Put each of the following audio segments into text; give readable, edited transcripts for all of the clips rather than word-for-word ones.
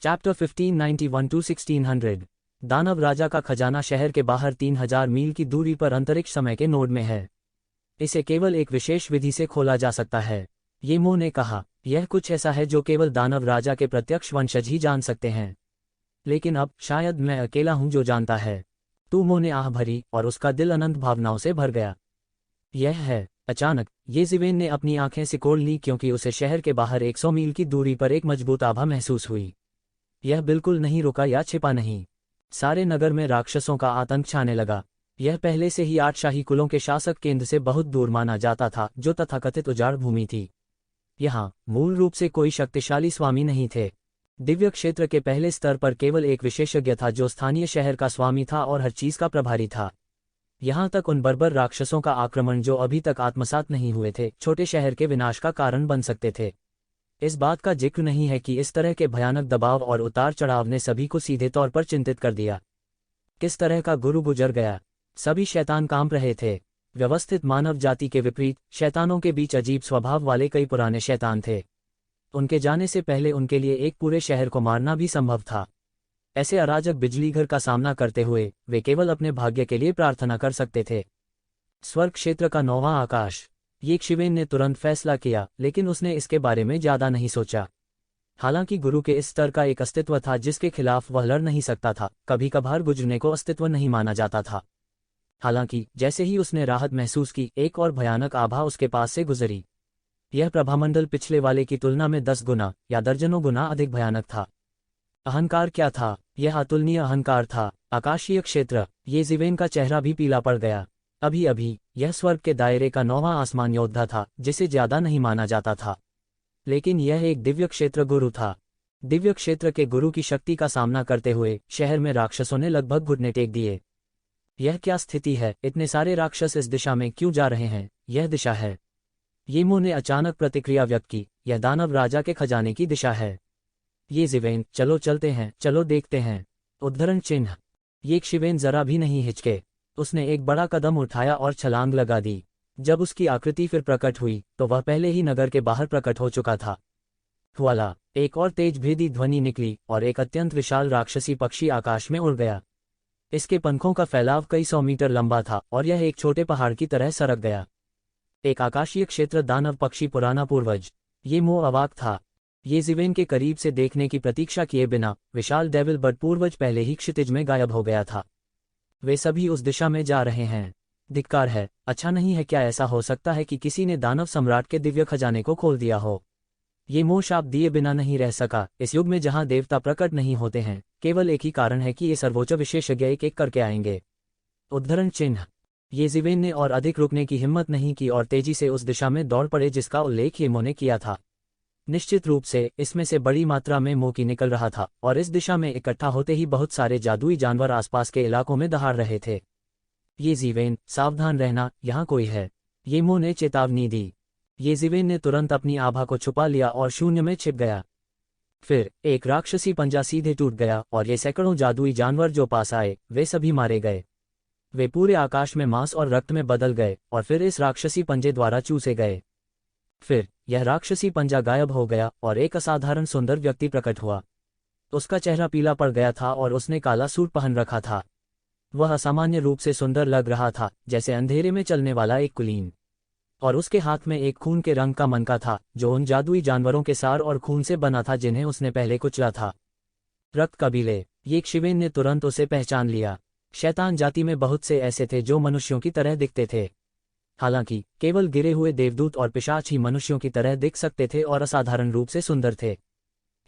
Chapter 1591 to 1600। दानव राजा का खजाना शहर के बाहर 3000 मील की दूरी पर अंतरिक्ष समय के नोड में है। इसे केवल एक विशेष विधि से खोला जा सकता है। येमो ने कहा, यह कुछ ऐसा है जो केवल दानव राजा के प्रत्यक्ष वंशज ही जान सकते हैं। लेकिन अब शायद मैं अकेला हूं जो जानता है। तुमो ने आह भरी और उसका दिल अनंत भावनाओं से भर गया। यह है। अचानक येज़िवेन ने अपनी आंखें सिकोड़ ली क्योंकि उसे शहर के बाहर 100 मील की दूरी पर एक मजबूत आभा महसूस हुई। यह बिल्कुल नहीं रुका या छिपा नहीं। सारे नगर में राक्षसों का आतंक छाने लगा। यह पहले से ही 8 शाही कुलों के शासक केंद्र से बहुत दूर माना जाता था, जो तथाकथित उजाड़ भूमि थी। यहाँ मूल रूप से कोई शक्तिशाली स्वामी नहीं थे। दिव्य क्षेत्र के पहले स्तर पर केवल एक विशेषज्ञ था जो स्थानीय शहर का स्वामी था और हर चीज का प्रभारी था। यहाँ तक उन बर्बर राक्षसों का आक्रमण जो अभी तक आत्मसात नहीं हुए थे, छोटे शहर के विनाश का कारण बन सकते थे। इस बात का जिक्र नहीं है कि इस तरह के भयानक दबाव और उतार चढ़ाव ने सभी को सीधे तौर पर चिंतित कर दिया। किस तरह का गुरु गुजर गया। सभी शैतान कांप रहे थे। व्यवस्थित मानव जाति के विपरीत शैतानों के बीच अजीब स्वभाव वाले कई पुराने शैतान थे। उनके जाने से पहले उनके लिए एक पूरे शहर को मारना भी संभव था। ऐसे अराजक बिजलीघर का सामना करते हुए वे केवल अपने भाग्य के लिए प्रार्थना कर सकते थे। स्वर्ग क्षेत्र का 9वां आकाश। येज़िवेन ने तुरंत फैसला किया, लेकिन उसने इसके बारे में ज्यादा नहीं सोचा। हालांकि गुरु के इस स्तर का एक अस्तित्व था जिसके खिलाफ वह लड़ नहीं सकता था। कभी कभार गुजरने को अस्तित्व नहीं माना जाता था। हालांकि जैसे ही उसने राहत महसूस की, एक और भयानक आभा उसके पास से गुजरी। यह प्रभामंडल पिछले वाले की तुलना में 10 गुना या दर्जनों गुना अधिक भयानक था। अहंकार क्या था? यह अतुलनीय अहंकार था। आकाशीय क्षेत्र। येज़िवेन का चेहरा भी पीला पड़ गया। अभी अभी यह स्वर्ग के दायरे का 9वां आसमान योद्धा था, जिसे ज्यादा नहीं माना जाता था। लेकिन यह एक दिव्य क्षेत्र गुरु था। दिव्य क्षेत्र के गुरु की शक्ति का सामना करते हुए शहर में राक्षसों ने लगभग घुटने टेक दिए। यह क्या स्थिति है? इतने सारे राक्षस इस दिशा में क्यों जा रहे हैं? यह दिशा है। येमो ने अचानक प्रतिक्रिया व्यक्त की, यह दानव राजा के खजाने की दिशा है। येज़िवेन, चलो चलते हैं, चलो देखते हैं। उद्धरण चिन्ह। येज़िवेन जरा भी नहीं हिचके। उसने एक बड़ा कदम उठाया और छलांग लगा दी। जब उसकी आकृति फिर प्रकट हुई तो वह पहले ही नगर के बाहर प्रकट हो चुका था। हुआला, एक और तेज भेदी ध्वनि निकली और एक अत्यंत विशाल राक्षसी पक्षी आकाश में उड़ गया। इसके पंखों का फैलाव कई 100 मीटर लंबा था और यह एक छोटे पहाड़ की तरह सरक गया। एक आकाशीय क्षेत्र दानव पक्षी, पुराना पूर्वज। येमो अवाक था। येज़िवेन के करीब से देखने की प्रतीक्षा किए बिना विशाल डेविल बर्ड पूर्वज पहले ही क्षितिज में गायब हो गया था। वे सभी उस दिशा में जा रहे हैं। धिक्कार है। अच्छा नहीं है। क्या ऐसा हो सकता है कि किसी ने दानव सम्राट के दिव्य खजाने को खोल दिया हो? येमो शाप दिए बिना नहीं रह सका। इस युग में जहां देवता प्रकट नहीं होते हैं, केवल एक ही कारण है कि ये सर्वोच्च विशेषज्ञ एक एक करके आएंगे। उद्धरण चिन्ह। येज़िवेन ने और अधिक रुकने की हिम्मत नहीं की और तेजी से उस दिशा में दौड़ पड़े जिसका उल्लेख येमो ने किया था। निश्चित रूप से इसमें से बड़ी मात्रा में मोकी निकल रहा था और इस दिशा में इकट्ठा होते ही बहुत सारे जादुई जानवर आसपास के इलाकों में दहाड़ रहे थे। येज़िवेन, सावधान रहना, यहाँ कोई है। येमो ने चेतावनी दी। येज़िवेन ने तुरंत अपनी आभा को छुपा लिया और शून्य में छिप गया। फिर एक राक्षसी पंजा सीधे टूट गया और ये सैकड़ों जादुई जानवर जो पास आए वे सभी मारे गए। वे पूरे आकाश में मांस और रक्त में बदल गए और फिर इस राक्षसी पंजे द्वारा चूसे गए। फिर यह राक्षसी पंजा गायब हो गया और एक असाधारण सुंदर व्यक्ति प्रकट हुआ। उसका चेहरा पीला पड़ गया था और उसने काला सूट पहन रखा था। वह असामान्य रूप से सुंदर लग रहा था, जैसे अंधेरे में चलने वाला एक कुलीन। और उसके हाथ में एक खून के रंग का मनका था, जो उन जादुई जानवरों के सार और खून से बना था जिन्हें उसने पहले कुचला था। रक्त कबीले। येज़िवेन ने तुरंत उसे पहचान लिया। शैतान जाति में बहुत से ऐसे थे जो मनुष्यों की तरह दिखते थे। हालांकि केवल गिरे हुए देवदूत और पिशाच ही मनुष्यों की तरह दिख सकते थे और असाधारण रूप से सुंदर थे।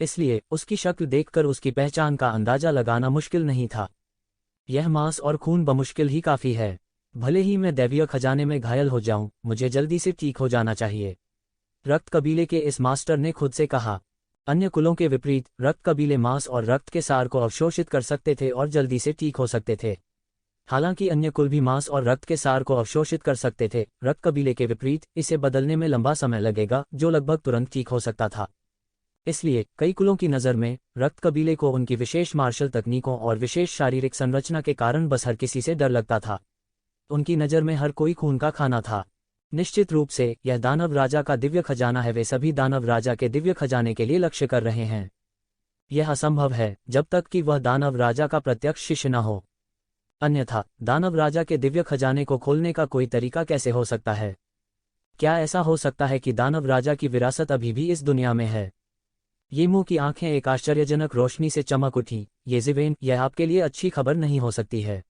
इसलिए उसकी शक्ल देखकर उसकी पहचान का अंदाजा लगाना मुश्किल नहीं था। यह मांस और खून बमुश्किल ही काफी है। भले ही मैं दैवीय खजाने में घायल हो जाऊं, मुझे जल्दी से ठीक हो जाना चाहिए। रक्त कबीले के इस मास्टर ने खुद से कहा। अन्य कुलों के विपरीत रक्त कबीले मांस और रक्त के सार को अवशोषित कर सकते थे और जल्दी से ठीक हो सकते थे। हालांकि अन्य कुल भी मांस और रक्त के सार को अवशोषित कर सकते थे, रक्त कबीले के विपरीत इसे बदलने में लंबा समय लगेगा, जो लगभग तुरंत ठीक हो सकता था। इसलिए कई कुलों की नज़र में रक्त कबीले को उनकी विशेष मार्शल तकनीकों और विशेष शारीरिक संरचना के कारण बस हर किसी से डर लगता था। उनकी नज़र में हर कोई खून का खाना था। निश्चित रूप से यह दानव राजा का दिव्य खजाना है। वे सभी दानव राजा के दिव्य खजाने के लिए लक्ष्य कर रहे हैं। यह असंभव है जब तक कि वह दानव राजा का प्रत्यक्ष शिष्य न हो। अन्यथा दानव राजा के दिव्य खजाने को खोलने का कोई तरीका कैसे हो सकता है? क्या ऐसा हो सकता है कि दानव राजा की विरासत अभी भी इस दुनिया में है? ये मुंह की आंखें एक आश्चर्यजनक रोशनी से चमक उठी। येज़ेबेल, यह आपके लिए अच्छी खबर नहीं हो सकती है।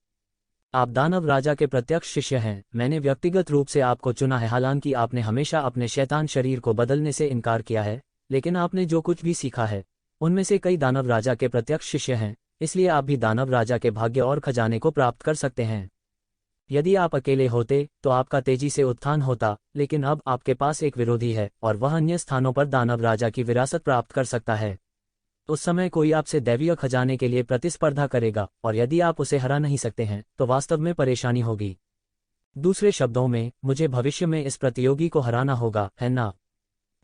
आप दानव राजा के प्रत्यक्ष शिष्य हैं। मैंने व्यक्तिगत रूप से आपको चुना है। हालांकि आपने हमेशा अपने शैतान शरीर को बदलने से इनकार किया है, लेकिन आपने जो कुछ भी सीखा है उनमें से कई दानव राजा के प्रत्यक्ष शिष्य हैं, इसलिए आप भी दानव राजा के भाग्य और खजाने को प्राप्त कर सकते हैं। यदि आप अकेले होते तो आपका तेजी से उत्थान होता, लेकिन अब आपके पास एक विरोधी है और वह अन्य स्थानों पर दानव राजा की विरासत प्राप्त कर सकता है। उस समय कोई आपसे दैवीय खजाने के लिए प्रतिस्पर्धा करेगा, और यदि आप उसे हरा नहीं सकते हैं तो वास्तव में परेशानी होगी। दूसरे शब्दों में, मुझे भविष्य में इस प्रतियोगी को हराना होगा, है ना?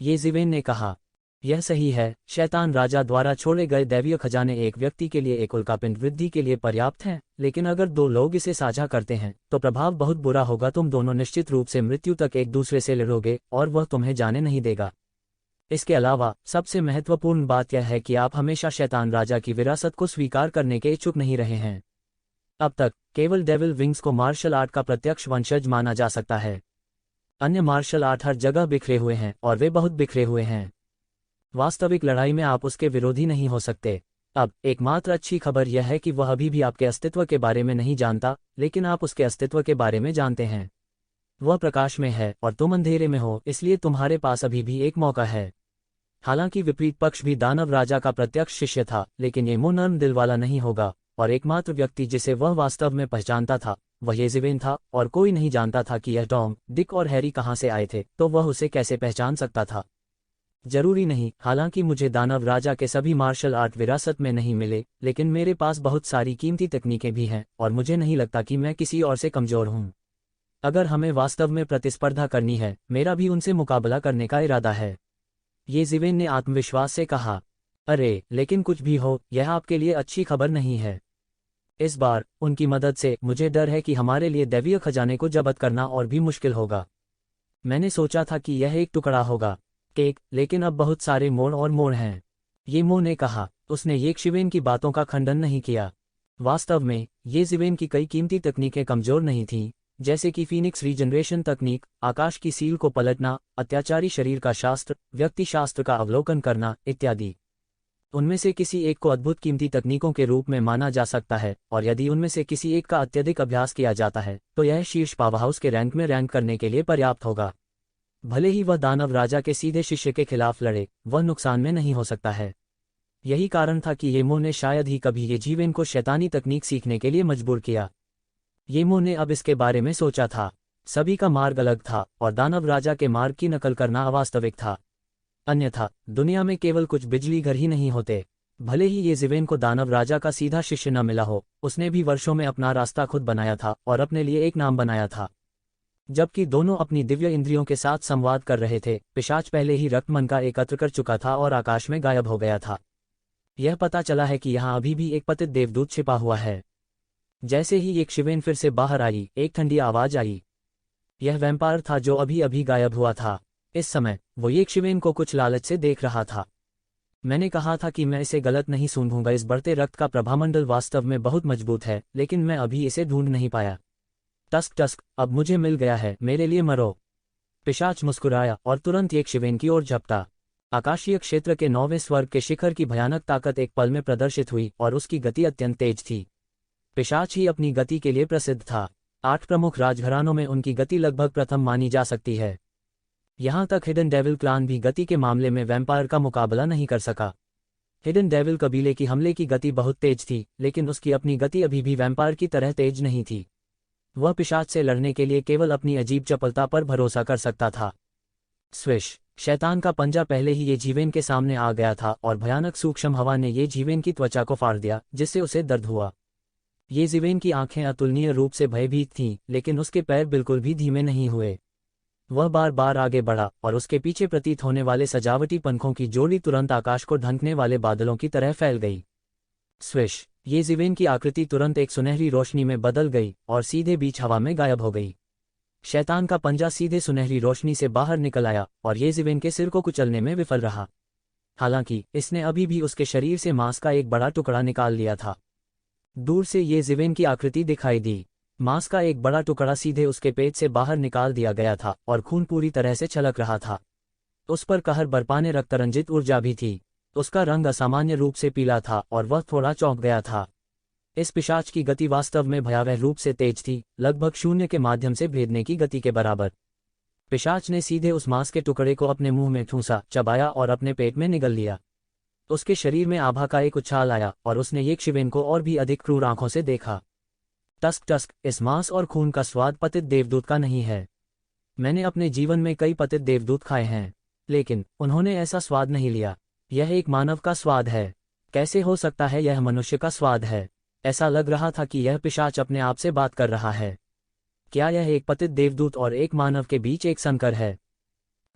येज़ेबेल ने कहा। यह सही है। शैतान राजा द्वारा छोड़े गए दैवीय खजाने एक व्यक्ति के लिए एक उल्कापिंड वृद्धि के लिए पर्याप्त हैं, लेकिन अगर दो लोग इसे साझा करते हैं तो प्रभाव बहुत बुरा होगा। तुम दोनों निश्चित रूप से मृत्यु तक एक दूसरे से लड़ोगे और वह तुम्हें जाने नहीं देगा। इसके अलावा सबसे महत्वपूर्ण बात यह है कि आप हमेशा शैतान राजा की विरासत को स्वीकार करने के इच्छुक नहीं रहे हैं। अब तक केवल डेविल विंग्स को मार्शल आर्ट का प्रत्यक्ष वंशज माना जा सकता है। अन्य मार्शल आर्ट हर जगह बिखरे हुए हैं और वे बहुत बिखरे हुए हैं। वास्तविक लड़ाई में आप उसके विरोधी नहीं हो सकते। अब एकमात्र अच्छी खबर यह है कि वह अभी भी आपके अस्तित्व के बारे में नहीं जानता, लेकिन आप उसके अस्तित्व के बारे में जानते हैं। वह प्रकाश में है और तुम अंधेरे में हो, इसलिए तुम्हारे पास अभी भी एक मौका है। हालांकि विपरीत पक्ष भी दानव राजा का प्रत्यक्ष शिष्य था, लेकिन ये मुंह नर्म दिल वाला नहीं होगा, और एकमात्र व्यक्ति जिसे वह वास्तव में पहचानता था वह येज़ेबेल था, और कोई नहीं जानता था कि यह टॉम, डिक और हैरी कहाँ से आए थे, तो वह उसे कैसे पहचान सकता था? जरूरी नहीं। हालांकि मुझे दानव राजा के सभी मार्शल आर्ट विरासत में नहीं मिले, लेकिन मेरे पास बहुत सारी कीमती तकनीकें भी हैं, और मुझे नहीं लगता कि मैं किसी और से कमजोर हूं। अगर हमें वास्तव में प्रतिस्पर्धा करनी है, मेरा भी उनसे मुकाबला करने का इरादा है। येज़ेबेल ने आत्मविश्वास से कहा। अरे, लेकिन कुछ भी हो, यह आपके लिए अच्छी खबर नहीं है। इस बार उनकी मदद से मुझे डर है कि हमारे लिए दैवीय खजाने को जब्त करना और भी मुश्किल होगा। मैंने सोचा था कि यह एक टुकड़ा होगा, केक, लेकिन अब बहुत सारे मोड़ और मोड़ हैं। येज़ेबेल ने कहा। उसने येज़ेबेल की बातों का खंडन नहीं किया। वास्तव में येज़ेबेल की कई कीमती तकनीकें कमजोर नहीं थीं, जैसे कि फीनिक्स रीजनरेशन तकनीक, आकाश की सील को पलटना, अत्याचारी शरीर का शास्त्र, व्यक्ति शास्त्र का अवलोकन करना इत्यादि। उनमें से किसी एक को अद्भुत कीमती तकनीकों के रूप में माना जा सकता है, और यदि उनमें से किसी एक का अत्यधिक अभ्यास किया जाता है तो यह शीर्ष पावरहाउस के रैंक में रैंक करने के लिए पर्याप्त होगा। भले ही वह दानव राजा के सीधे शिष्य के खिलाफ लड़े, वह नुकसान में नहीं हो सकता है। यही कारण था कि येज़ेबेल ने शायद ही कभी येज़ेबेल को शैतानी तकनीक सीखने के लिए मजबूर किया। येज़ेबेल ने अब इसके बारे में सोचा था। सभी का मार्ग अलग था, और दानव राजा के मार्ग की नकल करना अवास्तविक था। अन्यथा दुनिया में केवल कुछ बिजली घर ही नहीं होते। भले ही येज़ेबेल को दानव राजा का सीधा शिष्य न मिला हो, उसने भी वर्षों में अपना रास्ता खुद बनाया था और अपने लिए एक नाम बनाया था। जबकि दोनों अपनी दिव्य इंद्रियों के साथ संवाद कर रहे थे, पिशाच पहले ही रक्तमन का एकत्र कर चुका था और आकाश में गायब हो गया था। यह पता चला है कि यहाँ अभी भी एक पतित देवदूत छिपा हुआ है। जैसे ही येज़ेबेल फिर से बाहर आई, एक ठंडी आवाज आई। यह वैम्पायर था जो अभी अभी गायब हुआ था। इस समय वो येज़ेबेल को कुछ लालच से देख रहा था। मैंने कहा था कि मैं इसे गलत नहीं सूंघूंगा। इस बढ़ते रक्त का प्रभामंडल वास्तव में बहुत मजबूत है, लेकिन मैं अभी इसे ढूंढ नहीं पाया। टस्क टस्क, अब मुझे मिल गया है, मेरे लिए मरो। पिशाच मुस्कुराया और तुरंत येज़ेबेल की ओर झपटा। आकाशीय क्षेत्र के 9वें स्वर्ग के शिखर की भयानक ताकत एक पल में प्रदर्शित हुई, और उसकी गति अत्यंत तेज थी। पिशाच ही अपनी गति के लिए प्रसिद्ध था। 8 प्रमुख राजघरानों में उनकी गति लगभग प्रथम मानी जा सकती है। यहाँ तक हिडन डेविल क्लान भी गति के मामले में वैम्पायर का मुकाबला नहीं कर सका। हिडन डेविल कबीले की हमले की गति बहुत तेज थी, लेकिन उसकी अपनी गति अभी भी वैम्पायर की तरह तेज नहीं थी। वह पिशाच से लड़ने के लिए केवल अपनी अजीब चपलता पर भरोसा कर सकता था। स्विश! शैतान का पंजा पहले ही येज़ेबेल के सामने आ गया था, और भयानक सूक्ष्म हवा ने येज़ेबेल की त्वचा को फाड़ दिया, जिससे उसे दर्द हुआ। येज़ेबेल की आंखें अतुलनीय रूप से भयभीत थीं, लेकिन उसके पैर बिल्कुल भी धीमे नहीं हुए। वह बार बार आगे बढ़ा, और उसके पीछे प्रतीत होने वाले सजावटी पंखों की जोड़ी तुरंत आकाश को ढंकने वाले बादलों की तरह फैल गई। स्विश! येज़ेबेल की आकृति तुरंत एक सुनहरी रोशनी में बदल गई और सीधे बीच हवा में गायब हो गई। शैतान का पंजा सीधे सुनहरी रोशनी से बाहर निकल आया और येज़ेबेल के सिर को कुचलने में विफल रहा। हालांकि इसने अभी भी उसके शरीर से मांस का एक बड़ा टुकड़ा निकाल लिया था। दूर से ये ज़िवेन की आकृति दिखाई दी। मांस का एक बड़ा टुकड़ा सीधे उसके पेट से बाहर निकाल दिया गया था और खून पूरी तरह से छलक रहा था। उस पर कहर बरपाने रक्तरंजित ऊर्जा भी थी। उसका रंग असामान्य रूप से पीला था और वह थोड़ा चौंक गया था। इस पिशाच की गति वास्तव में भयावह रूप से तेज थी, लगभग शून्य के माध्यम से भेदने की गति के बराबर। पिशाच ने सीधे उस मांस के टुकड़े को अपने मुंह में ठूंसा, चबाया और अपने पेट में निगल लिया। उसके शरीर में आभा का एक उछाल आया और उसने येक्षिवेन को और भी अधिक क्रूर आंखों से देखा। टस्क टस्क, इस मांस और खून का स्वाद पतित देवदूत का नहीं है। मैंने अपने जीवन में कई पतित देवदूत खाए हैं, लेकिन उन्होंने ऐसा स्वाद नहीं लिया। यह एक मानव का स्वाद है। कैसे हो सकता है यह मनुष्य का स्वाद है? ऐसा लग रहा था कि यह पिशाच अपने आप से बात कर रहा है। क्या यह एक पतित देवदूत और एक मानव के बीच एक संकर है?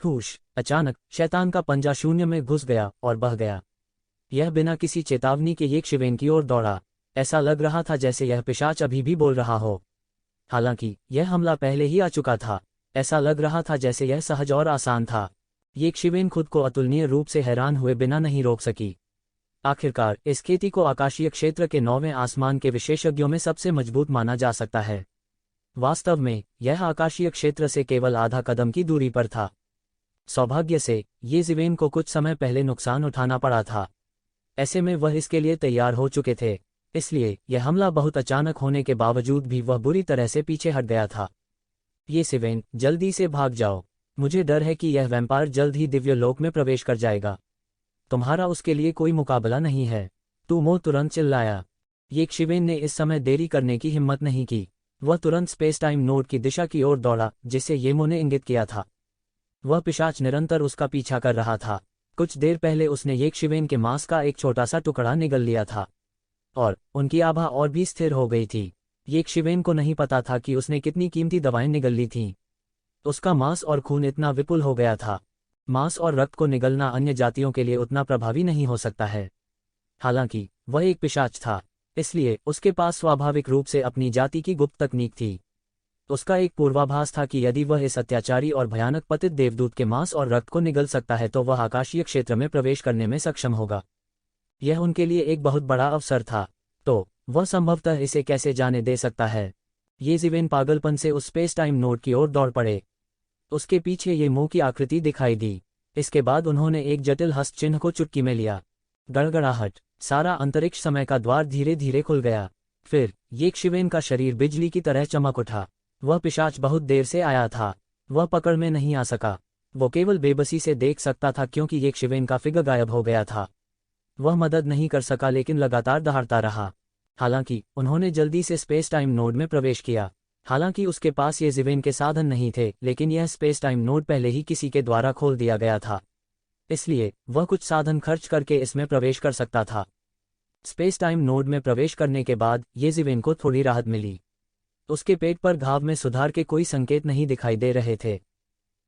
हुश! अचानक शैतान का पंजा शून्य में घुस गया और बह गया। यह बिना किसी चेतावनी के येक्षिवेन की ओर दौड़ा। ऐसा लग रहा था जैसे यह पिशाच अभी भी बोल रहा हो। हालांकि यह हमला पहले ही आ चुका था। ऐसा लग रहा था जैसे यह सहज और आसान था। येक्षिवेन खुद को अतुलनीय रूप से हैरान हुए बिना नहीं रोक सकी। आखिरकार इस खेती को आकाशीय क्षेत्र के 9वें आसमान के विशेषज्ञों में सबसे मजबूत माना जा सकता है। वास्तव में यह आकाशीय क्षेत्र से केवल आधा कदम की दूरी पर था। सौभाग्य से ये ज़िवेन को कुछ समय पहले नुकसान उठाना पड़ा था। ऐसे में वह इसके लिए तैयार हो चुके थे, इसलिए यह हमला बहुत अचानक होने के बावजूद भी वह बुरी तरह से पीछे हट गया था। ये ज़िवेन, जल्दी से भाग जाओ। मुझे डर है कि यह वैम्पायर जल्द ही दिव्य लोक में प्रवेश कर जाएगा। तुम्हारा उसके लिए कोई मुकाबला नहीं है। टूमो तुरंत चिल्लाया। येक्षिवेन ने इस समय देरी करने की हिम्मत नहीं की। वह तुरंत स्पेस टाइम नोड की दिशा की ओर दौड़ा जिसे येमो ने इंगित किया था। वह पिशाच निरंतर उसका पीछा कर रहा था। कुछ देर पहले उसने येक्षिवेन के मांस का एक छोटा सा टुकड़ा निगल लिया था और उनकी आभा और भी स्थिर हो गई थी। येक्षिवेन को नहीं पता था कि उसने कितनी कीमती दवाएं निगल ली थीं। उसका मांस और खून इतना विपुल हो गया था। मांस और रक्त को निगलना अन्य जातियों के लिए उतना प्रभावी नहीं हो सकता है। हालांकि वह एक पिशाच था, इसलिए उसके पास स्वाभाविक रूप से अपनी जाति की गुप्त तकनीक थी। उसका एक पूर्वाभास था कि यदि वह इस अत्याचारी और भयानक पतित देवदूत के मांस और रक्त को निगल सकता है तो वह आकाशीय क्षेत्र में प्रवेश करने में सक्षम होगा। यह उनके लिए एक बहुत बड़ा अवसर था। तो वह संभवतः इसे कैसे जाने दे सकता है? ये ज़िवेन पागलपन से उस स्पेस टाइम नोड की ओर दौड़ पड़े। उसके पीछे ये मुंह की आकृति दिखाई दी। इसके बाद उन्होंने एक जटिल हस्त चिन्ह को चुटकी में लिया। गड़गड़ाहट, सारा अंतरिक्ष समय का द्वार धीरे धीरे खुल गया। फिर येक्षिवेन का शरीर बिजली की तरह चमक उठा। वह पिशाच बहुत देर से आया था। वह पकड़ में नहीं आ सका। वो केवल बेबसी से देख सकता था क्योंकि येक्षिवेन का फिगर गायब हो गया था। वह मदद नहीं कर सका लेकिन लगातार दहाड़ता रहा। हालांकि उन्होंने जल्दी से स्पेस टाइम नोड में प्रवेश किया। हालांकि उसके पास ये ज़िवेन के साधन नहीं थे, लेकिन यह स्पेस टाइम नोड पहले ही किसी के द्वारा खोल दिया गया था, इसलिए वह कुछ साधन खर्च करके इसमें प्रवेश कर सकता था। स्पेस टाइम नोड में प्रवेश करने के बाद ये ज़िवेन को थोड़ी राहत मिली। उसके पेट पर घाव में सुधार के कोई संकेत नहीं दिखाई दे रहे थे।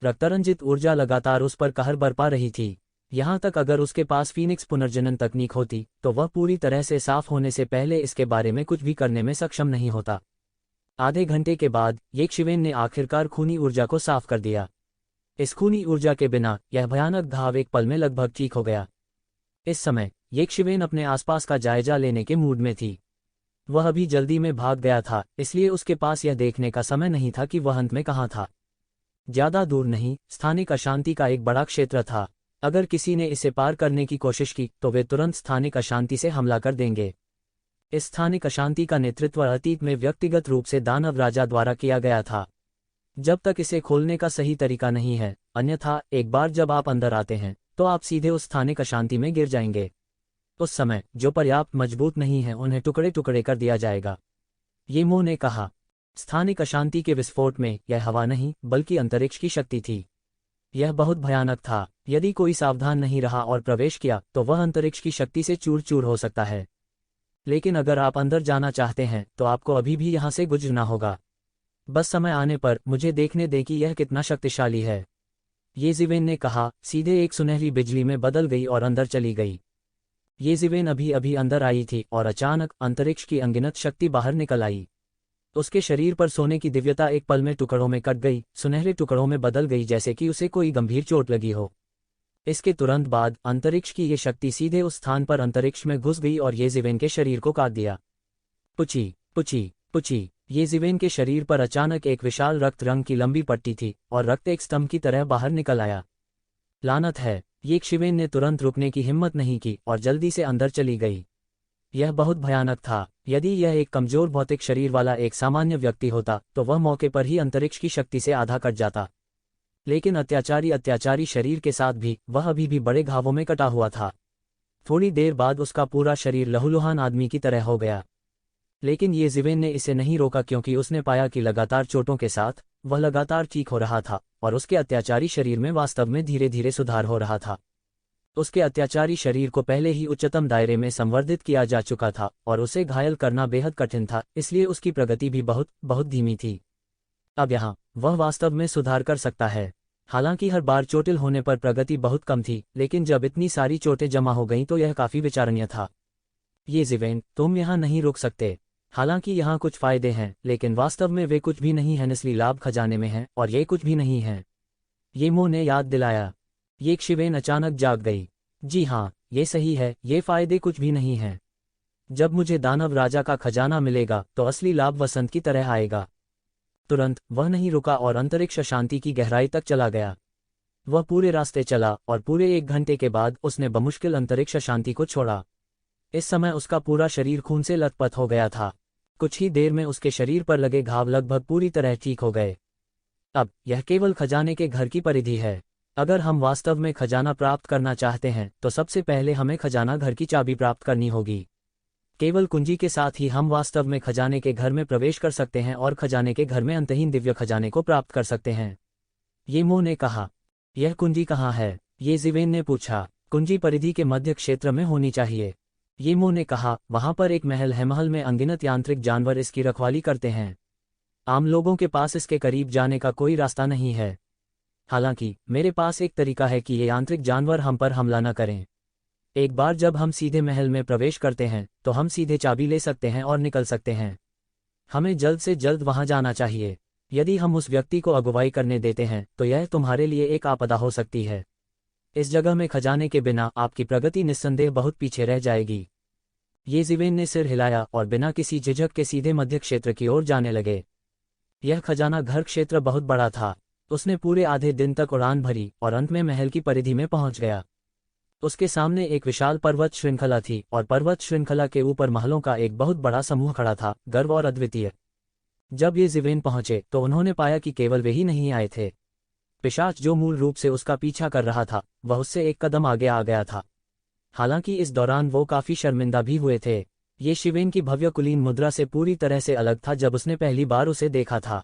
रक्तरंजित ऊर्जा लगातार उस पर कहर बरपा रही थी। यहाँ तक अगर उसके पास फीनिक्स पुनर्जनन तकनीक होती तो वह पूरी तरह से साफ होने से पहले इसके बारे में कुछ भी करने में सक्षम नहीं होता। आधे घंटे के बाद येक्षिवेन ने आखिरकार खूनी ऊर्जा को साफ कर दिया। इस खूनी ऊर्जा के बिना यह भयानक घाव एक पल में लगभग ठीक हो गया। इस समय येक्षिवेन अपने आसपास का जायजा लेने के मूड में थी। वह अभी जल्दी में भाग गया था, इसलिए उसके पास यह देखने का समय नहीं था कि वह अंत में कहाँ था। ज्यादा दूर नहीं, स्थानिक अशांति का एक बड़ा क्षेत्र था। अगर किसी ने इसे पार करने की कोशिश की तो वे तुरंत स्थानिक अशांति से हमला कर देंगे। इस स्थानिक अशांति का नेतृत्व अतीत में व्यक्तिगत रूप से दानव राजा द्वारा किया गया था। जब तक इसे खोलने का सही तरीका नहीं है, अन्यथा एक बार जब आप अंदर आते हैं तो आप सीधे उस स्थानिक अशांति में गिर जाएंगे। उस समय जो पर्याप्त मजबूत नहीं है उन्हें टुकड़े टुकड़े कर दिया जाएगा। येमो ने कहा। स्थानिक अशांति के विस्फोट में यह हवा नहीं बल्कि अंतरिक्ष की शक्ति थी। यह बहुत भयानक था। यदि कोई सावधान नहीं रहा और प्रवेश किया तो वह अंतरिक्ष की शक्ति से चूर चूर हो सकता है। लेकिन अगर आप अंदर जाना चाहते हैं तो आपको अभी भी यहाँ से गुजरना होगा। बस समय आने पर मुझे देखने दें कि यह कितना शक्तिशाली है। ये ज़िवेन ने कहा। सीधे एक सुनहरी बिजली में बदल गई और अंदर चली गई। ये ज़िवेन अभी अभी अंदर आई थी और अचानक अंतरिक्ष की अनगिनत शक्ति बाहर निकल आई। उसके शरीर पर सोने की दिव्यता एक पल में टुकड़ों में कट गई, सुनहरे टुकड़ों में बदल गई जैसे कि उसे कोई गंभीर चोट लगी हो। इसके तुरंत बाद अंतरिक्ष की ये शक्ति सीधे उस स्थान पर अंतरिक्ष में घुस गई और येज़िवेन के शरीर को काट दिया। पुची पुची पुची। येज़िवेन के शरीर पर अचानक एक विशाल रक्त रंग की लंबी पट्टी थी और रक्त एक स्तंभ की तरह बाहर निकल आया। लानत है, येज़िवेन ने तुरंत रुकने की हिम्मत नहीं की और जल्दी से अंदर चली गई। यह बहुत भयानक था। यदि यह एक कमजोर भौतिक शरीर वाला एक सामान्य व्यक्ति होता तो वह मौके पर ही अंतरिक्ष की शक्ति से आधा कट जाता, लेकिन अत्याचारी शरीर के साथ भी वह अभी भी बड़े घावों में कटा हुआ था। थोड़ी देर बाद उसका पूरा शरीर लहूलुहान आदमी की तरह हो गया, लेकिन येज़िवेन ने इसे नहीं रोका क्योंकि उसने पाया कि लगातार चोटों के साथ वह लगातार ठीक हो रहा था और उसके अत्याचारी शरीर में वास्तव में धीरे धीरे सुधार हो रहा था। उसके अत्याचारी शरीर को पहले ही उच्चतम दायरे में संवर्धित किया जा चुका था और उसे घायल करना बेहद कठिन था, इसलिए उसकी प्रगति भी बहुत बहुत धीमी थी। अब यहाँ वह वास्तव में सुधार कर सकता है। हालांकि हर बार चोटिल होने पर प्रगति बहुत कम थी, लेकिन जब इतनी सारी चोटें जमा हो गईं तो यह काफी विचारणीय था। येज़िवेन, तुम यहाँ नहीं रुक सकते। हालांकि यहाँ कुछ फायदे हैं, लेकिन वास्तव में वे कुछ भी नहीं हैं। नस्ली लाभ खजाने में हैं और ये कुछ भी नहीं है, येमो ने याद दिलाया। येज़िवेन अचानक जाग गई। जी हाँ, ये सही है, ये फायदे कुछ भी नहीं हैं। जब मुझे दानव राजा का खजाना मिलेगा तो असली लाभ वसंत की तरह आएगा। तुरंत वह नहीं रुका और अंतरिक्ष शांति की गहराई तक चला गया। वह पूरे रास्ते चला और पूरे 1 घंटे के बाद उसने बमुश्किल अंतरिक्ष शांति को छोड़ा। इस समय उसका पूरा शरीर खून से लथपथ हो गया था। कुछ ही देर में उसके शरीर पर लगे घाव लगभग पूरी तरह ठीक हो गए। अब यह केवल खजाने के घर की परिधि है। अगर हम वास्तव में खजाना प्राप्त करना चाहते हैं तो सबसे पहले हमें खजाना घर की चाबी प्राप्त करनी होगी। केवल कुंजी के साथ ही हम वास्तव में खजाने के घर में प्रवेश कर सकते हैं और खजाने के घर में अंतहीन दिव्य खजाने को प्राप्त कर सकते हैं। येमो ने कहा। यह कुंजी कहाँ है? येज़िवेन ने पूछा। कुंजी परिधि के मध्य क्षेत्र में होनी चाहिए, येमो ने कहा। वहां पर एक महल है, महल में अनगिनत यांत्रिक जानवर इसकी रखवाली करते हैं। आम लोगों के पास इसके करीब जाने का कोई रास्ता नहीं है। हालांकि मेरे पास एक तरीका है कि ये यांत्रिक जानवर हम पर हमला न करें। एक बार जब हम सीधे महल में प्रवेश करते हैं तो हम सीधे चाबी ले सकते हैं और निकल सकते हैं। हमें जल्द से जल्द वहां जाना चाहिए। यदि हम उस व्यक्ति को अगुवाई करने देते हैं तो यह तुम्हारे लिए एक आपदा हो सकती है। इस जगह में खजाने के बिना आपकी प्रगति निस्संदेह बहुत पीछे रह जाएगी। येज़िवेन ने सिर हिलाया और बिना किसी झिझक के सीधे मध्य क्षेत्र की ओर जाने लगे। यह खजाना घर क्षेत्र बहुत बड़ा था। उसने पूरे आधे दिन तक उड़ान भरी और अंत में महल की परिधि में पहुंच गया। उसके सामने एक विशाल पर्वत श्रृंखला थी और पर्वत श्रृंखला के ऊपर महलों का एक बहुत बड़ा समूह खड़ा था, गर्व और अद्वितीय। जब येज़िवेन पहुंचे तो उन्होंने पाया कि केवल वे ही नहीं आए थे। पिशाच जो मूल रूप से उसका पीछा कर रहा था वह उससे एक कदम आगे आ गया था। हालांकि इस दौरान वो काफी शर्मिंदा भी हुए थे। येज़िवेन की भव्य कुलीन मुद्रा से पूरी तरह से अलग था जब उसने पहली बार उसे देखा था।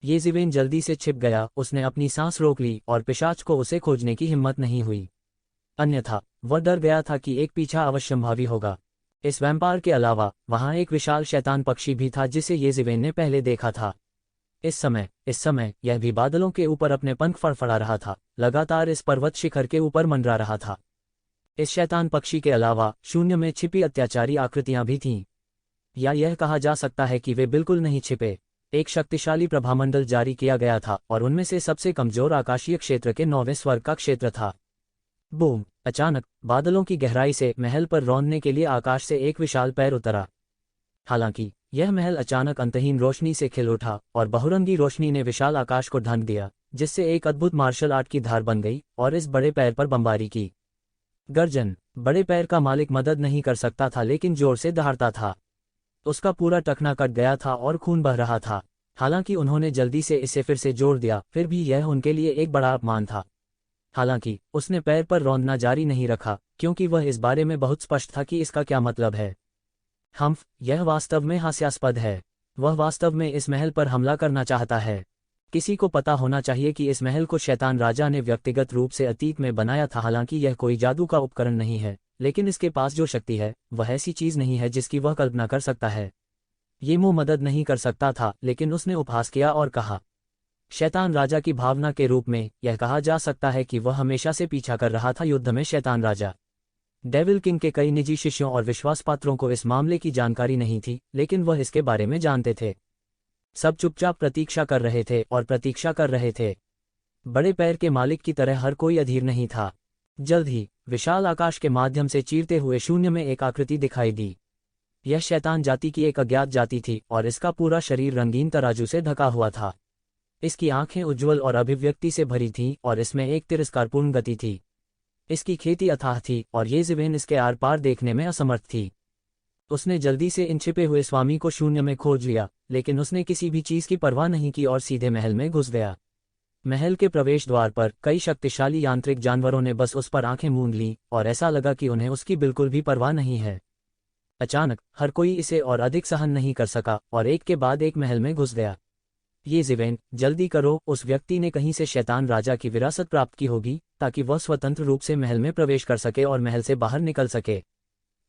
येज़िवेन जल्दी से छिप गया, उसने अपनी सांस रोक ली और पिशाच को उसे खोजने की हिम्मत नहीं हुई। अन्यथा वह डर गया था कि एक पीछा अवश्यंभावी होगा। इस वैम्पायर के अलावा वहां एक विशाल शैतान पक्षी भी था जिसे येज़िवेन ने पहले देखा था। इस समय यह भी बादलों के ऊपर अपने पंख फड़फड़ा रहा था, लगातार इस पर्वत शिखर के ऊपर मंडरा रहा था। इस शैतान पक्षी के अलावा शून्य में छिपी अत्याचारी आकृतियां भी थीं, या यह कहा जा सकता है कि वे बिल्कुल नहीं छिपे। एक शक्तिशाली प्रभामंडल जारी किया गया था और उनमें से सबसे कमजोर आकाशीय क्षेत्र के 9वें स्वर्ग का क्षेत्र था। बूम! अचानक बादलों की गहराई से महल पर रौंदने के लिए आकाश से एक विशाल पैर उतरा। हालांकि यह महल अचानक अंतहीन रोशनी से खिल उठा और बहुरंगी रोशनी ने विशाल आकाश को ढक दिया, जिससे एक अद्भुत मार्शल आर्ट की धार बन गई और इस बड़े पैर पर बमबारी की। गर्जन! बड़े पैर का मालिक मदद नहीं कर सकता था लेकिन जोर से दहाड़ता था। उसका पूरा टखना कट गया था और खून बह रहा था। हालांकि उन्होंने जल्दी से इसे फिर से जोड़ दिया, फिर भी यह उनके लिए एक बड़ा अपमान था। हालांकि उसने पैर पर रौंदना जारी नहीं रखा क्योंकि वह इस बारे में बहुत स्पष्ट था कि इसका क्या मतलब है। यह वास्तव में हास्यास्पद है। वह वास्तव में इस महल पर हमला करना चाहता है। किसी को पता होना चाहिए कि इस महल को शैतान राजा ने व्यक्तिगत रूप से अतीत में बनाया था। हालांकि यह कोई जादू का उपकरण नहीं है, लेकिन इसके पास जो शक्ति है वह ऐसी चीज नहीं है जिसकी वह कल्पना कर सकता है। येमो मदद नहीं कर सकता था, लेकिन उसने उपहास किया और कहा, शैतान राजा की भावना के रूप में यह कहा जा सकता है कि वह हमेशा से पीछा कर रहा था युद्ध में शैतान राजा। डेविल किंग के कई निजी शिष्यों और विश्वासपात्रों को इस मामले की जानकारी नहीं थी, लेकिन वह इसके बारे में जानते थे। सब चुपचाप प्रतीक्षा कर रहे थे और प्रतीक्षा कर रहे थे। बड़े पैर के मालिक की तरह हर कोई अधीर नहीं था। जल्द ही विशाल आकाश के माध्यम से चीरते हुए शून्य में एक आकृति दिखाई दी। यह शैतान जाति की एक अज्ञात जाति थी और इसका पूरा शरीर रंगीन तराजू से ढका हुआ था। इसकी आंखें उज्ज्वल और अभिव्यक्ति से भरी थीं और इसमें एक तिरस्कारपूर्ण गति थी। इसकी खेती अथाह थी और ये ज़िवेन इसके आर पार देखने में असमर्थ थी। उसने जल्दी से इन छिपे हुए स्वामी को शून्य में खोज लिया, लेकिन उसने किसी भी चीज़ की परवाह नहीं की और सीधे महल में घुस गया। महल के प्रवेश द्वार पर कई शक्तिशाली यांत्रिक जानवरों ने बस उस पर आंखें मूंद लीं और ऐसा लगा कि उन्हें उसकी बिल्कुल भी परवाह नहीं है। अचानक हर कोई इसे और अधिक सहन नहीं कर सका और एक के बाद एक महल में घुस गया। ये ज़िवेन, जल्दी करो, उस व्यक्ति ने कहीं से शैतान राजा की विरासत प्राप्त की होगी ताकि वह स्वतंत्र रूप से महल में प्रवेश कर सके और महल से बाहर निकल सके।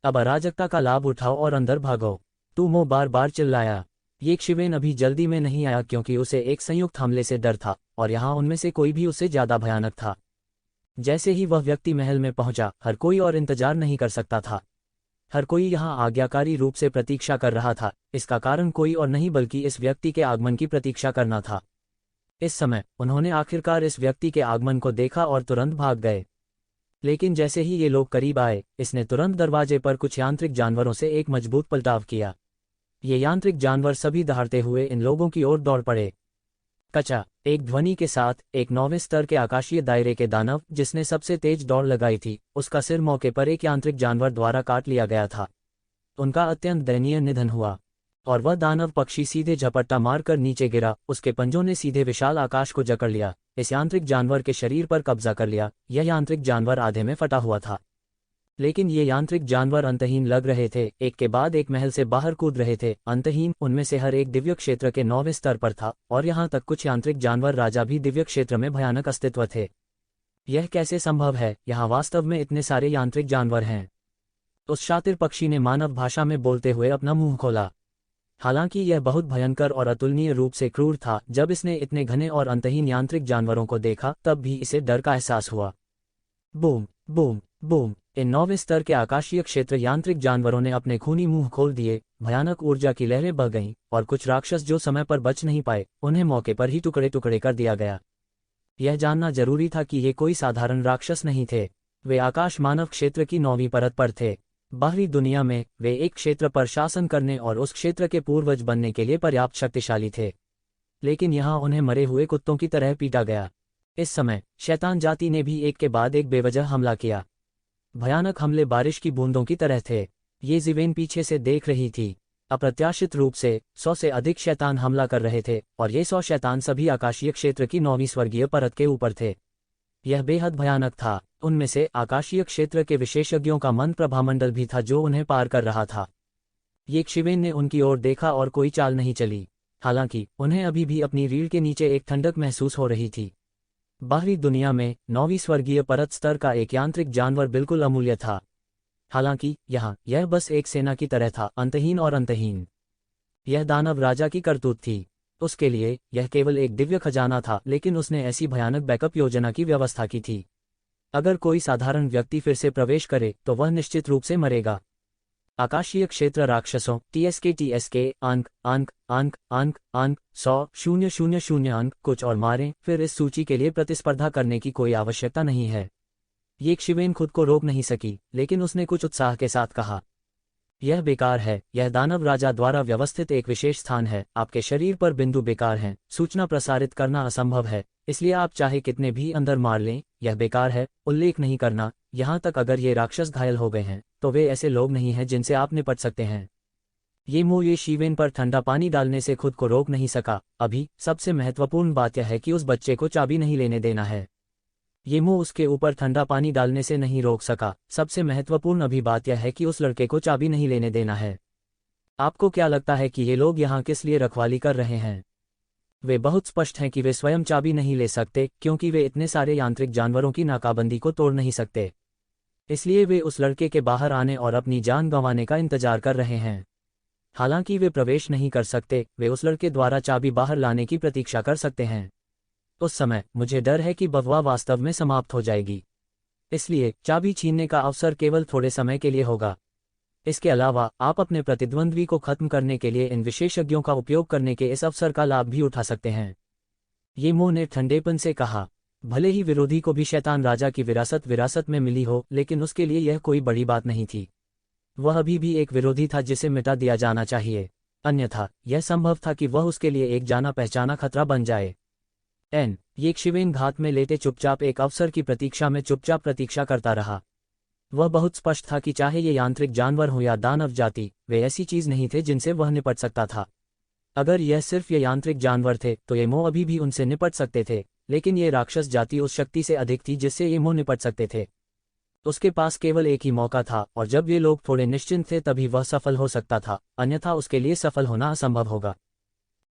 अब अराजकता का लाभ उठाओ और अंदर भागो। टूमो बार बार चिल्लाया। ये ज़िवेन अभी जल्दी में नहीं आया क्योंकि उसे एक संयुक्त हमले से डर था और यहाँ उनमें से कोई भी उससे ज्यादा भयानक था। जैसे ही वह व्यक्ति महल में पहुंचा, हर कोई और इंतजार नहीं कर सकता था। हर कोई यहाँ आज्ञाकारी रूप से प्रतीक्षा कर रहा था। इसका कारण कोई और नहीं बल्कि इस व्यक्ति के आगमन की प्रतीक्षा करना था। इस समय उन्होंने आखिरकार इस व्यक्ति के आगमन को देखा और तुरंत भाग गए। लेकिन जैसे ही ये लोग करीब आए, इसने तुरंत दरवाजे पर कुछ यांत्रिक जानवरों से एक मजबूत पलटाव किया। ये यांत्रिक जानवर सभी दहाड़ते हुए इन लोगों की ओर दौड़ पड़े। कचा, एक ध्वनि के साथ एक 9वें स्तर के आकाशीय दायरे के दानव जिसने सबसे तेज दौड़ लगाई थी, उसका सिर मौके पर एक यांत्रिक जानवर द्वारा काट लिया गया था। उनका अत्यंत दयनीय निधन हुआ और वह दानव पक्षी सीधे झपट्टा मारकर नीचे गिरा। उसके पंजों ने सीधे विशाल आकाश को जकड़ लिया, इस यांत्रिक जानवर के शरीर पर कब्जा कर लिया। यह यांत्रिक जानवर आधे में फटा हुआ था, लेकिन ये यांत्रिक जानवर अंतहीन लग रहे थे। एक के बाद एक महल से बाहर कूद रहे थे। अंतहीन, उनमें से हर एक दिव्य क्षेत्र के 9वें स्तर पर था और यहाँ तक कुछ यांत्रिक जानवर राजा भी दिव्य क्षेत्र में भयानक अस्तित्व थे। यह कैसे संभव है? यहाँ वास्तव में इतने सारे यांत्रिक जानवर हैं। उस शातिर पक्षी ने मानव भाषा में बोलते हुए अपना मुंह खोला। हालांकि यह बहुत भयंकर और अतुलनीय रूप से क्रूर था। जब इसने इतने घने और अंतहीन यांत्रिक जानवरों को देखा, तब भी इसे डर का एहसास हुआ। बूम बूम बूम, इन 9वें स्तर के आकाशीय क्षेत्र यांत्रिक जानवरों ने अपने खूनी मुंह खोल दिए। भयानक ऊर्जा की लहरें बह गईं और कुछ राक्षस जो समय पर बच नहीं पाए, उन्हें मौके पर ही टुकड़े टुकड़े कर दिया गया। यह जानना जरूरी था कि ये कोई साधारण राक्षस नहीं थे। वे आकाश मानव क्षेत्र की 9वीं परत पर थे। बाहरी दुनिया में वे एक क्षेत्र पर शासन करने और उस क्षेत्र के पूर्वज बनने के लिए पर्याप्त शक्तिशाली थे, लेकिन यहाँ उन्हें मरे हुए कुत्तों की तरह पीटा गया। इस समय शैतान जाति ने भी एक के बाद एक बेवजह हमला किया। भयानक हमले बारिश की बूंदों की तरह थे। ये ज़िवेन पीछे से देख रही थी। अप्रत्याशित रूप से 100 से अधिक शैतान हमला कर रहे थे और ये 100 शैतान सभी आकाशीय क्षेत्र की 9वीं स्वर्गीय परत के ऊपर थे। यह बेहद भयानक था। उनमें से आकाशीय क्षेत्र के विशेषज्ञों का मन प्रभामंडल भी था जो उन्हें पार कर रहा था। ये ज़िवेन ने उनकी ओर देखा और कोई चाल नहीं चली। हालांकि उन्हें अभी भी अपनी रीढ़ के नीचे एक ठंडक महसूस हो रही थी। बाहरी दुनिया में 9वीं स्वर्गीय परत स्तर का एक यांत्रिक जानवर बिल्कुल अमूल्य था। हालांकि यहाँ यह बस एक सेना की तरह था, अंतहीन और अंतहीन। यह दानव राजा की करतूत थी। उसके लिए यह केवल एक दिव्य खजाना था, लेकिन उसने ऐसी भयानक बैकअप योजना की व्यवस्था की थी। अगर कोई साधारण व्यक्ति फिर से प्रवेश करे तो वह निश्चित रूप से मरेगा। आकाशीय क्षेत्र राक्षसों TSK अंक अंक अंक अंक अंक 100,000 अंक कुछ और मारें। फिर इस सूची के लिए प्रतिस्पर्धा करने की कोई आवश्यकता नहीं है। ये ज़िवेन खुद को रोक नहीं सकी, लेकिन उसने कुछ उत्साह के साथ कहा, यह बेकार है। यह दानव राजा द्वारा व्यवस्थित एक विशेष स्थान है। आपके शरीर पर बिंदु बेकार हैं। सूचना प्रसारित करना असंभव है, इसलिए आप चाहे कितने भी अंदर मार लें, यह बेकार है। उल्लेख नहीं करना, यहाँ तक अगर ये राक्षस घायल हो गए हैं तो वे ऐसे लोग नहीं हैं जिनसे आप निपट सकते हैं। ये ज़िवेन पर ठंडा पानी डालने से खुद को रोक नहीं सका। अभी सबसे महत्वपूर्ण बात यह है कि उस बच्चे को चाबी नहीं लेने देना है। ये उसके ऊपर ठंडा पानी डालने से नहीं रोक सका। सबसे महत्वपूर्ण अभी बात यह है कि उस लड़के को चाबी नहीं लेने देना है। आपको क्या लगता है कि ये लोग यहाँ किस लिए रखवाली कर रहे हैं? वे बहुत स्पष्ट हैं कि वे स्वयं चाबी नहीं ले सकते, क्योंकि वे इतने सारे यांत्रिक जानवरों की नाकाबंदी को तोड़ नहीं सकते। इसलिए वे उस लड़के के बाहर आने और अपनी जान गंवाने का इंतजार कर रहे हैं। हालांकि वे प्रवेश नहीं कर सकते, वे उस लड़के द्वारा चाबी बाहर लाने की प्रतीक्षा कर सकते हैं। उस समय मुझे डर है कि बववा वास्तव में समाप्त हो जाएगी। इसलिए चाबी छीनने का अवसर केवल थोड़े समय के लिए होगा। इसके अलावा आप अपने प्रतिद्वंद्वी को खत्म करने के लिए इन विशेषज्ञों का उपयोग करने के इस अवसर का लाभ भी उठा सकते हैं। ये ने ठंडेपन से कहा। भले ही विरोधी को भी शैतान राजा की विरासत में मिली हो, लेकिन उसके लिए यह कोई बड़ी बात नहीं थी। वह अभी भी एक विरोधी था जिसे मिटा दिया जाना चाहिए, अन्यथा यह संभव था कि वह उसके लिए एक जाना पहचाना खतरा बन जाए। ये शिवेन घात में लेटे चुपचाप एक अवसर की प्रतीक्षा में चुपचाप प्रतीक्षा करता रहा। वह बहुत स्पष्ट था कि चाहे ये यांत्रिक जानवर हो या दानव जाति, वे ऐसी चीज नहीं थे जिनसे वह निपट सकता था। अगर यह सिर्फ ये यांत्रिक जानवर थे तो ये मोह अभी भी उनसे निपट सकते थे, लेकिन ये राक्षस जाति उस शक्ति से अधिक थी जिससे ये मोह निपट सकते थे। उसके पास केवल एक ही मौका था, और जब ये लोग थोड़े निश्चिंत थे तभी वह सफल हो सकता था, अन्यथा उसके लिए सफल होना असंभव होगा।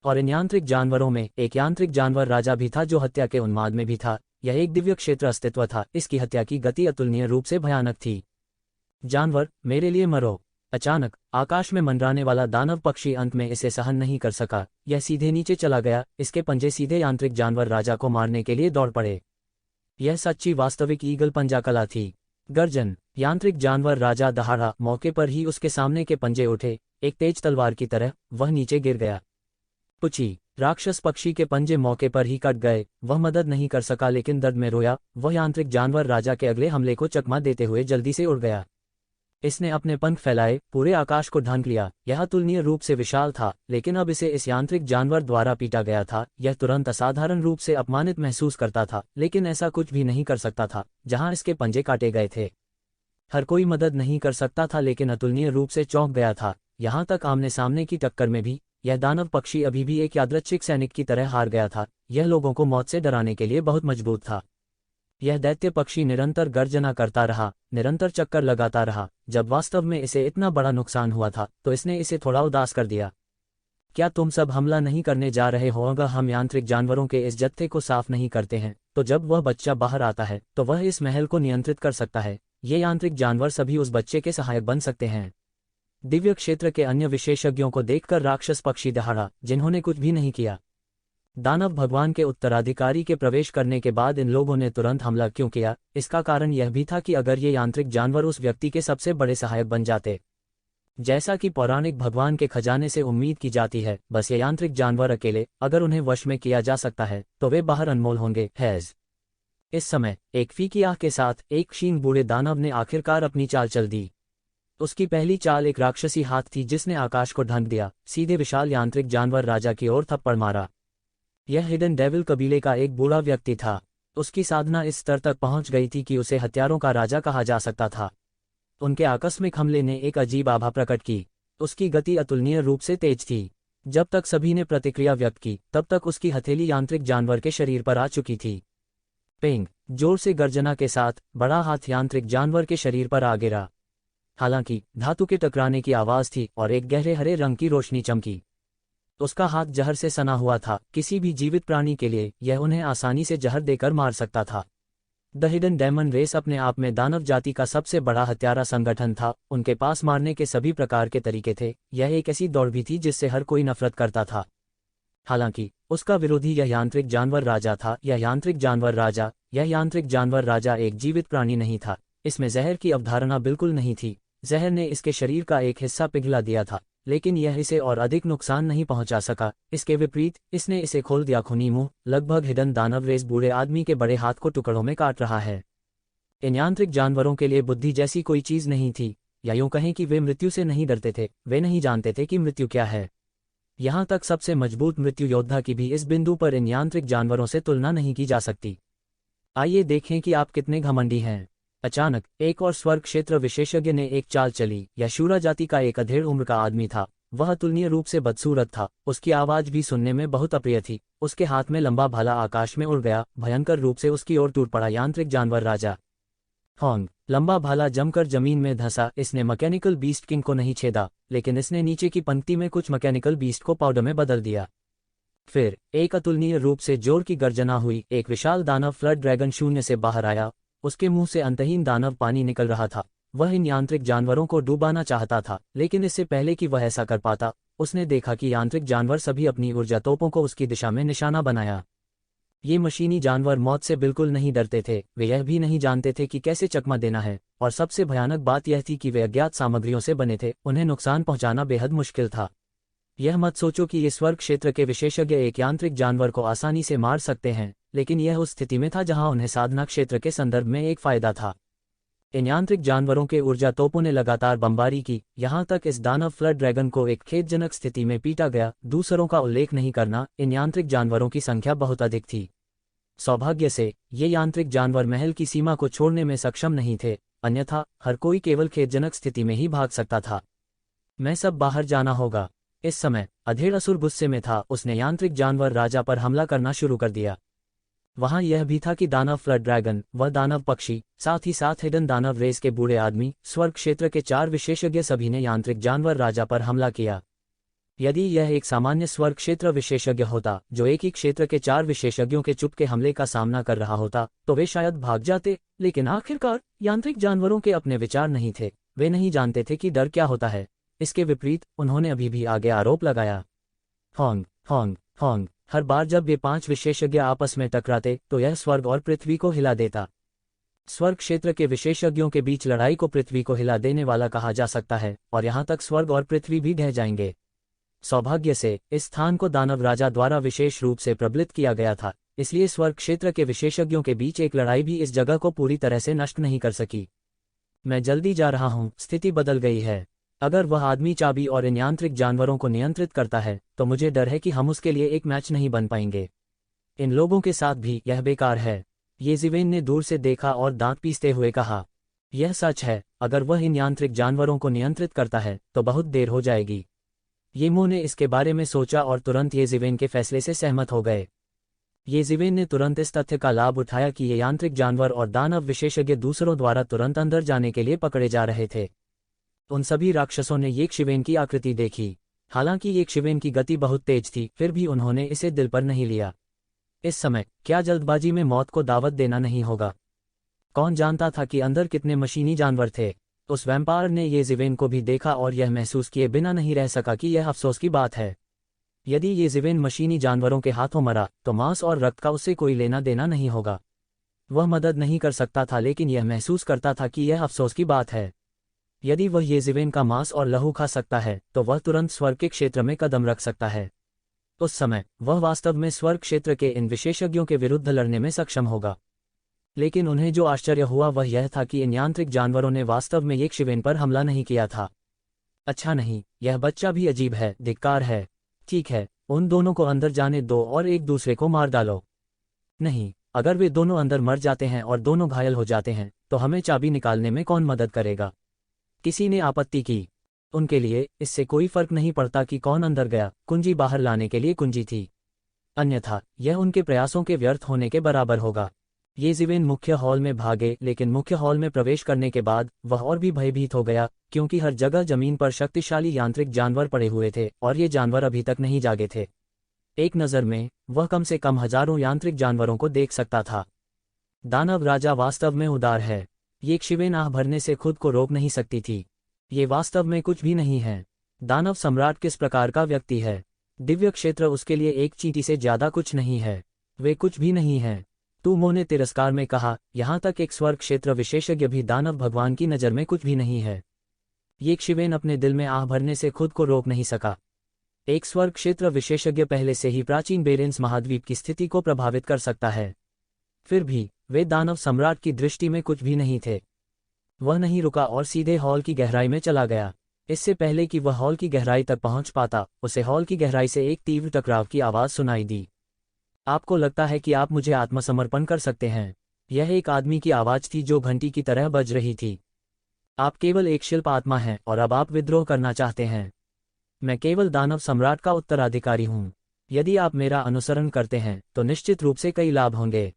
और इन यांत्रिक जानवरों में एक यांत्रिक जानवर राजा भी था जो हत्या के उन्माद में भी था। यह एक दिव्य क्षेत्र अस्तित्व था, इसकी हत्या की गति अतुलनीय रूप से भयानक थी। जानवर, मेरे लिए मरो। अचानक आकाश में मंडराने वाला दानव पक्षी अंत में इसे सहन नहीं कर सका, यह सीधे नीचे चला गया। इसके पंजे सीधे यांत्रिक जानवर राजा को मारने के लिए दौड़ पड़े। यह सच्ची वास्तविक ईगल पंजा कला थी। गर्जन, यांत्रिक जानवर राजा दहाड़ा, मौके पर ही उसके सामने के पंजे उठे, एक तेज तलवार की तरह। वह नीचे गिर गया। पुची, राक्षस पक्षी के पंजे मौके पर ही कट गए। वह मदद नहीं कर सका लेकिन दर्द में रोया। वह यांत्रिक जानवर राजा के अगले हमले को चकमा देते हुए जल्दी से उड़ गया। इसने अपने पंख फैलाए, पूरे आकाश को ढांक लिया। यह अतुलनीय रूप से विशाल था, लेकिन अब इसे इस यांत्रिक जानवर द्वारा पीटा गया था। यह तुरंत असाधारण रूप से अपमानित महसूस करता था, लेकिन ऐसा कुछ भी नहीं कर सकता था जहां इसके पंजे काटे गए थे। हर कोई मदद नहीं कर सकता था, लेकिन अतुलनीय रूप से चौंक गया था। यहां तक आमने सामने की टक्कर में भी यह दानव पक्षी अभी भी एक यादृच्छिक सैनिक की तरह हार गया था। यह लोगों को मौत से डराने के लिए बहुत मजबूत था। यह दैत्य पक्षी निरंतर गर्जना करता रहा, निरंतर चक्कर लगाता रहा। जब वास्तव में इसे इतना बड़ा नुकसान हुआ था तो इसने इसे थोड़ा उदास कर दिया। क्या तुम सब हमला नहीं करने जा रहे हो? अगर हम यांत्रिक जानवरों के इस जत्थे को साफ नहीं करते हैं तो जब वह बच्चा बाहर आता है तो वह इस महल को नियंत्रित कर सकता है। ये यांत्रिक जानवर सभी उस बच्चे के सहायक बन सकते हैं। दिव्य क्षेत्र के अन्य विशेषज्ञों को देखकर राक्षस पक्षी दहाड़ा, जिन्होंने कुछ भी नहीं किया। दानव भगवान के उत्तराधिकारी के प्रवेश करने के बाद इन लोगों ने तुरंत हमला क्यों किया? इसका कारण यह भी था कि अगर ये यांत्रिक जानवर उस व्यक्ति के सबसे बड़े सहायक बन जाते, जैसा कि पौराणिक भगवान के खजाने से उम्मीद की जाती है, बस ये यांत्रिक जानवर अकेले, अगर उन्हें वश में किया जा सकता है तो वे बाहर अनमोल होंगे। हैज इस समय एक फीकी आह के साथ एक क्षीण बूढ़े दानव ने आखिरकार अपनी चाल चल दी। उसकी पहली चाल एक राक्षसी हाथ थी जिसने आकाश को ढंक दिया, सीधे विशाल यांत्रिक जानवर राजा की ओर थप्पड़ मारा। यह हिडन डेविल कबीले का एक बूढ़ा व्यक्ति था। उसकी साधना इस स्तर तक पहुंच गई थी कि उसे हत्यारों का राजा कहा जा सकता था। उनके आकस्मिक हमले ने एक अजीब आभा प्रकट की। उसकी गति अतुलनीय रूप से तेज थी। जब तक सभी ने प्रतिक्रिया व्यक्त की तब तक उसकी हथेली यांत्रिक जानवर के शरीर पर आ चुकी थी। पेंग, जोर से गर्जना के साथ बड़ा हाथ यांत्रिक जानवर के शरीर पर आ गिरा। हालांकि धातु के टकराने की आवाज थी और एक गहरे हरे रंग की रोशनी चमकी। उसका हाथ जहर से सना हुआ था। किसी भी जीवित प्राणी के लिए यह उन्हें आसानी से जहर देकर मार सकता था। द हिडन डेमन रेस अपने आप में दानव जाति का सबसे बड़ा हत्यारा संगठन था। उनके पास मारने के सभी प्रकार के तरीके थे। यह एक ऐसी दौड़ भी थी जिससे हर कोई नफरत करता था। हालांकि उसका विरोधी यह यांत्रिक जानवर राजा था। यह यांत्रिक जानवर राजा एक जीवित प्राणी नहीं था। इसमें जहर की अवधारणा बिल्कुल नहीं थी। जहर ने इसके शरीर का एक हिस्सा पिघला दिया था, लेकिन यह इसे और अधिक नुकसान नहीं पहुंचा सका। इसके विपरीत इसने इसे खोल दिया। खूनी मुंह, लगभग हिडन दानव रेस बूढ़े आदमी के बड़े हाथ को टुकड़ों में काट रहा है। इन यांत्रिक जानवरों के लिए बुद्धि जैसी कोई चीज नहीं थी, या यूं कहें कि वे मृत्यु से नहीं डरते थे। वे नहीं जानते थे कि मृत्यु क्या है। यहां तक सबसे मजबूत मृत्यु योद्धा की भी इस बिंदु पर इन यांत्रिक जानवरों से तुलना नहीं की जा सकती। आइए देखें कि आप कितने घमंडी हैं। अचानक एक और स्वर्ग क्षेत्र विशेषज्ञ ने एक चाल चली। यह शूरा जाति का एक अधेड़ उम्र का आदमी था। वह अतुलनीय रूप से बदसूरत था। उसकी आवाज भी सुनने में बहुत अप्रिय थी। उसके हाथ में लंबा भाला आकाश में उड़ गया। भयंकर रूप से उसकी ओर टूट पड़ा यांत्रिक जानवर राजा। होंग, लंबा भाला जमकर जमीन में धंसा। इसने मैकेनिकल बीस्ट किंग को नहीं छेदा, लेकिन इसने नीचे की पंक्ति में कुछ मैकेनिकल बीस्ट को पाउडर में बदल दिया। फिर एक अतुलनीय रूप से जोर की गर्जना हुई। एक विशाल दानव फ्लड ड्रैगन शून्य से बाहर आया। उसके मुंह से अंतहीन दानव पानी निकल रहा था। वह इन यांत्रिक जानवरों को डुबाना चाहता था, लेकिन इससे पहले कि वह ऐसा कर पाता, उसने देखा कि यांत्रिक जानवर सभी अपनी ऊर्जा तोपों को उसकी दिशा में निशाना बनाया। ये मशीनी जानवर मौत से बिल्कुल नहीं डरते थे। वे यह भी नहीं जानते थे कि कैसे चकमा देना है, और सबसे भयानक बात यह थी कि वे अज्ञात सामग्रियों से बने थे। उन्हें नुकसान पहुंचाना बेहद मुश्किल था। यह मत सोचो कि ये स्वर्ग क्षेत्र के विशेषज्ञ एक यांत्रिक जानवर को आसानी से मार सकते हैं। लेकिन यह उस स्थिति में था जहां उन्हें साधना क्षेत्र के संदर्भ में एक फायदा था। इन यांत्रिक जानवरों के ऊर्जा तोपों ने लगातार बमबारी की, यहां तक इस दानव फ्लड ड्रैगन को एक खेदजनक स्थिति में पीटा गया। दूसरों का उल्लेख नहीं करना, इन यांत्रिक जानवरों की संख्या बहुत अधिक थी। सौभाग्य से ये यांत्रिक जानवर महल की सीमा को छोड़ने में सक्षम नहीं थे, अन्यथा हर कोई केवल खेदजनक स्थिति में ही भाग सकता था। मैं सब बाहर जाना होगा। इस समय अधेड़ असुर गुस्से में था। उसने यांत्रिक जानवर राजा पर हमला करना शुरू कर दिया। वहां यह भी था कि दानव फ्लड ड्रैगन, वह दानव पक्षी, साथ ही साथ हिडन दानव रेस के बूढ़े आदमी, स्वर्ग क्षेत्र के 4 विशेषज्ञ, सभी ने यांत्रिक जानवर राजा पर हमला किया। यदि यह एक सामान्य स्वर्ग क्षेत्र विशेषज्ञ होता जो एक ही क्षेत्र के 4 विशेषज्ञों के चुपके हमले का सामना कर रहा होता तो वे शायद भाग जाते, लेकिन आखिरकार यांत्रिक जानवरों के अपने विचार नहीं थे। वे नहीं जानते थे कि डर क्या होता है। इसके विपरीत उन्होंने अभी भी आगे आरोप लगाया। हॉन्ग हॉन्ग हॉन्ग। हर बार जब ये 5 विशेषज्ञ आपस में टकराते तो यह स्वर्ग और पृथ्वी को हिला देता। स्वर्ग क्षेत्र के विशेषज्ञों के बीच लड़ाई को पृथ्वी को हिला देने वाला कहा जा सकता है, और यहाँ तक स्वर्ग और पृथ्वी भी ढह जाएंगे। सौभाग्य से इस स्थान को दानव राजा द्वारा विशेष रूप से प्रबलित किया गया था, इसलिए स्वर्ग क्षेत्र के विशेषज्ञों के बीच एक लड़ाई भी इस जगह को पूरी तरह से नष्ट नहीं कर सकी। मैं जल्दी जा रहा हूँ, स्थिति बदल गई है। अगर वह आदमी चाबी और इन यांत्रिक जानवरों को नियंत्रित करता है तो मुझे डर है कि हम उसके लिए एक मैच नहीं बन पाएंगे। इन लोगों के साथ भी यह बेकार है। येज़िवेन ने दूर से देखा और दांत पीसते हुए कहा, यह सच है, अगर वह इन यांत्रिक जानवरों को नियंत्रित करता है तो बहुत देर हो जाएगी। येमो ने इसके बारे में सोचा और तुरंत येज़िवेन के फैसले से सहमत हो गए। येज़िवेन ने तुरंत इस तथ्य का लाभ उठाया कि ये यांत्रिक जानवर और दानव विशेषज्ञ दूसरों द्वारा तुरंत अंदर जाने के लिए पकड़े जा रहे थे। उन सभी राक्षसों ने येक्षिवेन की आकृति देखी। हालांकि येक्षिवेन की गति बहुत तेज थी, फिर भी उन्होंने इसे दिल पर नहीं लिया। इस समय क्या जल्दबाजी में मौत को दावत देना नहीं होगा? कौन जानता था कि अंदर कितने मशीनी जानवर थे? उस वैम्पायर ने येज़िवेन को भी देखा और यह महसूस किए बिना नहीं रह सका कि यह अफसोस की बात है। यदि येज़िवेन मशीनी जानवरों के हाथों मरा तो मांस और रक्त का उससे कोई लेना देना नहीं होगा। वह मदद नहीं कर सकता था, लेकिन यह महसूस करता था कि यह अफसोस की बात है। यदि वह येज़िवेन का मांस और लहू खा सकता है तो वह तुरंत स्वर्ग के क्षेत्र में कदम रख सकता है। उस समय वह वास्तव में स्वर्ग क्षेत्र के इन विशेषज्ञों के विरुद्ध लड़ने में सक्षम होगा। लेकिन उन्हें जो आश्चर्य हुआ वह यह था कि इन यांत्रिक जानवरों ने वास्तव में येक्षिवेन पर हमला नहीं किया था। अच्छा नहीं, यह बच्चा भी अजीब है, धिक्कार है। ठीक है, उन दोनों को अंदर जाने दो और एक दूसरे को मार डालो। नहीं, अगर वे दोनों अंदर मर जाते हैं और दोनों घायल हो जाते हैं तो हमें चाबी निकालने में कौन मदद करेगा? किसी ने आपत्ति की। उनके लिए इससे कोई फर्क नहीं पड़ता कि कौन अंदर गया, कुंजी बाहर लाने के लिए कुंजी थी। अन्यथा यह उनके प्रयासों के व्यर्थ होने के बराबर होगा। येज़िवेन मुख्य हॉल में भागे, लेकिन मुख्य हॉल में प्रवेश करने के बाद वह और भी भयभीत हो गया, क्योंकि हर जगह जमीन पर शक्तिशाली यांत्रिक जानवर पड़े हुए थे और ये जानवर अभी तक नहीं जागे थे। एक नज़र में वह कम से कम हजारों यांत्रिक जानवरों को देख सकता था। दानव राजा वास्तव में उदार है। येक्षिवेन आह भरने से खुद को रोक नहीं सकती थी। ये वास्तव में कुछ भी नहीं है। दानव सम्राट किस प्रकार का व्यक्ति है? दिव्य क्षेत्र उसके लिए एक चींटी से ज्यादा कुछ नहीं है। वे कुछ भी नहीं है। टूमो ने तिरस्कार में कहा, यहाँ तक एक स्वर्ग क्षेत्र विशेषज्ञ भी दानव भगवान की नज़र में कुछ भी नहीं है। येक्षिवेन अपने दिल में आह भरने से खुद को रोक नहीं सका। एक स्वर्ग क्षेत्र विशेषज्ञ पहले से ही प्राचीन बेरेंस महाद्वीप की स्थिति को प्रभावित कर सकता है। फिर भी वे दानव सम्राट की दृष्टि में कुछ भी नहीं थे। वह नहीं रुका और सीधे हॉल की गहराई में चला गया। इससे पहले कि वह हॉल की गहराई तक पहुंच पाता, उसे हॉल की गहराई से एक तीव्र टकराव की आवाज़ सुनाई दी। आपको लगता है कि आप मुझे आत्मसमर्पण कर सकते हैं? यह एक आदमी की आवाज़ थी जो घंटी की तरह बज रही थी। आप केवल एक शिल्प आत्मा हैं और अब आप विद्रोह करना चाहते हैं। मैं केवल दानव सम्राट का उत्तराधिकारी हूँ। यदि आप मेरा अनुसरण करते हैं तो निश्चित रूप से कई लाभ होंगे।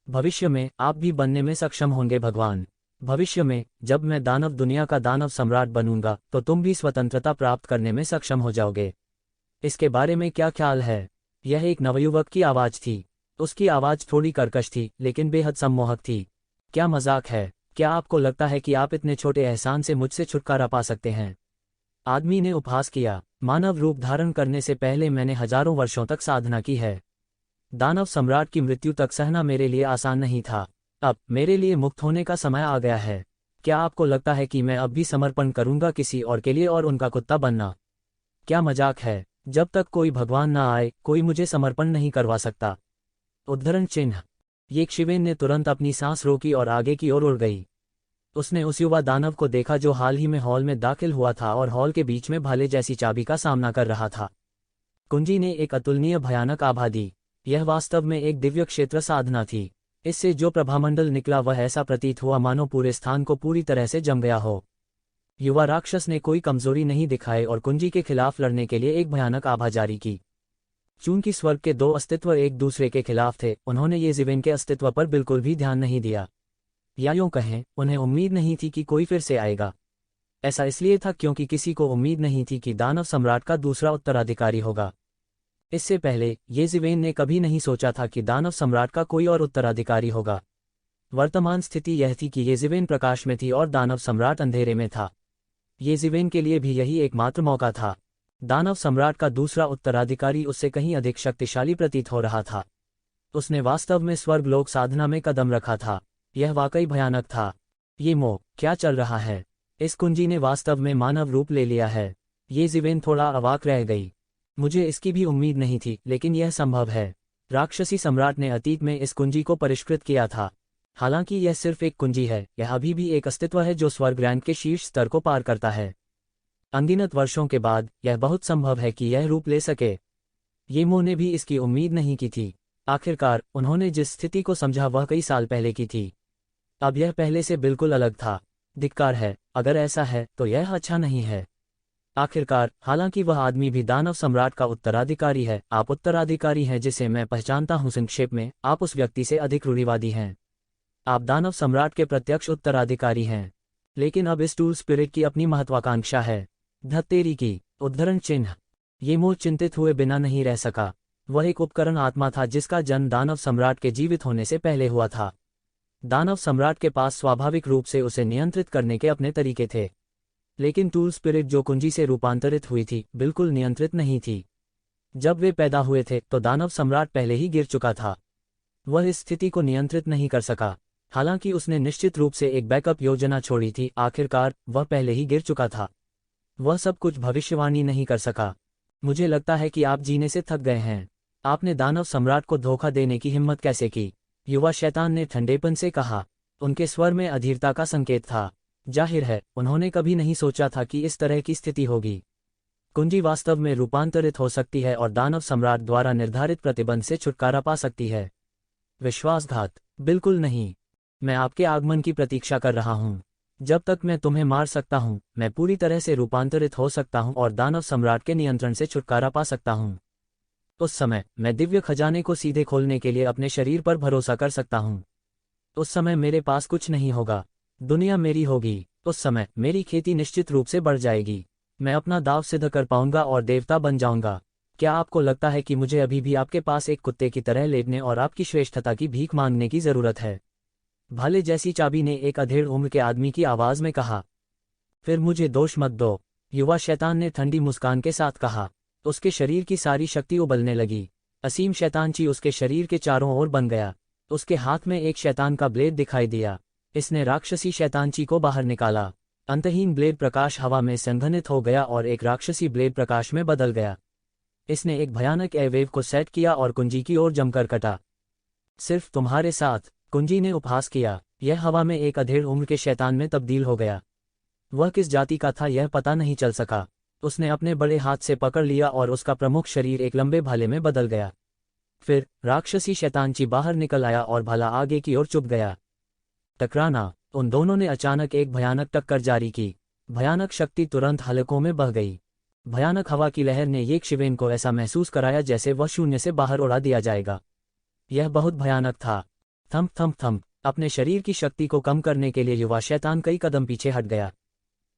भविष्य में आप भी बनने में सक्षम होंगे भगवान। भविष्य में जब मैं दानव दुनिया का दानव सम्राट बनूंगा तो तुम भी स्वतंत्रता प्राप्त करने में सक्षम हो जाओगे। इसके बारे में क्या ख्याल है? यह एक नवयुवक की आवाज़ थी। उसकी आवाज़ थोड़ी कर्कश थी लेकिन बेहद सम्मोहक थी। क्या मजाक है? क्या आपको लगता है कि आप इतने छोटे एहसान से मुझसे छुटकारा पा सकते हैं? आदमी ने उपहास किया। मानव रूप धारण करने से पहले मैंने हजारों वर्षों तक साधना की है। दानव सम्राट की मृत्यु तक सहना मेरे लिए आसान नहीं था। अब मेरे लिए मुक्त होने का समय आ गया है। क्या आपको लगता है कि मैं अब भी समर्पण करूंगा किसी और के लिए और उनका कुत्ता बनना? क्या मजाक है? जब तक कोई भगवान ना आए कोई मुझे समर्पण नहीं करवा सकता। उद्धरण चिन्ह। यक्षिवेन ने तुरंत अपनी सांस रोकी और आगे की ओर उड़ गई। उसने उस युवा दानव को देखा जो हाल ही में हॉल में दाखिल हुआ था और हॉल के बीच में भाले जैसी चाबी का सामना कर रहा था। कुंजी ने एक अतुलनीय भयानक आभा दी। यह वास्तव में एक दिव्य क्षेत्र साधना थी। इससे जो प्रभामंडल निकला वह ऐसा प्रतीत हुआ मानो पूरे स्थान को पूरी तरह से जम गया हो। युवा राक्षस ने कोई कमजोरी नहीं दिखाई और कुंजी के खिलाफ लड़ने के लिए एक भयानक आभा जारी की। चूंकि स्वर्ग के दो अस्तित्व एक दूसरे के खिलाफ थे, उन्होंने येजिवेन के अस्तित्व पर बिल्कुल भी ध्यान नहीं दिया। या यूं कहें, उन्हें उम्मीद नहीं थी कि कोई फिर से आएगा। ऐसा इसलिए था क्योंकि किसी को उम्मीद नहीं थी कि दानव सम्राट का दूसरा उत्तराधिकारी होगा। इससे पहले येजिवेन ने कभी नहीं सोचा था कि दानव सम्राट का कोई और उत्तराधिकारी होगा। वर्तमान स्थिति यह थी कि येजिवेन प्रकाश में थी और दानव सम्राट अंधेरे में था। येजिवेन के लिए भी यही एकमात्र मौका था। दानव सम्राट का दूसरा उत्तराधिकारी उससे कहीं अधिक शक्तिशाली प्रतीत हो रहा था। उसने वास्तव में स्वर्गलोक साधना में कदम रखा था। यह वाकई भयानक था। ये मोह क्या चल रहा है? इस कुंजी ने वास्तव में मानव रूप ले लिया है। येजिवेन थोड़ा अवाक रह गई। मुझे इसकी भी उम्मीद नहीं थी, लेकिन यह संभव है। राक्षसी सम्राट ने अतीत में इस कुंजी को परिष्कृत किया था। हालांकि यह सिर्फ एक कुंजी है, यह अभी भी एक अस्तित्व है जो स्वर्ग रैंक के शीर्ष स्तर को पार करता है। अनगिनत वर्षों के बाद यह बहुत संभव है कि यह रूप ले सके। येमो ने भी इसकी उम्मीद नहीं की थी। आखिरकार उन्होंने जिस स्थिति को समझा वह कई साल पहले की थी। अब यह पहले से बिल्कुल अलग था। धिक्कार है, अगर ऐसा है तो यह अच्छा नहीं है। आखिरकार, हालांकि वह आदमी भी दानव सम्राट का उत्तराधिकारी है, आप उत्तराधिकारी हैं जिसे मैं पहचानता हूं। संक्षेप में, आप उस व्यक्ति से अधिक रूढ़िवादी हैं। आप दानव सम्राट के प्रत्यक्ष उत्तराधिकारी हैं। लेकिन अब इस टूल स्पिरिट की अपनी महत्वाकांक्षा है। धत्तेरी की। उद्धरण चिन्ह। येमो चिंतित हुए बिना नहीं रह सका। वह एक उपकरण आत्मा था जिसका जन्म दानव सम्राट के जीवित होने से पहले हुआ था। दानव सम्राट के पास स्वाभाविक रूप से उसे नियंत्रित करने के अपने तरीके थे, लेकिन टूल स्पिरिट जो कुंजी से रूपांतरित हुई थी बिल्कुल नियंत्रित नहीं थी। जब वे पैदा हुए थे तो दानव सम्राट पहले ही गिर चुका था। वह इस स्थिति को नियंत्रित नहीं कर सका। हालांकि उसने निश्चित रूप से एक बैकअप योजना छोड़ी थी। आखिरकार वह पहले ही गिर चुका था। वह सब कुछ भविष्यवाणी नहीं कर सका। मुझे लगता है कि आप जीने से थक गए हैं। आपने दानव सम्राट को धोखा देने की हिम्मत कैसे की? युवा शैतान ने ठंडेपन से कहा। उनके स्वर में अधीरता का संकेत था। जाहिर है, उन्होंने कभी नहीं सोचा था कि इस तरह की स्थिति होगी। कुंजी वास्तव में रूपांतरित हो सकती है और दानव सम्राट द्वारा निर्धारित प्रतिबंध से छुटकारा पा सकती है। विश्वासघात? बिल्कुल नहीं। मैं आपके आगमन की प्रतीक्षा कर रहा हूं। जब तक मैं तुम्हें मार सकता हूं, मैं पूरी तरह से रूपांतरित हो सकता हूं और दानव सम्राट के नियंत्रण से छुटकारा पा सकता हूं। उस समय मैं दिव्य खजाने को सीधे खोलने के लिए अपने शरीर पर भरोसा कर सकता हूं। उस समय मेरे पास कुछ नहीं होगा। दुनिया मेरी होगी। उस समय मेरी खेती निश्चित रूप से बढ़ जाएगी। मैं अपना दाव सिद्ध कर पाऊंगा और देवता बन जाऊंगा। क्या आपको लगता है कि मुझे अभी भी आपके पास एक कुत्ते की तरह लेटने और आपकी श्रेष्ठता की भीख मांगने की जरूरत है? भाले जैसी चाबी ने एक अधेड़ उम्र के आदमी की आवाज में कहा। फिर मुझे दोष मत दो, युवा शैतान ने ठंडी मुस्कान के साथ कहा। उसके शरीर की सारी शक्ति उबलने लगी। असीम शैतानची उसके शरीर के चारों ओर बन गया। उसके हाथ में एक शैतान का ब्लेड दिखाई दिया। इसने राक्षसी शैतानची को बाहर निकाला। अंतहीन ब्लेड प्रकाश हवा में संघनित हो गया और एक राक्षसी ब्लेड प्रकाश में बदल गया। इसने एक भयानक एयरवेव को सेट किया और कुंजी की ओर जमकर कटा। सिर्फ तुम्हारे साथ, कुंजी ने उपहास किया। यह हवा में एक अधेड़ उम्र के शैतान में तब्दील हो गया। वह किस जाति का था यह पता नहीं चल सका। उसने अपने बड़े हाथ से पकड़ लिया और उसका प्रमुख शरीर एक लंबे भाले में बदल गया। फिर राक्षसी शैतानची बाहर निकल आया और भाला आगे की ओर चुप गया। टकराना। उन दोनों ने अचानक एक भयानक टक्कर जारी की। भयानक शक्ति तुरंत हलकों में बह गई। भयानक हवा की लहर ने यक्षिवेन को ऐसा महसूस कराया जैसे वह शून्य से बाहर उड़ा दिया जाएगा। यह बहुत भयानक था। Thump thump thump. अपने शरीर की शक्ति को कम करने के लिए युवा शैतान कई कदम पीछे हट गया।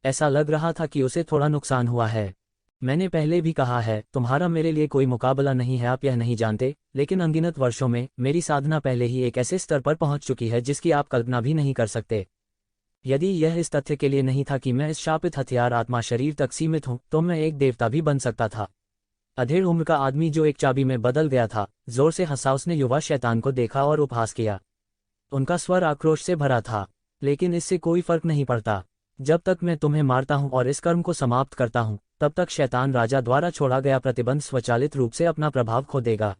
ऐसा लग रहा था कि उसे थोड़ा नुकसान हुआ है। मैंने पहले भी कहा है, तुम्हारा मेरे लिए कोई मुकाबला नहीं है। आप यह नहीं जानते, लेकिन अनगिनत वर्षों में मेरी साधना पहले ही एक ऐसे स्तर पर पहुंच चुकी है जिसकी आप कल्पना भी नहीं कर सकते। यदि यह इस तथ्य के लिए नहीं था कि मैं इस शापित हथियार आत्मा शरीर तक सीमित हूं, तो मैं एक देवता भी बन सकता था। अधेड़ उम्र का आदमी जो एक चाबी में बदल गया था, जोर से हंसा। उसने युवा शैतान को देखा और उपहास किया। उनका स्वर आक्रोश से भरा था। लेकिन इससे कोई फर्क नहीं पड़ता। जब तक मैं तुम्हें मारता हूं और इस कर्म को समाप्त करता हूं, तब तक शैतान राजा द्वारा छोड़ा गया प्रतिबंध स्वचालित रूप से अपना प्रभाव खो देगा।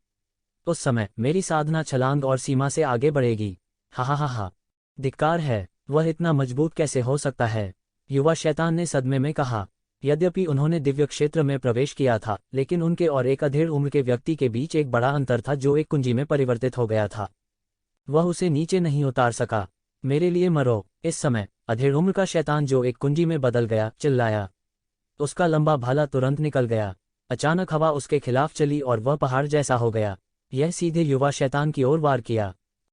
उस समय मेरी साधना छलांग और सीमा से आगे बढ़ेगी। हा हा हा हा। धिक्कार है, वह इतना मजबूत कैसे हो सकता है? युवा शैतान ने सदमे में कहा। यद्यपि उन्होंने दिव्य क्षेत्र में प्रवेश किया था, लेकिन उनके और एक अधेड़ उम्र के व्यक्ति के बीच एक बड़ा अंतर था जो एक कुंजी में परिवर्तित हो गया था। वह उसे नीचे नहीं उतार सका। मेरे लिए मरो। इस समय अधेड़ उम्र का शैतान जो एक कुंजी में बदल गया चिल्लाया। उसका लंबा भाला तुरंत निकल गया। अचानक हवा उसके खिलाफ चली और वह पहाड़ जैसा हो गया। यह सीधे युवा शैतान की ओर वार किया।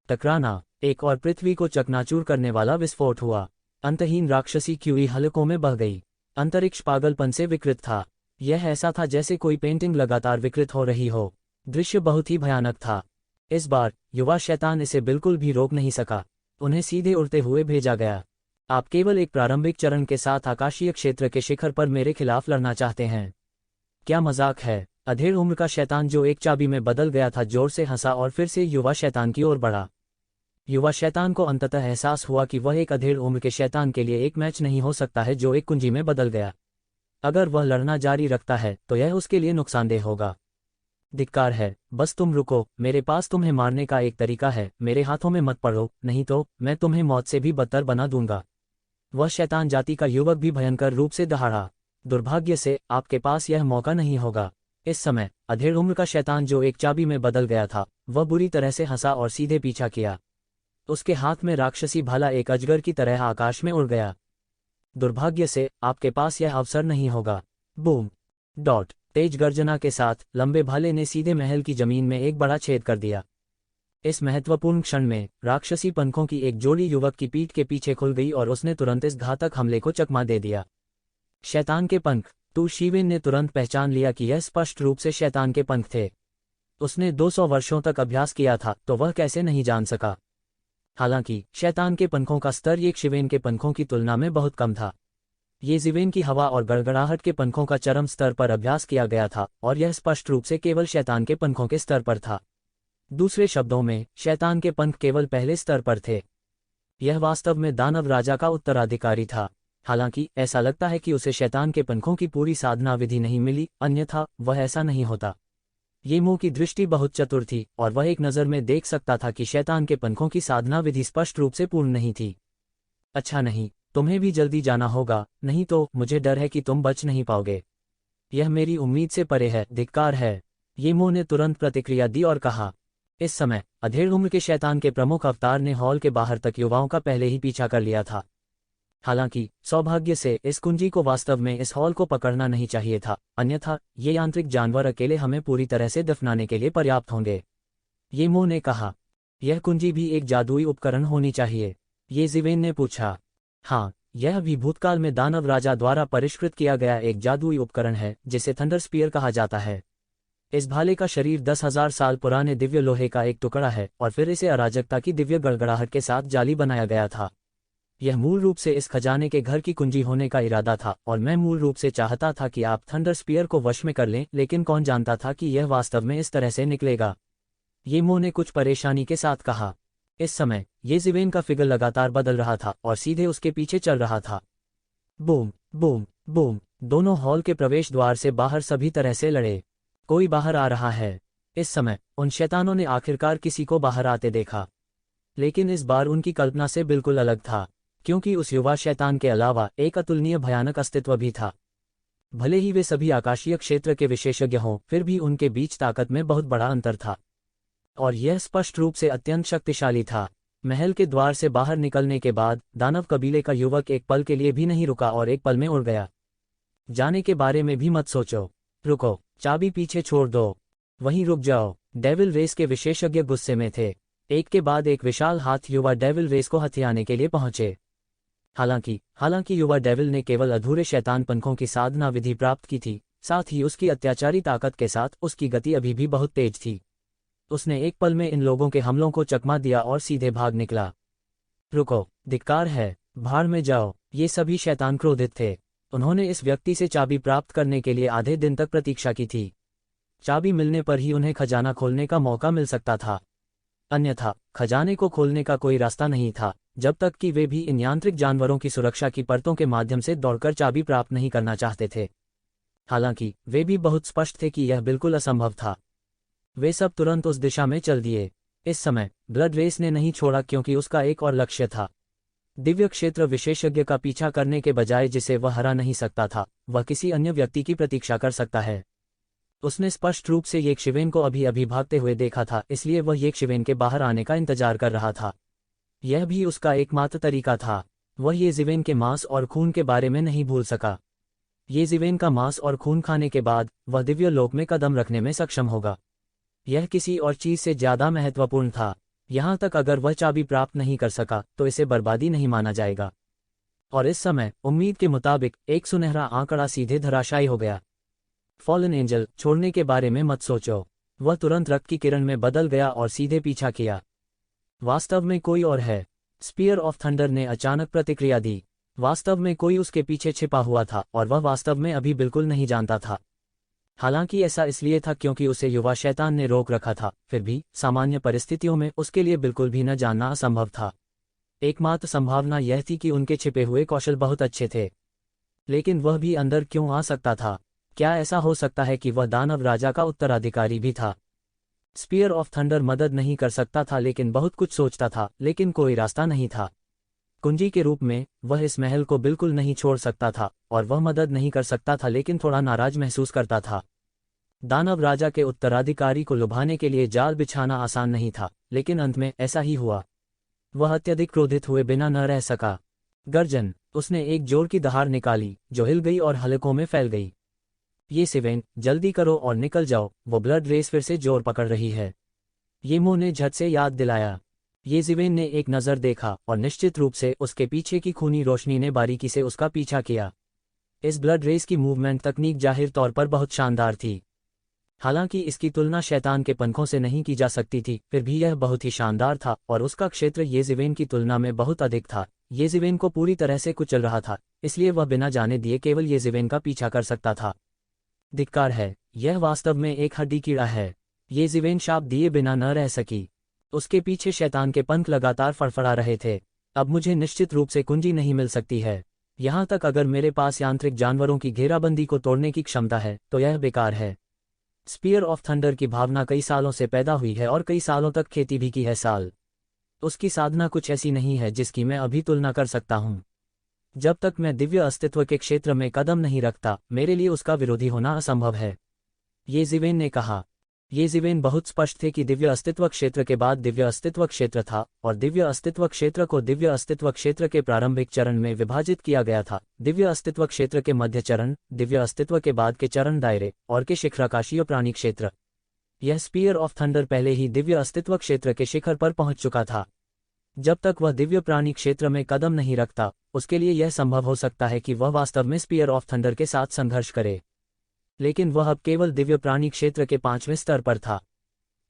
टकराना, एक और पृथ्वी को चकनाचूर करने वाला विस्फोट हुआ। अंतहीन राक्षसी क्यूई हलकों में बह गई। अंतरिक्ष पागलपन से विकृत था। यह ऐसा था जैसे कोई पेंटिंग लगातार विकृत हो रही हो। दृश्य बहुत ही भयानक था। इस बार युवा शैतान इसे बिल्कुल भी रोक नहीं सका। उन्हें सीधे उड़ते हुए भेजा गया। आप केवल एक प्रारंभिक चरण के साथ आकाशीय क्षेत्र के शिखर पर मेरे खिलाफ लड़ना चाहते हैं? क्या मजाक है? अधेड़ उम्र का शैतान जो एक चाबी में बदल गया था जोर से हंसा और फिर से युवा शैतान की ओर बढ़ा। युवा शैतान को अंततः एहसास हुआ कि वह एक अधेड़ उम्र के शैतान के लिए एक मैच नहीं हो सकता है जो एक कुंजी में बदल गया। अगर वह लड़ना जारी रखता है तो यह उसके लिए नुकसानदेह होगा। धिक्कार है, बस तुम रुको, मेरे पास तुम्हें मारने का एक तरीका है, मेरे हाथों में मत पड़ो, नहीं तो मैं तुम्हें मौत से भी बदतर बना दूंगा। वह शैतान जाति का युवक भी भयंकर रूप से दहाड़ा। दुर्भाग्य से आपके पास यह मौका नहीं होगा। इस समय अधेड़ उम्र का शैतान जो एक चाबी में बदल गया था, वह बुरी तरह से हंसा और सीधे पीछा किया। उसके हाथ में राक्षसी भाला एक अजगर की तरह आकाश में उड़ गया। दुर्भाग्य से आपके पास यह अवसर नहीं होगा। Boom dot. तेज गर्जना के साथ लंबे भाले ने सीधे महल की जमीन में एक बड़ा छेद कर दिया। इस महत्वपूर्ण क्षण में राक्षसी पंखों की एक जोड़ी युवक की पीठ के पीछे खुल गई और उसने तुरंत इस घातक हमले को चकमा दे दिया। शैतान के पंख। तू शीवेन ने तुरंत पहचान लिया कि यह स्पष्ट रूप से शैतान के पंख थे। उसने 200 वर्षों तक अभ्यास किया था तो वह कैसे नहीं जान सका। हालांकि शैतान के पंखों का स्तर ये शिवेन के पंखों की तुलना में बहुत कम था। ये जिवेन की हवा और गड़गड़ाहट के पंखों का चरम स्तर पर अभ्यास किया गया था और यह स्पष्ट रूप से केवल शैतान के पंखों के स्तर पर था। दूसरे शब्दों में शैतान के पंख केवल पहले स्तर पर थे। यह वास्तव में दानव राजा का उत्तराधिकारी था। हालांकि ऐसा लगता है कि उसे शैतान के पंखों की पूरी साधना विधि नहीं मिली, अन्यथा वह ऐसा नहीं होता। ये मुंह की दृष्टि बहुत चतुर थी और वह एक नज़र में देख सकता था कि शैतान के पंखों की साधना विधि स्पष्ट रूप से पूर्ण नहीं थी। अच्छा नहीं, तुम्हें भी जल्दी जाना होगा, नहीं तो मुझे डर है कि तुम बच नहीं पाओगे। यह मेरी उम्मीद से परे है। धिक्कार है। ये मुंह ने तुरंत प्रतिक्रिया दी और कहा। इस समय अधेड़ उम्र के शैतान के प्रमुख अवतार ने हॉल के बाहर तक युवाओं का पहले ही पीछा कर लिया था। हालांकि सौभाग्य से इस कुंजी को वास्तव में इस हॉल को पकड़ना नहीं चाहिए था, अन्यथा ये यांत्रिक जानवर अकेले हमें पूरी तरह से दफनाने के लिए पर्याप्त होंगे। ये मुंह ने कहा। यह कुंजी भी एक जादुई उपकरण होनी चाहिए? ये जिवेन ने पूछा। हाँ, यह भी भूतकाल में दानव राजा द्वारा परिष्कृत किया गया एक जादुई उपकरण है जिसे थंडर स्पीयर कहा जाता है। इस भाले का शरीर 10,000 साल पुराने दिव्य लोहे का एक टुकड़ा है और फिर इसे अराजकता की दिव्य गड़गड़ाहट के साथ जाली बनाया गया था। यह मूल रूप से इस खजाने के घर की कुंजी होने का इरादा था और मैं मूल रूप से चाहता था कि आप थंडर स्पीयर को वश में कर लें, लेकिन कौन जानता था कि यह वास्तव में इस तरह से निकलेगा। ये मुंह ने कुछ परेशानी के साथ कहा। इस समय ये जिवेन का फिगर लगातार बदल रहा था और सीधे उसके पीछे चल रहा था। Boom boom boom. दोनों हॉल के प्रवेश द्वार से बाहर सभी तरह से लड़े। कोई बाहर आ रहा है। इस समय उन शैतानों ने आखिरकार किसी को बाहर आते देखा, लेकिन इस बार उनकी कल्पना से बिल्कुल अलग था, क्योंकि उस युवा शैतान के अलावा एक अतुलनीय भयानक अस्तित्व भी था। भले ही वे सभी आकाशीय क्षेत्र के विशेषज्ञ हों, फिर भी उनके बीच ताकत में बहुत बड़ा अंतर था और यह स्पष्ट रूप से अत्यंत शक्तिशाली था। महल के द्वार से बाहर निकलने के बाद दानव कबीले का युवक एक पल के लिए भी नहीं रुका और एक पल में उड़ गया। जाने के बारे में भी मत सोचो। रुको, चाबी पीछे छोड़ दो, वहीं रुक जाओ। डेविल रेस के विशेषज्ञ गुस्से में थे। एक के बाद एक विशाल हाथ युवा डेविल रेस को हथियाने के लिए पहुंचे। हालांकि युवा डेविल ने केवल अधूरे शैतान पंखों की साधना विधि प्राप्त की थी, साथ ही उसकी अत्याचारी ताकत के साथ उसकी गति अभी भी बहुत तेज थी। उसने एक पल में इन लोगों के हमलों को चकमा दिया और सीधे भाग निकला। रुको, धिक्कार है, भाड़ में जाओ। ये सभी शैतान क्रोधित थे। उन्होंने इस व्यक्ति से चाबी प्राप्त करने के लिए आधे दिन तक प्रतीक्षा की थी। चाबी मिलने पर ही उन्हें खजाना खोलने का मौका मिल सकता था, अन्यथा खजाने को खोलने का कोई रास्ता नहीं था जब तक कि वे भी इन यांत्रिक जानवरों की सुरक्षा की परतों के माध्यम से दौड़कर चाबी प्राप्त नहीं करना चाहते थे। हालांकि वे भी बहुत स्पष्ट थे कि यह बिल्कुल असंभव था। वे सब तुरंत उस दिशा में चल दिए। इस समय ब्लड रेस ने नहीं छोड़ा क्योंकि उसका एक और लक्ष्य था। दिव्य क्षेत्र विशेषज्ञ का पीछा करने के बजाय जिसे वह हरा नहीं सकता था, वह किसी अन्य व्यक्ति की प्रतीक्षा कर सकता है। उसने स्पष्ट रूप से येकशिवेन को अभी अभी भागते हुए देखा था, इसलिए वह येकशिवेन के बाहर आने का इंतजार कर रहा था। यह भी उसका एकमात्र तरीका था। वह येजिवेन के मांस और खून के बारे में नहीं भूल सका। येजिवेन का मांस और खून खाने के बाद वह दिव्य लोक में कदम रखने में सक्षम होगा। यह किसी और चीज से ज्यादा महत्वपूर्ण था। यहाँ तक अगर वह चाबी प्राप्त नहीं कर सका तो इसे बर्बादी नहीं माना जाएगा। और इस समय उम्मीद के मुताबिक एक सुनहरा आंकड़ा सीधे धराशायी हो गया। फॉलन एंजल, छोड़ने के बारे में मत सोचो। वह तुरंत रक्त की किरण में बदल गया और सीधे पीछा किया। वास्तव में कोई और है। स्पीयर ऑफ थंडर ने अचानक प्रतिक्रिया दी। वास्तव में कोई उसके पीछे छिपा हुआ था और वह वास्तव में अभी बिल्कुल नहीं जानता था। हालांकि ऐसा इसलिए था क्योंकि उसे युवा शैतान ने रोक रखा था, फिर भी सामान्य परिस्थितियों में उसके लिए बिल्कुल भी न जानना असंभव था। एकमात्र संभावना यह थी कि उनके छिपे हुए कौशल बहुत अच्छे थे। लेकिन वह भी अंदर क्यों आ सकता था? क्या ऐसा हो सकता है कि वह दानव राजा का उत्तराधिकारी भी था? स्पीयर ऑफ थंडर मदद नहीं कर सकता था लेकिन बहुत कुछ सोचता था, लेकिन कोई रास्ता नहीं था। कुंजी के रूप में वह इस महल को बिल्कुल नहीं छोड़ सकता था और वह मदद नहीं कर सकता था, लेकिन थोड़ा नाराज महसूस करता था। दानव राजा के उत्तराधिकारी को लुभाने के लिए जाल बिछाना आसान नहीं था, लेकिन अंत में ऐसा ही हुआ। वह अत्यधिक क्रोधित हुए बिना न रह सका। गर्जन, उसने एक जोर की दहाड़ निकाली जो हिल गई और हलकों में फैल गई। ये सिवेन, जल्दी करो और निकल जाओ, वो ब्लड रेस फिर से जोर पकड़ रही है। येमो ने झट से याद दिलाया। येजिवेन ने एक नज़र देखा और निश्चित रूप से उसके पीछे की खूनी रोशनी ने बारीकी से उसका पीछा किया। इस ब्लड रेस की मूवमेंट तकनीक जाहिर तौर पर बहुत शानदार थी। हालांकि इसकी तुलना शैतान के पंखों से नहीं की जा सकती थी, फिर भी यह बहुत ही शानदार था और उसका क्षेत्र येजिवेन की तुलना में बहुत अधिक था। येजिवेन को पूरी तरह से कुचल रहा था, इसलिए वह बिना जाने दिए केवल येजिवेन का पीछा कर सकता था। धिक्कार है, यह वास्तव में एक हड्डी कीड़ा है। येजिवेन शाप दिए बिना न रह सकी। उसके पीछे शैतान के पंख लगातार फड़फड़ा रहे थे। अब मुझे निश्चित रूप से कुंजी नहीं मिल सकती है। यहाँ तक अगर मेरे पास यांत्रिक जानवरों की घेराबंदी को तोड़ने की क्षमता है तो यह बेकार है। स्पीयर ऑफ थंडर की भावना कई सालों से पैदा हुई है और कई सालों तक खेती भी की है। उसकी साधना कुछ ऐसी नहीं है जिसकी मैं अभी तुलना कर सकता हूँ। जब तक मैं दिव्य अस्तित्व के क्षेत्र में कदम नहीं रखता, मेरे लिए उसका विरोधी होना असंभव है, येजिवेन ने कहा। येजिवेन बहुत स्पष्ट थे कि दिव्य अस्तित्व क्षेत्र के बाद दिव्य अस्तित्व क्षेत्र था और दिव्य अस्तित्व क्षेत्र को दिव्य अस्तित्व क्षेत्र के प्रारंभिक चरण में विभाजित किया गया था। दिव्य अस्तित्व क्षेत्र के मध्य चरण, दिव्य अस्तित्व के बाद के चरण दायरे और के शिखराकाशीय प्राणी क्षेत्र। यह स्पीयर ऑफ थंडर पहले ही दिव्य अस्तित्व क्षेत्र के शिखर पर पहुंच चुका था। जब तक वह दिव्य प्राणी क्षेत्र में कदम नहीं रखता, उसके लिए यह संभव हो सकता है कि वह वास्तव में स्पीयर ऑफ थंडर के साथ संघर्ष करे। लेकिन वह अब केवल दिव्य प्राणी क्षेत्र के 5वें स्तर पर था।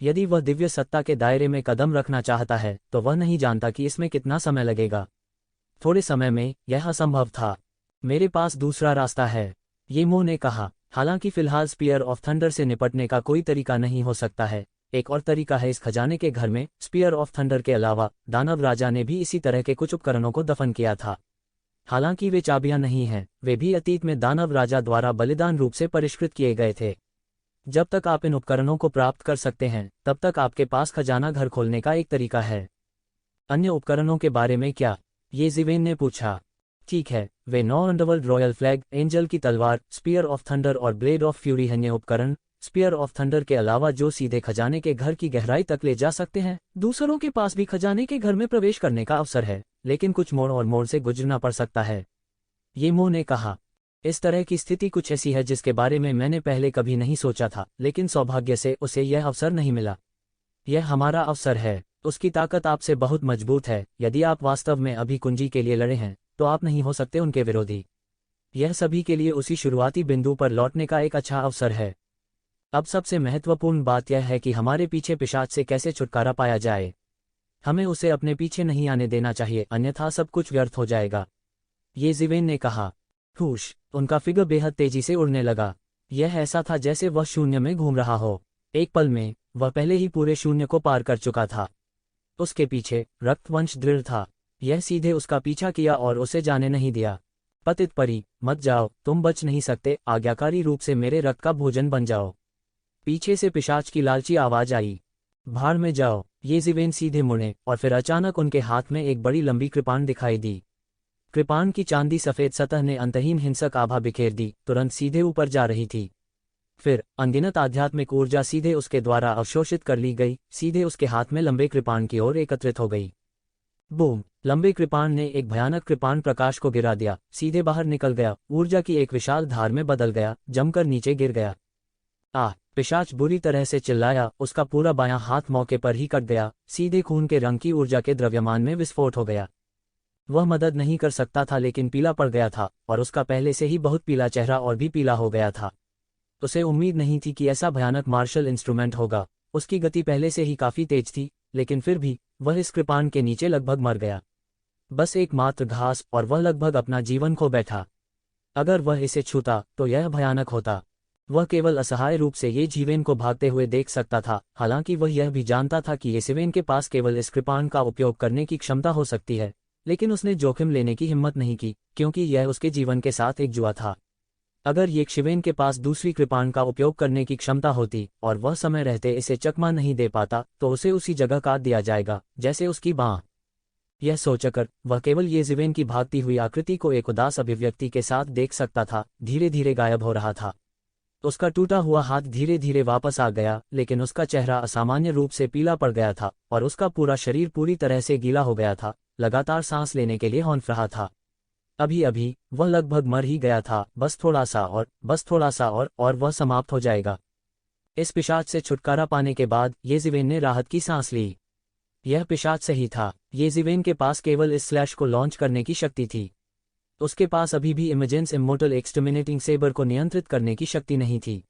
यदि वह दिव्य सत्ता के दायरे में कदम रखना चाहता है तो वह नहीं जानता कि इसमें कितना समय लगेगा। थोड़े समय में यह असंभव था। मेरे पास दूसरा रास्ता है, येमो ने कहा। हालांकि फिलहाल स्पीयर ऑफ थंडर से निपटने का कोई तरीका नहीं हो सकता है। एक और तरीका है इस खजाने के घर में। स्पीयर ऑफ थंडर के अलावा दानव राजा ने भी इसी तरह के कुछ उपकरणों को दफन किया था। हालांकि वे चाबियां नहीं हैं, वे भी अतीत में दानव राजा द्वारा बलिदान रूप से परिष्कृत किए गए थे। जब तक आप इन उपकरणों को प्राप्त कर सकते हैं, तब तक आपके पास खजाना घर खोलने का एक तरीका है। अन्य उपकरणों के बारे में क्या? येजिवेन ने पूछा। ठीक है, वे 9 अंडरवर्ल्ड रॉयल फ्लैग, एंजल की तलवार, स्पीयर ऑफ थंडर और ब्लेड ऑफ फ्यूरी हैं। ये उपकरण स्पीयर ऑफ थंडर के अलावा जो सीधे खजाने के घर की गहराई तक ले जा सकते हैं। दूसरों के पास भी खजाने के घर में प्रवेश करने का अवसर है, लेकिन कुछ मोड़ और मोड़ से गुजरना पड़ सकता है, येमो ने कहा। इस तरह की स्थिति कुछ ऐसी है जिसके बारे में मैंने पहले कभी नहीं सोचा था, लेकिन सौभाग्य से उसे यह अवसर नहीं मिला। यह हमारा अवसर है। उसकी ताकत आपसे बहुत मजबूत है। यदि आप वास्तव में अभी कुंजी के लिए लड़े हैं तो आप नहीं हो सकते उनके विरोधी। यह सभी के लिए उसी शुरुआती बिंदु पर लौटने का एक अच्छा अवसर है। अब सबसे महत्वपूर्ण बात यह है कि हमारे पीछे पिशाच से कैसे छुटकारा पाया जाए। हमें उसे अपने पीछे नहीं आने देना चाहिए, अन्यथा सब कुछ व्यर्थ हो जाएगा, येजिवेन ने कहा। हुश, उनका फिगर बेहद तेजी से उड़ने लगा। यह ऐसा था जैसे वह शून्य में घूम रहा हो। एक पल में वह पहले ही पूरे शून्य को पार कर चुका था। उसके पीछे रक्तवंश दृढ़ था। यह सीधे उसका पीछा किया और उसे जाने नहीं दिया। पतित परी, मत जाओ, तुम बच नहीं सकते। आज्ञाकारी रूप से मेरे रक्त का भोजन बन जाओ। पीछे से पिशाच की लालची आवाज आई, भाड़ में जाओ। ये जिवेन सीधे मुड़े और फिर अचानक उनके हाथ में एक बड़ी लंबी कृपाण दिखाई दी। कृपाण की चांदी सफेद सतह ने अंतहीन हिंसक आभा बिखेर दी, तुरंत सीधे ऊपर जा रही थी। फिर अनगिनत आध्यात्मिक ऊर्जा सीधे उसके द्वारा अवशोषित कर ली गई, सीधे उसके हाथ में लंबे कृपाण की ओर एकत्रित हो गई। बूम! लंबे कृपाण ने एक भयानक कृपाण प्रकाश को गिरा दिया, सीधे बाहर निकल गया, ऊर्जा की एक विशाल धार में बदल गया, जमकर नीचे गिर गया। पिशाच बुरी तरह से चिल्लाया, उसका पूरा बायां हाथ मौके पर ही कट गया, सीधे खून के रंग की ऊर्जा के द्रव्यमान में विस्फोट हो गया। वह मदद नहीं कर सकता था लेकिन पीला पड़ गया था, और उसका पहले से ही बहुत पीला चेहरा और भी पीला हो गया था। उसे उम्मीद नहीं थी कि ऐसा भयानक मार्शल इंस्ट्रूमेंट होगा। उसकी गति पहले से ही काफी तेज थी, लेकिन फिर भी वह इस कृपाण के नीचे लगभग मर गया। बस एकमात्र घास, और वह लगभग अपना जीवन खो बैठा। अगर वह इसे छूता तो यह भयानक होता। वह केवल असहाय रूप से ये जीवेन को भागते हुए देख सकता था, हालांकि वह यह भी जानता था कि ये सिवेन के पास केवल इस कृपाण का उपयोग करने की क्षमता हो सकती है, लेकिन उसने जोखिम लेने की हिम्मत नहीं की, क्योंकि यह उसके जीवन के साथ एक जुआ था। अगर ये शिवेन के पास दूसरी कृपाण का उपयोग करने की क्षमता होती और वह समय रहते इसे चकमा नहीं दे पाता, तो उसे उसी जगह काट दिया जाएगा जैसे उसकी बाँह। यह सोचकर वह केवल ये जिवेन की भागती हुई आकृति को एक उदास अभिव्यक्ति के साथ देख सकता था, धीरे धीरे गायब हो रहा था। उसका टूटा हुआ हाथ धीरे धीरे वापस आ गया, लेकिन उसका चेहरा असामान्य रूप से पीला पड़ गया था और उसका पूरा शरीर पूरी तरह से गीला हो गया था, लगातार सांस लेने के लिए हौंफ रहा था। अभी अभी वह लगभग मर ही गया था, बस थोड़ा सा और, बस थोड़ा सा और वह समाप्त हो जाएगा। इस पिशाच से छुटकारा पाने के बाद येजिवेन ने राहत की सांस ली। यह पिशाच सही था, येजिवेन के पास केवल इस स्लैश को लॉन्च करने की शक्ति थी। उसके पास अभी भी इमेजेंस इमोर्टल एक्सटर्मिनेटिंग सेबर को नियंत्रित करने की शक्ति नहीं थी।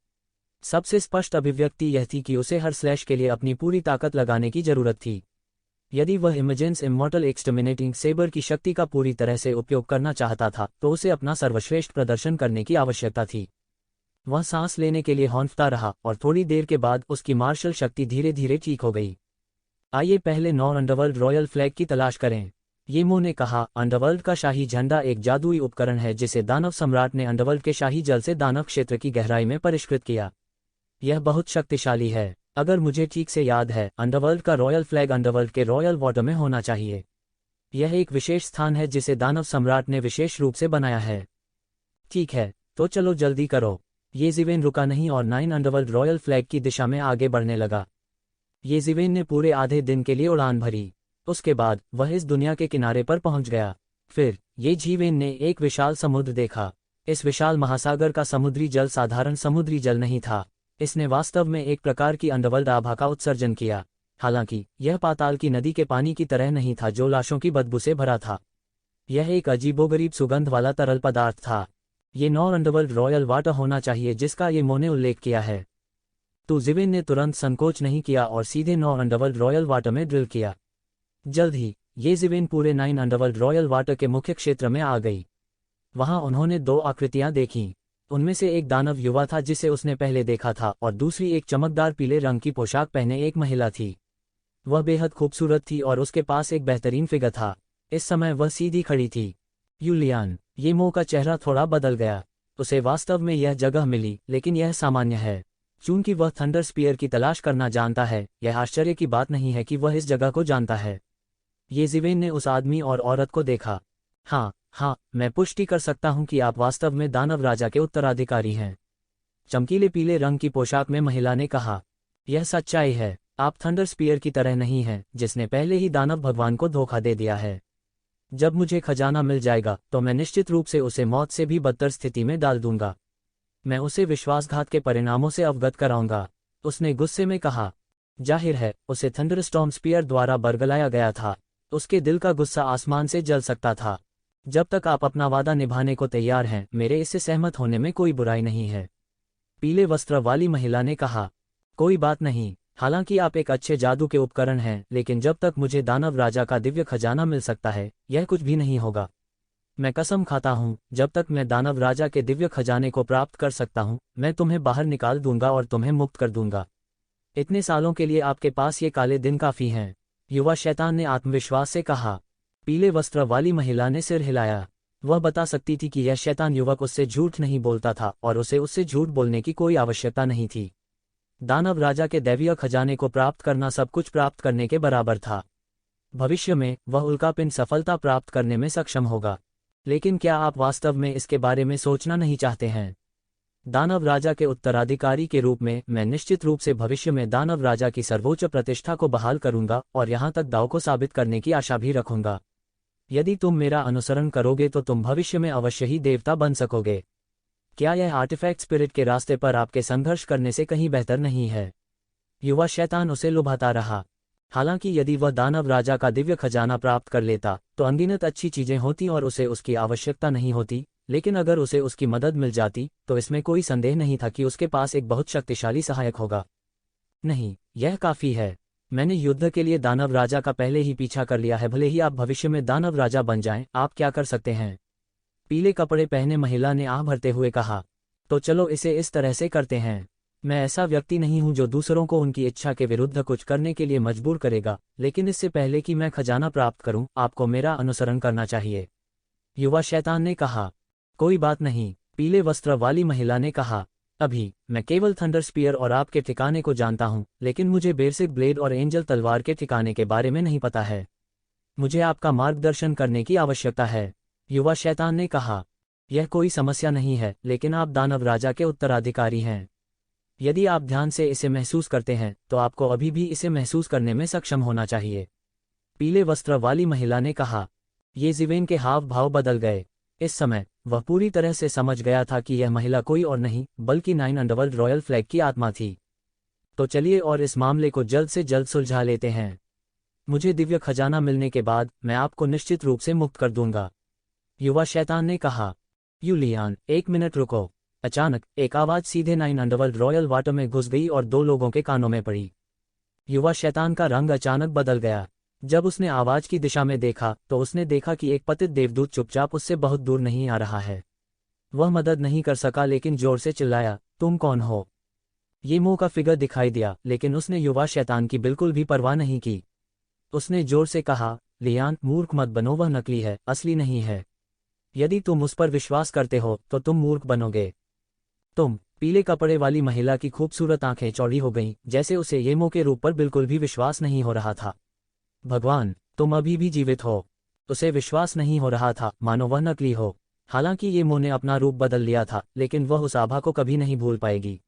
सबसे स्पष्ट अभिव्यक्ति यह थी कि उसे हर स्लैश के लिए अपनी पूरी ताकत लगाने की जरूरत थी। यदि वह इमेजेंस इमोर्टल एक्सटर्मिनेटिंग सेबर की शक्ति का पूरी तरह से उपयोग करना चाहता था, तो उसे अपना सर्वश्रेष्ठ प्रदर्शन करने की आवश्यकता थी। वह सांस लेने के लिए हौंफता रहा और थोड़ी देर के बाद उसकी मार्शल शक्ति धीरे धीरे ठीक हो गई। आइए पहले नॉर अंडरवर्ल्ड रॉयल फ्लैग की तलाश करें, येमो ने कहा। अंडरवर्ल्ड का शाही झंडा एक जादुई उपकरण है जिसे दानव सम्राट ने अंडरवर्ल्ड के शाही जल से दानव क्षेत्र की गहराई में परिष्कृत किया। यह बहुत शक्तिशाली है। अगर मुझे ठीक से याद है, अंडरवर्ल्ड का रॉयल फ्लैग अंडरवर्ल्ड के रॉयल वाटर में होना चाहिए। यह एक विशेष स्थान है जिसे दानव सम्राट ने विशेष रूप से बनाया है। ठीक है, तो चलो जल्दी करो। येजिवेन रुका नहीं और 9 अंडरवर्ल्ड रॉयल फ्लैग की दिशा में आगे बढ़ने लगा। येजिवेन ने पूरे आधे दिन के लिए उड़ान भरी। उसके बाद वह इस दुनिया के किनारे पर पहुंच गया। फिर येजिवेन ने एक विशाल समुद्र देखा। इस विशाल महासागर का समुद्री जल साधारण समुद्री जल नहीं था, इसने वास्तव में एक प्रकार की अंडरवर्ल्ड आभा का उत्सर्जन किया। हालांकि यह पाताल की नदी के पानी की तरह नहीं था जो लाशों की बदबू से भरा था। यह एक अजीबोगरीब सुगंध वाला तरल पदार्थ था। ये नॉर अंडरवर्ल्ड रॉयल वाटर होना चाहिए जिसका येमो ने उल्लेख किया है। तो जिवेन ने तुरंत संकोच नहीं किया और सीधे नॉर अंडरवर्ल्ड रॉयल वाटर में ड्रिल किया। जल्द ही येजिवेन पूरे 9 अंडरवर्ल्ड रॉयल वाटर के मुख्य क्षेत्र में आ गई। वहां उन्होंने 2 आकृतियां देखीं। उनमें से एक दानव युवा था जिसे उसने पहले देखा था, और दूसरी एक चमकदार पीले रंग की पोशाक पहने एक महिला थी। वह बेहद खूबसूरत थी और उसके पास एक बेहतरीन फिगर था। इस समय वह सीधी खड़ी थी। यूलियान, येमो का चेहरा थोड़ा बदल गया। उसे वास्तव में यह जगह मिली, लेकिन यह सामान्य है। चूंकि वह थंडर स्पीयर की तलाश करना जानता है, यह आश्चर्य की बात नहीं है कि वह इस जगह को जानता है। येजिवेन ने उस आदमी और औरत को देखा। हाँ, मैं पुष्टि कर सकता हूं कि आप वास्तव में दानव राजा के उत्तराधिकारी हैं, चमकीले पीले रंग की पोशाक में महिला ने कहा। यह सच्चाई है। आप थंडर स्पीयर की तरह नहीं हैं, जिसने पहले ही दानव भगवान को धोखा दे दिया है। जब मुझे खजाना मिल जाएगा तो मैं निश्चित रूप से उसे मौत से भी बदतर स्थिति में डाल दूंगा। मैं उसे विश्वासघात के परिणामों से अवगत कराऊंगा, उसने गुस्से में कहा। जाहिर है, उसे थंडरस्टॉर्म स्पीयर द्वारा बरगलाया गया था। उसके दिल का गुस्सा आसमान से जल सकता था। जब तक आप अपना वादा निभाने को तैयार हैं, मेरे इससे सहमत होने में कोई बुराई नहीं है, पीले वस्त्र वाली महिला ने कहा। कोई बात नहीं, हालांकि आप एक अच्छे जादू के उपकरण हैं, लेकिन जब तक मुझे दानव राजा का दिव्य खजाना मिल सकता है, यह कुछ भी नहीं होगा। मैं कसम खाता हूं, जब तक मैं दानव राजा के दिव्य खजाने को प्राप्त कर सकता हूं, मैं तुम्हें बाहर निकाल दूंगा और तुम्हें मुक्त कर दूंगा। इतने सालों के लिए आपके पास ये काले दिन काफी हैं, युवा शैतान ने आत्मविश्वास से कहा। पीले वस्त्र वाली महिला ने सिर हिलाया। वह बता सकती थी कि यह शैतान युवक उससे झूठ नहीं बोलता था और उसे उससे झूठ बोलने की कोई आवश्यकता नहीं थी। दानव राजा के दैवीय खजाने को प्राप्त करना सब कुछ प्राप्त करने के बराबर था। भविष्य में वह उल्कापिंड सफलता प्राप्त करने में सक्षम होगा। लेकिन क्या आप वास्तव में इसके बारे में सोचना नहीं चाहते हैं? दानव राजा के उत्तराधिकारी के रूप में मैं निश्चित रूप से भविष्य में दानव राजा की सर्वोच्च प्रतिष्ठा को बहाल करूंगा और यहां तक दांव को साबित करने की आशा भी रखूंगा। यदि तुम मेरा अनुसरण करोगे तो तुम भविष्य में अवश्य ही देवता बन सकोगे। क्या यह आर्टिफैक्ट स्पिरिट के रास्ते पर आपके संघर्ष करने से कहीं बेहतर नहीं है? युवा शैतान उसे लुभाता रहा। हालांकि यदि वह दानव राजा का दिव्य खजाना प्राप्त कर लेता तो अनगिनत अच्छी चीजें होती और उसे उसकी आवश्यकता नहीं होती, लेकिन अगर उसे उसकी मदद मिल जाती तो इसमें कोई संदेह नहीं था कि उसके पास एक बहुत शक्तिशाली सहायक होगा। नहीं, यह काफी है। मैंने युद्ध के लिए दानव राजा का पहले ही पीछा कर लिया है। भले ही आप भविष्य में दानव राजा बन जाएं, आप क्या कर सकते हैं? पीले कपड़े पहने महिला ने आह भरते हुए कहा। तो चलो इसे इस तरह से करते हैं। मैं ऐसा व्यक्ति नहीं हूं जो दूसरों को उनकी इच्छा के विरुद्ध कुछ करने के लिए मजबूर करेगा, लेकिन इससे पहले कि मैं खजाना प्राप्त करूं, आपको मेरा अनुसरण करना चाहिए। युवा शैतान ने कहा। कोई बात नहीं, पीले वस्त्र वाली महिला ने कहा। अभी मैं केवल थंडर स्पीयर और आपके ठिकाने को जानता हूं, लेकिन मुझे बेसिक ब्लेड और एंजल तलवार के ठिकाने के बारे में नहीं पता है। मुझे आपका मार्गदर्शन करने की आवश्यकता है। युवा शैतान ने कहा। यह कोई समस्या नहीं है, लेकिन आप दानव राजा के उत्तराधिकारी हैं। यदि आप ध्यान से इसे महसूस करते हैं तो आपको अभी भी इसे महसूस करने में सक्षम होना चाहिए। पीले वस्त्र वाली महिला ने कहा। ये ज़िवेन के हाव भाव बदल गए। इस समय वह पूरी तरह से समझ गया था कि यह महिला कोई और नहीं बल्कि 9 अंडरवर्ल्ड रॉयल फ्लैग की आत्मा थी। तो चलिए और इस मामले को जल्द से जल्द सुलझा लेते हैं। मुझे दिव्य खजाना मिलने के बाद मैं आपको निश्चित रूप से मुक्त कर दूंगा। युवा शैतान ने कहा। यूलियान, 1 मिनट रुको। अचानक एक आवाज सीधे 9 अंडरवर्ल्ड रॉयल वाटर में घुस गई और 2 लोगों के कानों में पड़ी। युवा शैतान का रंग अचानक बदल गया। जब उसने आवाज की दिशा में देखा तो उसने देखा कि एक पतित देवदूत चुपचाप उससे बहुत दूर नहीं आ रहा है। वह मदद नहीं कर सका लेकिन जोर से चिल्लाया, तुम कौन हो? ये मुंह का फिगर दिखाई दिया, लेकिन उसने युवा शैतान की बिल्कुल भी परवाह नहीं की। उसने जोर से कहा, लियान, मूर्ख मत बनो, वह नकली है, असली नहीं है। यदि तुम उस पर विश्वास करते हो तो तुम मूर्ख बनोगे। तुम। पीले कपड़े वाली महिला की खूबसूरत आंखें चौड़ी हो गईं, जैसे उसे येमो के रूप पर बिल्कुल भी विश्वास नहीं हो रहा था। भगवान, तुम अभी भी जीवित हो। उसे विश्वास नहीं हो रहा था, मानो वह नकली हो। हालांकि येमो ने अपना रूप बदल लिया था, लेकिन वह उस आभा को कभी नहीं भूल पाएगी।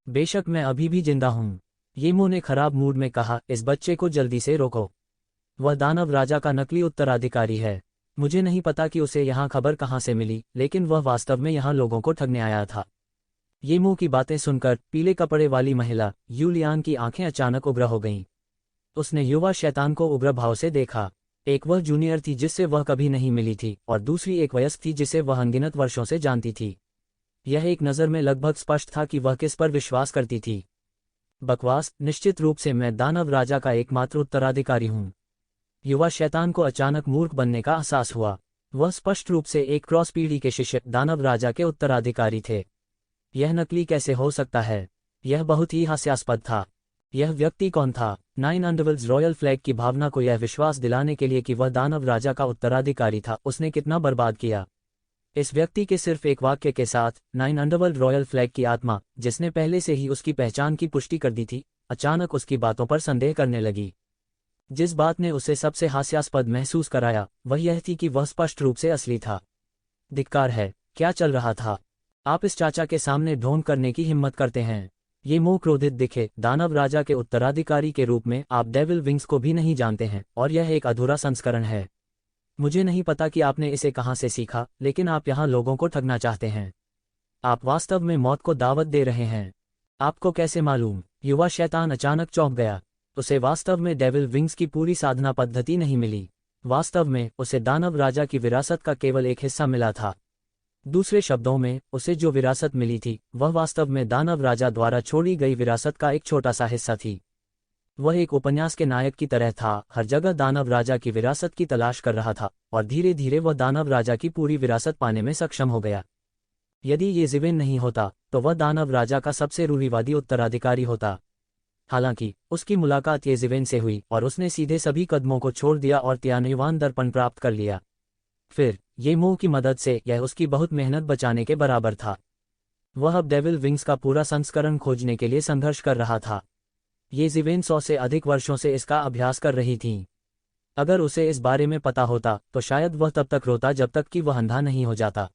बेशक मैं अभी भी जिंदा हूं, येमो ने खराब मूड में कहा। इस बच्चे को जल्दी से रोको। वह दानव राजा का नकली उत्तराधिकारी है। मुझे नहीं पता कि उसे यहाँ खबर कहाँ से मिली, लेकिन वह वास्तव में यहाँ लोगों को ठगने आया था। येमो की बातें सुनकर पीले कपड़े वाली महिला यूलियान की आंखें अचानक उग्र हो गईं। उसने युवा शैतान को उग्र भाव से देखा। एक वह जूनियर थी जिससे वह कभी नहीं मिली थी, और दूसरी एक वयस्क थी जिसे वह अनगिनत वर्षों से जानती थी। यह एक नज़र में लगभग स्पष्ट था कि वह किस पर विश्वास करती थी। बकवास, निश्चित रूप से मैं दानव राजा का एकमात्र उत्तराधिकारी हूँ। युवा शैतान को अचानक मूर्ख बनने का एहसास हुआ। वह स्पष्ट रूप से एक क्रॉस पीढ़ी के शिष्य दानव राजा के उत्तराधिकारी थे। यह नकली कैसे हो सकता है? यह बहुत ही हास्यास्पद था। यह व्यक्ति कौन था? 9 अंडरवर्ल्ड्स रॉयल फ्लैग की भावना को यह विश्वास दिलाने के लिए कि वह दानव राजा का उत्तराधिकारी था, उसने कितना बर्बाद किया। इस व्यक्ति के सिर्फ एक वाक्य के साथ 9 अंडरवर्ल्ड रॉयल फ्लैग की आत्मा, जिसने पहले से ही उसकी पहचान की पुष्टि कर दी थी, अचानक उसकी बातों पर संदेह करने लगी। जिस बात ने उसे सबसे हास्यास्पद महसूस कराया वह यह थी कि वह स्पष्ट रूप से असली था। धिक्कार है, क्या चल रहा था? आप इस चाचा के सामने ढोंग करने की हिम्मत करते हैं? ये मुंह क्रोधित दिखे। दानव राजा के उत्तराधिकारी के रूप में आप डेविल विंग्स को भी नहीं जानते हैं, और यह एक अधूरा संस्करण है। मुझे नहीं पता कि आपने इसे कहां से सीखा, लेकिन आप यहां लोगों को ठगना चाहते हैं। आप वास्तव में मौत को दावत दे रहे हैं। आपको कैसे मालूम? युवा शैतान अचानक चौंक गया। उसे वास्तव में डेविल विंग्स की पूरी साधना पद्धति नहीं मिली। वास्तव में उसे दानव राजा की विरासत का केवल एक हिस्सा मिला था। दूसरे शब्दों में, उसे जो विरासत मिली थी वह वास्तव में दानव राजा द्वारा छोड़ी गई विरासत का एक छोटा सा हिस्सा थी। वह एक उपन्यास के नायक की तरह था, हर जगह दानव राजा की विरासत की तलाश कर रहा था, और धीरे धीरे वह दानव राजा की पूरी विरासत पाने में सक्षम हो गया। यदि ये ज़िवेन नहीं होता तो वह दानव राजा का सबसे रूढ़िवादी उत्तराधिकारी होता। हालांकि उसकी मुलाकात ये ज़िवेन से हुई और उसने सीधे सभी कदमों को छोड़ दिया और त्यान्युवान दर्पण प्राप्त कर लिया। फिर ये मोह की मदद से यह उसकी बहुत मेहनत बचाने के बराबर था। वह अब डेविल विंग्स का पूरा संस्करण खोजने के लिए संघर्ष कर रहा था। ये ज़िवेन 100 से अधिक वर्षों से इसका अभ्यास कर रही थी। अगर उसे इस बारे में पता होता तो शायद वह तब तक रोता जब तक कि वह अंधा नहीं हो जाता।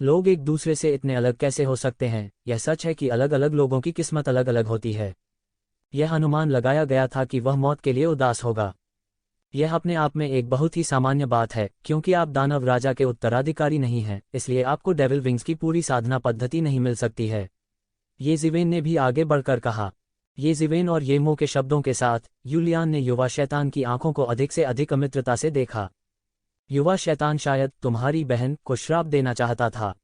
लोग एक दूसरे से इतने अलग कैसे हो सकते हैं? यह सच है कि अलग अलग लोगों की किस्मत अलग अलग होती है। यह अनुमान लगाया गया था कि वह मौत के लिए उदास होगा। यह अपने आप में एक बहुत ही सामान्य बात है, क्योंकि आप दानव राजा के उत्तराधिकारी नहीं हैं, इसलिए आपको डेविल विंग्स की पूरी साधना पद्धति नहीं मिल सकती है। ये ज़िवेन ने भी आगे बढ़कर कहा। ये ज़िवेन और येमो के शब्दों के साथ, यूलियान ने युवा शैतान की आंखों को अधिक से अधिक अमित्रता से देखा। युवा शैतान शायद तुम्हारी बहन को श्राप देना चाहता था।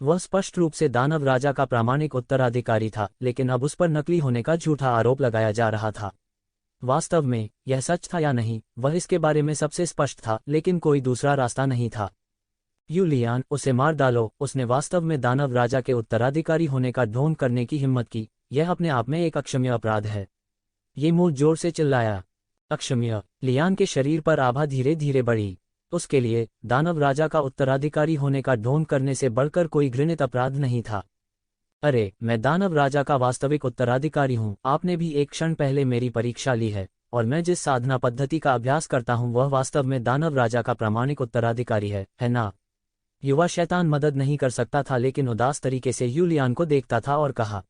वह स्पष्ट रूप से दानव राजा का प्रामाणिक उत्तराधिकारी था, लेकिन अब उस पर नकली होने का झूठा आरोप लगाया जा रहा था। वास्तव में यह सच था या नहीं, वह इसके बारे में सबसे स्पष्ट था, लेकिन कोई दूसरा रास्ता नहीं था। यूलियान, उसे मार डालो। उसने वास्तव में दानव राजा के उत्तराधिकारी होने का ढोंग करने की हिम्मत की। यह अपने आप में एक अक्षम्य अपराध है। ये मुंह जोर से चिल्लाया। अक्षम्य। लियान के शरीर पर आभा धीरे धीरे बढ़ी। उसके लिए दानव राजा का उत्तराधिकारी होने का ढोंग करने से बढ़कर कोई घृणित अपराध नहीं था। अरे, मैं दानव राजा का वास्तविक उत्तराधिकारी हूँ। आपने भी एक क्षण पहले मेरी परीक्षा ली है, और मैं जिस साधना पद्धति का अभ्यास करता हूँ वह वास्तव में दानव राजा का प्रामाणिक उत्तराधिकारी है ना? युवा शैतान मदद नहीं कर सकता था, लेकिन उदास तरीके से यूलियान को देखता था और कहा,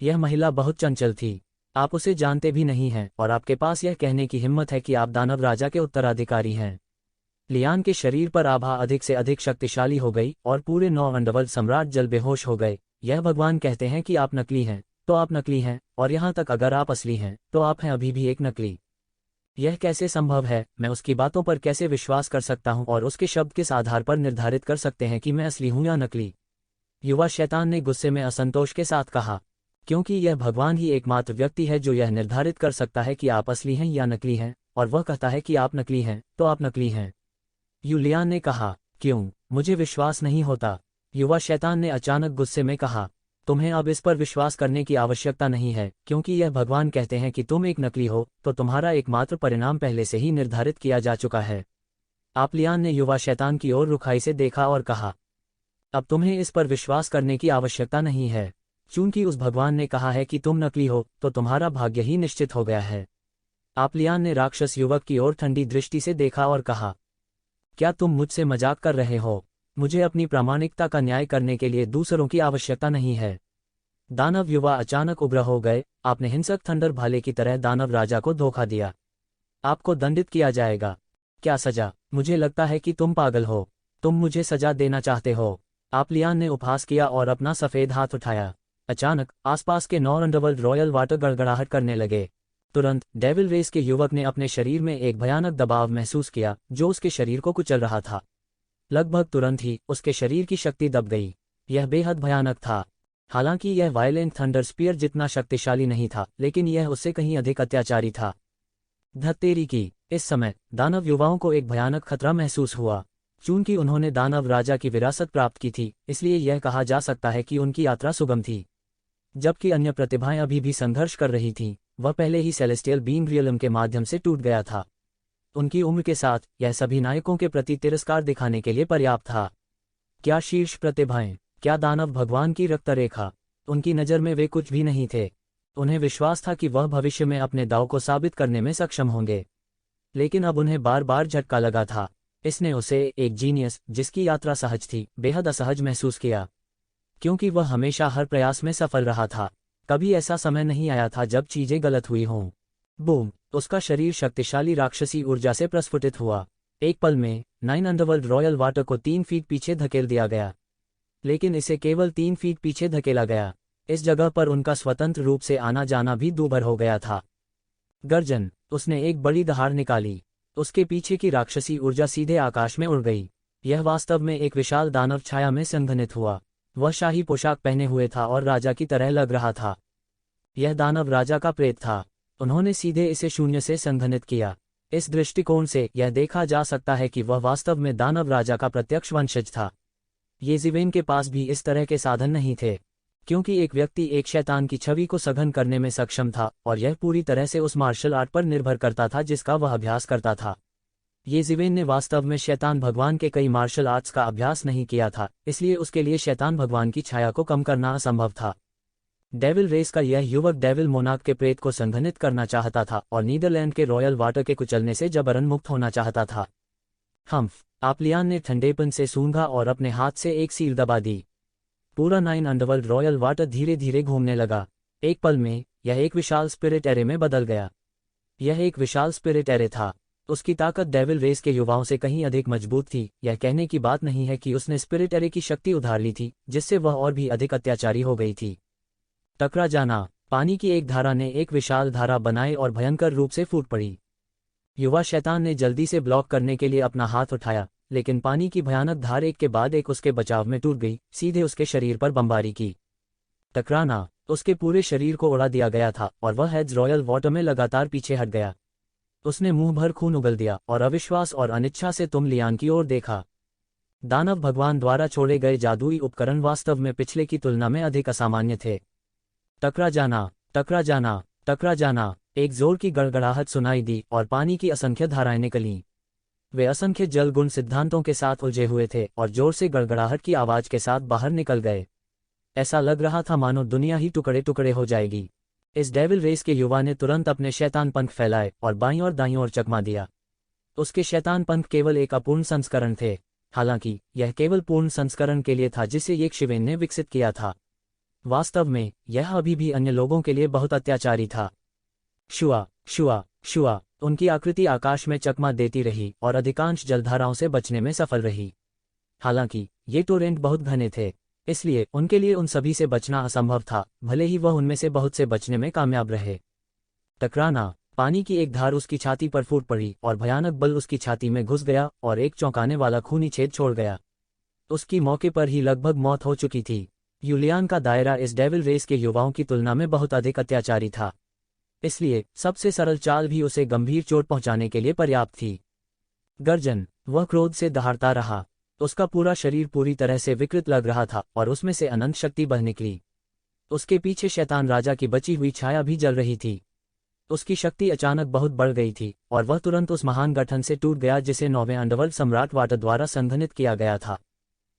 यह महिला बहुत चंचल थी। आप उसे जानते भी नहीं हैं, और आपके पास यह कहने की हिम्मत है कि आप दानव राजा के उत्तराधिकारी हैं। लियान के शरीर पर आभा अधिक से अधिक शक्तिशाली हो गई, और पूरे 9 अंडरवर्ल्ड सम्राट जल बेहोश हो गए। यह भगवान कहते हैं कि आप नकली हैं, तो आप नकली हैं, और यहाँ तक अगर आप असली हैं, तो आप हैं अभी भी एक नकली। यह कैसे संभव है? मैं उसकी बातों पर कैसे विश्वास कर सकता हूँ, और उसके शब्द किस आधार पर निर्धारित कर सकते हैं कि मैं असली हूँ या नकली? युवा शैतान ने गुस्से में असंतोष के साथ कहा, क्योंकि यह भगवान ही एकमात्र व्यक्ति है जो यह निर्धारित कर सकता है कि आप असली हैं या नकली हैं, और वह कहता है कि आप नकली हैं, तो आप नकली हैं। यूलियान ने कहा, क्यों? मुझे विश्वास नहीं होता। युवा शैतान ने अचानक गुस्से में कहा, तुम्हें अब इस पर विश्वास करने की आवश्यकता नहीं है, क्योंकि यह भगवान कहते हैं कि तुम एक नकली हो, तो तुम्हारा एकमात्र परिणाम पहले से ही निर्धारित किया जा चुका है। लियान ने युवा शैतान की ओर रुखाई से देखा और कहा, अब तुम्हें इस पर विश्वास करने की आवश्यकता नहीं है। चूंकि उस भगवान ने कहा है कि तुम नकली हो, तो तुम्हारा भाग्य ही निश्चित हो गया है। लियान ने राक्षस युवक की ओर ठंडी दृष्टि से देखा और कहा, क्या तुम मुझसे मजाक कर रहे हो? मुझे अपनी प्रामाणिकता का न्याय करने के लिए दूसरों की आवश्यकता नहीं है। दानव युवा अचानक उग्र हो गए। आपने हिंसक थंडर भाले की तरह दानव राजा को धोखा दिया। आपको दंडित किया जाएगा। क्या सजा? मुझे लगता है कि तुम पागल हो। तुम मुझे सजा देना चाहते हो। लियान ने उपहास किया और अपना सफेद हाथ उठाया। अचानक आसपास के 9 अंडरवर्ल्ड रॉयल वाटर गड़गड़ाहट करने लगे। तुरंत डेविल रेस के युवक ने अपने शरीर में एक भयानक दबाव महसूस किया जो उसके शरीर को कुचल रहा था। लगभग तुरंत ही उसके शरीर की शक्ति दब गई। यह बेहद भयानक था। हालांकि यह वायलेंट थंडर स्पीयर जितना शक्तिशाली नहीं था, लेकिन यह उससे कहीं अधिक अत्याचारी था। धत्तेरी की। इस समय दानव युवाओं को एक भयानक खतरा महसूस हुआ। चूंकि उन्होंने दानव राजा की विरासत प्राप्त की थी, इसलिए यह कहा जा सकता है कि उनकी यात्रा सुगम थी। जबकि अन्य प्रतिभाएं अभी भी संघर्ष कर रही थीं, वह पहले ही सेलेस्टियल बीइंग रियलम के माध्यम से टूट गया था। उनकी उम्र के साथ यह सभी नायकों के प्रति तिरस्कार दिखाने के लिए पर्याप्त था। क्या शीर्ष प्रतिभाएं? क्या दानव भगवान की रक्तरेखा? उनकी नज़र में वे कुछ भी नहीं थे। उन्हें विश्वास था कि वह भविष्य में अपने दांव को साबित करने में सक्षम होंगे, लेकिन अब उन्हें बार बार झटका लगा था। इसने उसे एक जीनियस, जिसकी यात्रा सहज थी, बेहद असहज महसूस किया, क्योंकि वह हमेशा हर प्रयास में सफल रहा था। कभी ऐसा समय नहीं आया था जब चीजें गलत हुई हों। बूम! उसका शरीर शक्तिशाली राक्षसी ऊर्जा से प्रस्फुटित हुआ। एक पल में 9 अंडरवर्ल्ड रॉयल वाटर को 3 फीट पीछे धकेल दिया गया, लेकिन इसे केवल 3 फीट पीछे धकेला गया। इस जगह पर उनका स्वतंत्र रूप से आना जाना भी दूभर हो गया था। गर्जन! उसने एक बड़ी दहाड़ निकाली। उसके पीछे की राक्षसी ऊर्जा सीधे आकाश में उड़ गई। यह वास्तव में एक विशाल दानव छाया में संघनित हुआ। वह शाही पोशाक पहने हुए था और राजा की तरह लग रहा था। यह दानव राजा का प्रेत था। उन्होंने सीधे इसे शून्य से संघनित किया। इस दृष्टिकोण से यह देखा जा सकता है कि वह वास्तव में दानव राजा का प्रत्यक्ष वंशज था। ये ज़िवेन के पास भी इस तरह के साधन नहीं थे, क्योंकि एक व्यक्ति एक शैतान की छवि को सघन करने में सक्षम था, और यह पूरी तरह से उस मार्शल आर्ट पर निर्भर करता था जिसका वह अभ्यास करता था। ये जिवेन ने वास्तव में शैतान भगवान के कई मार्शल आर्ट्स का अभ्यास नहीं किया था, इसलिए उसके लिए शैतान भगवान की छाया को कम करना असंभव था। डेविल रेस का यह युवक डेविल मोनार्क के प्रेत को संघनित करना चाहता था और नीदरलैंड के रॉयल वाटर के कुचलने से जबरन मुक्त होना चाहता था। हम्फ, आपलियान ने ठंडेपन से सूंघा और अपने हाथ से एक सील दबा दी। पूरा 9 अंडरवर्ल्ड रॉयल वाटर धीरे धीरे घूमने लगा। एक पल में यह एक विशाल स्पिरिट एरे में बदल गया। यह एक विशाल स्पिरिट एरे था। उसकी ताकत डेविल रेस के युवाओं से कहीं अधिक मजबूत थी। यह कहने की बात नहीं है कि उसने स्पिरिट एरे की शक्ति उधार ली थी, जिससे वह और भी अधिक अत्याचारी हो गई थी। टकरा जाना। पानी की एक धारा ने एक विशाल धारा बनाई और भयंकर रूप से फूट पड़ी। युवा शैतान ने जल्दी से ब्लॉक करने के लिए अपना हाथ उठाया, लेकिन पानी की भयानक धार एक के बाद एक उसके बचाव में टूट गई, सीधे उसके शरीर पर बमबारी की। टकराना। उसके पूरे शरीर को उड़ा दिया गया था और वह हेड्स रॉयल वाटर में लगातार पीछे हट गया। उसने मुंह भर खून उगल दिया और अविश्वास और अनिच्छा से तुम लियान की ओर देखा। दानव भगवान द्वारा छोड़े गए जादुई उपकरण वास्तव में पिछले की तुलना में अधिक असामान्य थे। टकरा जाना, टकरा जाना, टकरा जाना। एक जोर की गड़गड़ाहट सुनाई दी और पानी की असंख्य धाराएं निकलीं। वे असंख्य जल गुण सिद्धांतों के साथ उलझे हुए थे और जोर से गड़गड़ाहट की आवाज के साथ बाहर निकल गए। ऐसा लग रहा था मानो दुनिया ही टुकड़े टुकड़े हो जाएगी। इस डेविल रेस के युवा ने तुरंत अपने शैतान पंख फैलाए और बाईं और दाईं ओर चकमा दिया। उसके शैतान पंख केवल एक अपूर्ण संस्करण थे, हालांकि यह केवल पूर्ण संस्करण के लिए था जिसे यक्षिवेन ने विकसित किया था। वास्तव में यह अभी भी अन्य लोगों के लिए बहुत अत्याचारी था। शुआ, शुआ, शुआ। उनकी आकृति आकाश में चकमा देती रही और अधिकांश जलधाराओं से बचने में सफल रही। हालांकि ये टोरेंट बहुत घने थे, इसलिए उनके लिए उन सभी से बचना असंभव था, भले ही वह उनमें से बहुत से बचने में कामयाब रहे। टकराना। पानी की एक धार उसकी छाती पर फूट पड़ी और भयानक बल उसकी छाती में घुस गया और एक चौंकाने वाला खूनी छेद छोड़ गया। उसकी मौके पर ही लगभग मौत हो चुकी थी। यूलियान का दायरा इस डेविल रेस के युवाओं की तुलना में बहुत अधिक अत्याचारी था, इसलिए सबसे सरल चाल भी उसे गंभीर चोट पहुंचाने के लिए पर्याप्त थी। गर्जन। वह क्रोध से दहाड़ता रहा। उसका पूरा शरीर पूरी तरह से विकृत लग रहा था और उसमें से अनंत शक्ति बह निकली। उसके पीछे शैतान राजा की बची हुई छाया भी जल रही थी। उसकी शक्ति अचानक बहुत बढ़ गई थी और वह तुरंत उस महान गठन से टूट गया जिसे 9वें अंडरवर्ल्ड सम्राट वाटर द्वारा संघनित किया गया था।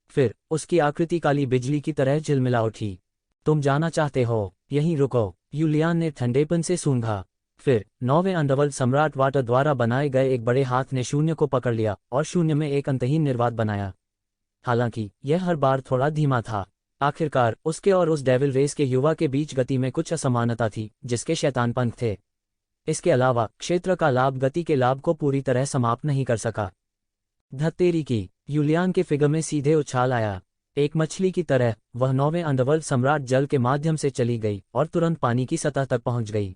फिर उसकी आकृति काली बिजली की तरह झिलमिला उठी। तुम जाना चाहते हो? यहीं रुको, यूलियान ने ठंडेपन से सूंघा। फिर 9वें अंडरवर्ल्ड सम्राट वाटर द्वारा बनाए गए एक बड़े हाथ ने शून्य को पकड़ लिया और शून्य में एक अंतहीन निर्वात बनाया। हालांकि यह हर बार थोड़ा धीमा था। आखिरकार उसके और उस डेविल रेस के युवा के बीच गति में कुछ असमानता थी, जिसके शैतान पंख थे। इसके अलावा क्षेत्र का लाभ गति के लाभ को पूरी तरह समाप्त नहीं कर सका। धत्तेरी की। यूलियान के फिगर में सीधे उछाल आया। एक मछली की तरह वह 9वें अंडरवर्ल्ड सम्राट जल के माध्यम से चली गई और तुरंत पानी की सतह तक पहुंच गई।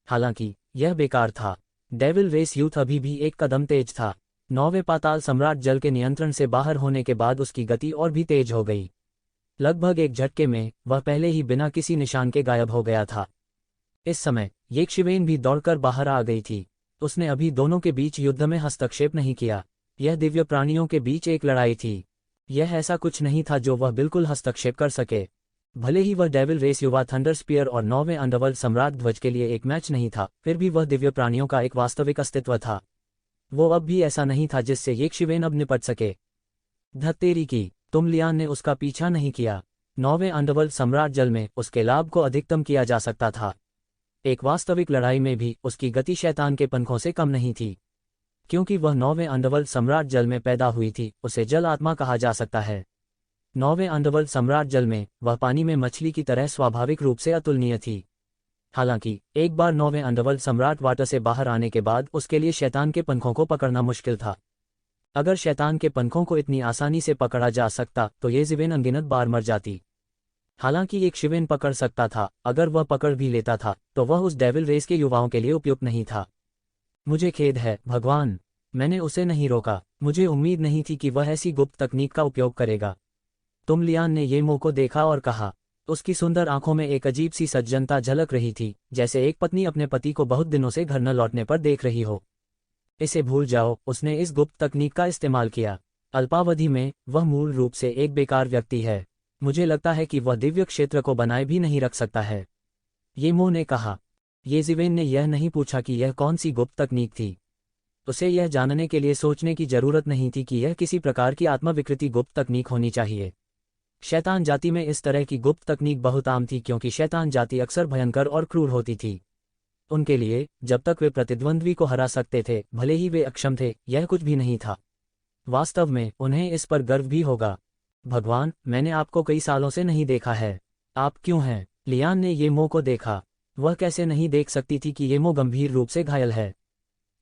हालांकि यह बेकार था। डेविल रेस यूथ अभी भी एक कदम तेज था। 9वें पाताल सम्राट जल के नियंत्रण से बाहर होने के बाद उसकी गति और भी तेज हो गई। लगभग एक झटके में वह पहले ही बिना किसी निशान के गायब हो गया था। इस समय यक्षिवेन भी दौड़कर बाहर आ गई थी। उसने अभी दोनों के बीच युद्ध में हस्तक्षेप नहीं किया। यह दिव्य प्राणियों के बीच एक लड़ाई थी। यह ऐसा कुछ नहीं था जो वह बिल्कुल हस्तक्षेप कर सके। भले ही वह डेविल रेस युवा थंडर स्पीयर और 9वें अंडरवर्ल्ड सम्राट ध्वज के लिए एक मैच नहीं था, फिर भी वह दिव्य प्राणियों का एक वास्तविक अस्तित्व था। वो अब भी ऐसा नहीं था जिससे यक्षिवेन अब निपट सके। धत्तेरी की। तुम लियान ने उसका पीछा नहीं किया। 9वें अंडरवर्ल्ड सम्राट जल में उसके लाभ को अधिकतम किया जा सकता था। एक वास्तविक लड़ाई में भी उसकी गति शैतान के पंखों से कम नहीं थी। क्योंकि वह 9वें अंडरवर्ल्ड सम्राट जल में पैदा हुई थी, उसे जल आत्मा कहा जा सकता है। 9वें अंडरवर्ल्ड सम्राट जल में वह पानी में मछली की तरह स्वाभाविक रूप से अतुलनीय थी। हालांकि एक बार 9वें अंडरवर्ल्ड सम्राट वाटर से बाहर आने के बाद उसके लिए शैतान के पंखों को पकड़ना मुश्किल था। अगर शैतान के पंखों को इतनी आसानी से पकड़ा जा सकता तो ये जिवेन अनगिनत बार मर जाती। हालांकि एक शिवेन पकड़ सकता था, अगर वह पकड़ भी लेता था तो वह उस डेविल रेस के युवाओं के लिए उपयुक्त नहीं था। मुझे खेद है भगवान, मैंने उसे नहीं रोका। मुझे उम्मीद नहीं थी कि वह ऐसी गुप्त तकनीक का उपयोग करेगा। तुम लियान ने ये मुंह को देखा और कहा। उसकी सुंदर आंखों में एक अजीब सी सज्जनता झलक रही थी, जैसे एक पत्नी अपने पति को बहुत दिनों से घर न लौटने पर देख रही हो। इसे भूल जाओ, उसने इस गुप्त तकनीक का इस्तेमाल किया। अल्पावधि में वह मूल रूप से एक बेकार व्यक्ति है। मुझे लगता है कि वह दिव्य क्षेत्र को बनाए भी नहीं रख सकता है। ये मुंह ने कहा। ये जिवेन ने यह नहीं पूछा कि यह कौन सी गुप्त तकनीक थी। उसे यह जानने के लिए सोचने की जरूरत नहीं थी कि यह किसी प्रकार की आत्मविकृति गुप्त तकनीक होनी चाहिए। शैतान जाति में इस तरह की गुप्त तकनीक बहुत आम थी क्योंकि शैतान जाति अक्सर भयंकर और क्रूर होती थी। उनके लिए, जब तक वे प्रतिद्वंद्वी को हरा सकते थे, भले ही वे अक्षम थे, यह कुछ भी नहीं था। वास्तव में उन्हें इस पर गर्व भी होगा। भगवान, मैंने आपको कई सालों से नहीं देखा है। आप क्यों हैं? लियान ने येमो को देखा। वह कैसे नहीं देख सकती थी कि येमो गंभीर रूप से घायल है।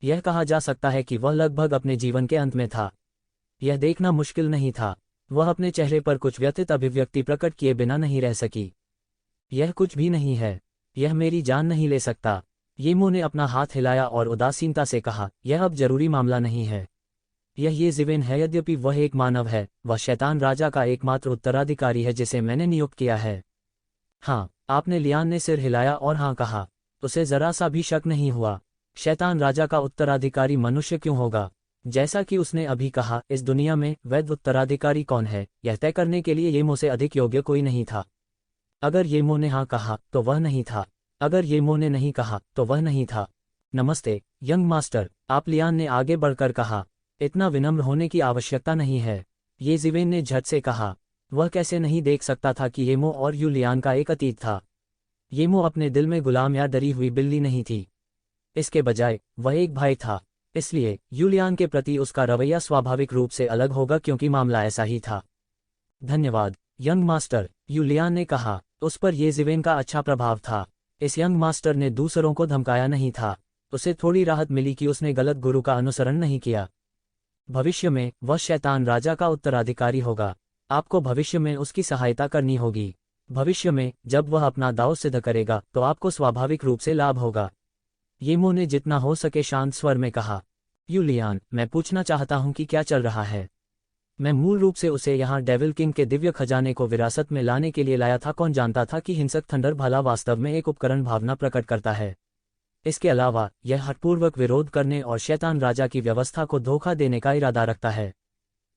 यह कहा जा सकता है कि वह लगभग अपने जीवन के अंत में था। यह देखना मुश्किल नहीं था। वह अपने चेहरे पर कुछ व्यथित अभिव्यक्ति प्रकट किए बिना नहीं रह सकी। यह कुछ भी नहीं है। यह मेरी जान नहीं ले सकता। येमो ने अपना हाथ हिलाया और उदासीनता से कहा, यह अब जरूरी मामला नहीं है। यह ये ज़िवेन है। यद्यपि वह एक मानव है, वह शैतान राजा का एकमात्र उत्तराधिकारी है जिसे मैंने नियुक्त किया है। हाँ, आपने। लियान ने सिर हिलाया और हाँ कहा। उसे जरा सा भी शक नहीं हुआ। शैतान राजा का उत्तराधिकारी मनुष्य क्यों होगा? जैसा कि उसने अभी कहा, इस दुनिया में वैध उत्तराधिकारी कौन है, यह तय करने के लिए येमो से अधिक योग्य कोई नहीं था। अगर येमो ने हाँ कहा तो वह नहीं था। अगर येमो ने नहीं कहा तो वह नहीं था। नमस्ते, यंग मास्टर, आप। लियान ने आगे बढ़कर कहा। इतना विनम्र होने की आवश्यकता नहीं है, ये ज़िवेन ने झट से कहा। वह कैसे नहीं देख सकता था कि येमो और यू लियान का एक अतीत था। येमो अपने दिल में गुलाम या डरी हुई बिल्ली नहीं थी। इसके बजाय वह एक भाई था। इसलिए यूलियान के प्रति उसका रवैया स्वाभाविक रूप से अलग होगा क्योंकि मामला ऐसा ही था। धन्यवाद, यंग मास्टर, यूलियान ने कहा। उस पर ये ज़िवेन का अच्छा प्रभाव था। इस यंग मास्टर ने दूसरों को धमकाया नहीं था। उसे थोड़ी राहत मिली कि उसने गलत गुरु का अनुसरण नहीं किया। भविष्य में वह शैतान राजा का उत्तराधिकारी होगा। आपको भविष्य में उसकी सहायता करनी होगी। भविष्य में जब वह अपना दांव सिद्ध करेगा तो आपको स्वाभाविक रूप से लाभ होगा। येमो ने जितना हो सके शांत स्वर में कहा। यूलियान, मैं पूछना चाहता हूं कि क्या चल रहा है। मैं मूल रूप से उसे यहाँ डेविल किंग के दिव्य खजाने को विरासत में लाने के लिए लाया था। कौन जानता था कि हिंसक थंडर भाला वास्तव में एक उपकरण भावना प्रकट करता है। इसके अलावा यह हठपूर्वक विरोध करने और शैतान राजा की व्यवस्था को धोखा देने का इरादा रखता है।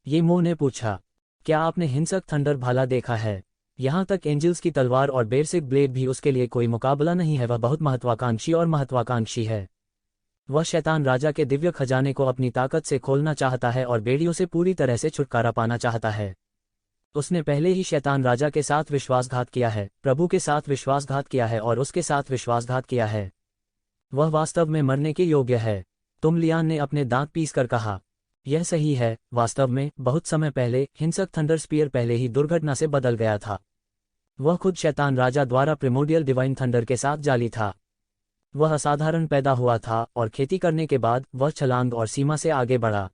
येमो ने पूछा, क्या आपने हिंसक थंडर भाला देखा है? यहाँ तक एंजल्स की तलवार और बेरसिक ब्लेड भी उसके लिए कोई मुकाबला नहीं है। वह बहुत महत्वाकांक्षी और महत्वाकांक्षी है। वह शैतान राजा के दिव्य खजाने को अपनी ताकत से खोलना चाहता है और बेड़ियों से पूरी तरह से छुटकारा पाना चाहता है। उसने पहले ही शैतान राजा के साथ विश्वासघात किया है, प्रभु के साथ विश्वासघात किया है और उसके साथ विश्वासघात किया है। वह वास्तव में मरने के योग्य है। तुम, लियान ने अपने दांत पीसकर कहा। यह सही है। वास्तव में बहुत समय पहले हिंसक थंडर स्पीयर पहले ही दुर्घटना से बदल गया था। वह खुद शैतान राजा द्वारा प्रिमोडियल डिवाइन थंडर के साथ जाली था। वह असाधारण पैदा हुआ था और खेती करने के बाद वह छलांग और सीमा से आगे बढ़ा।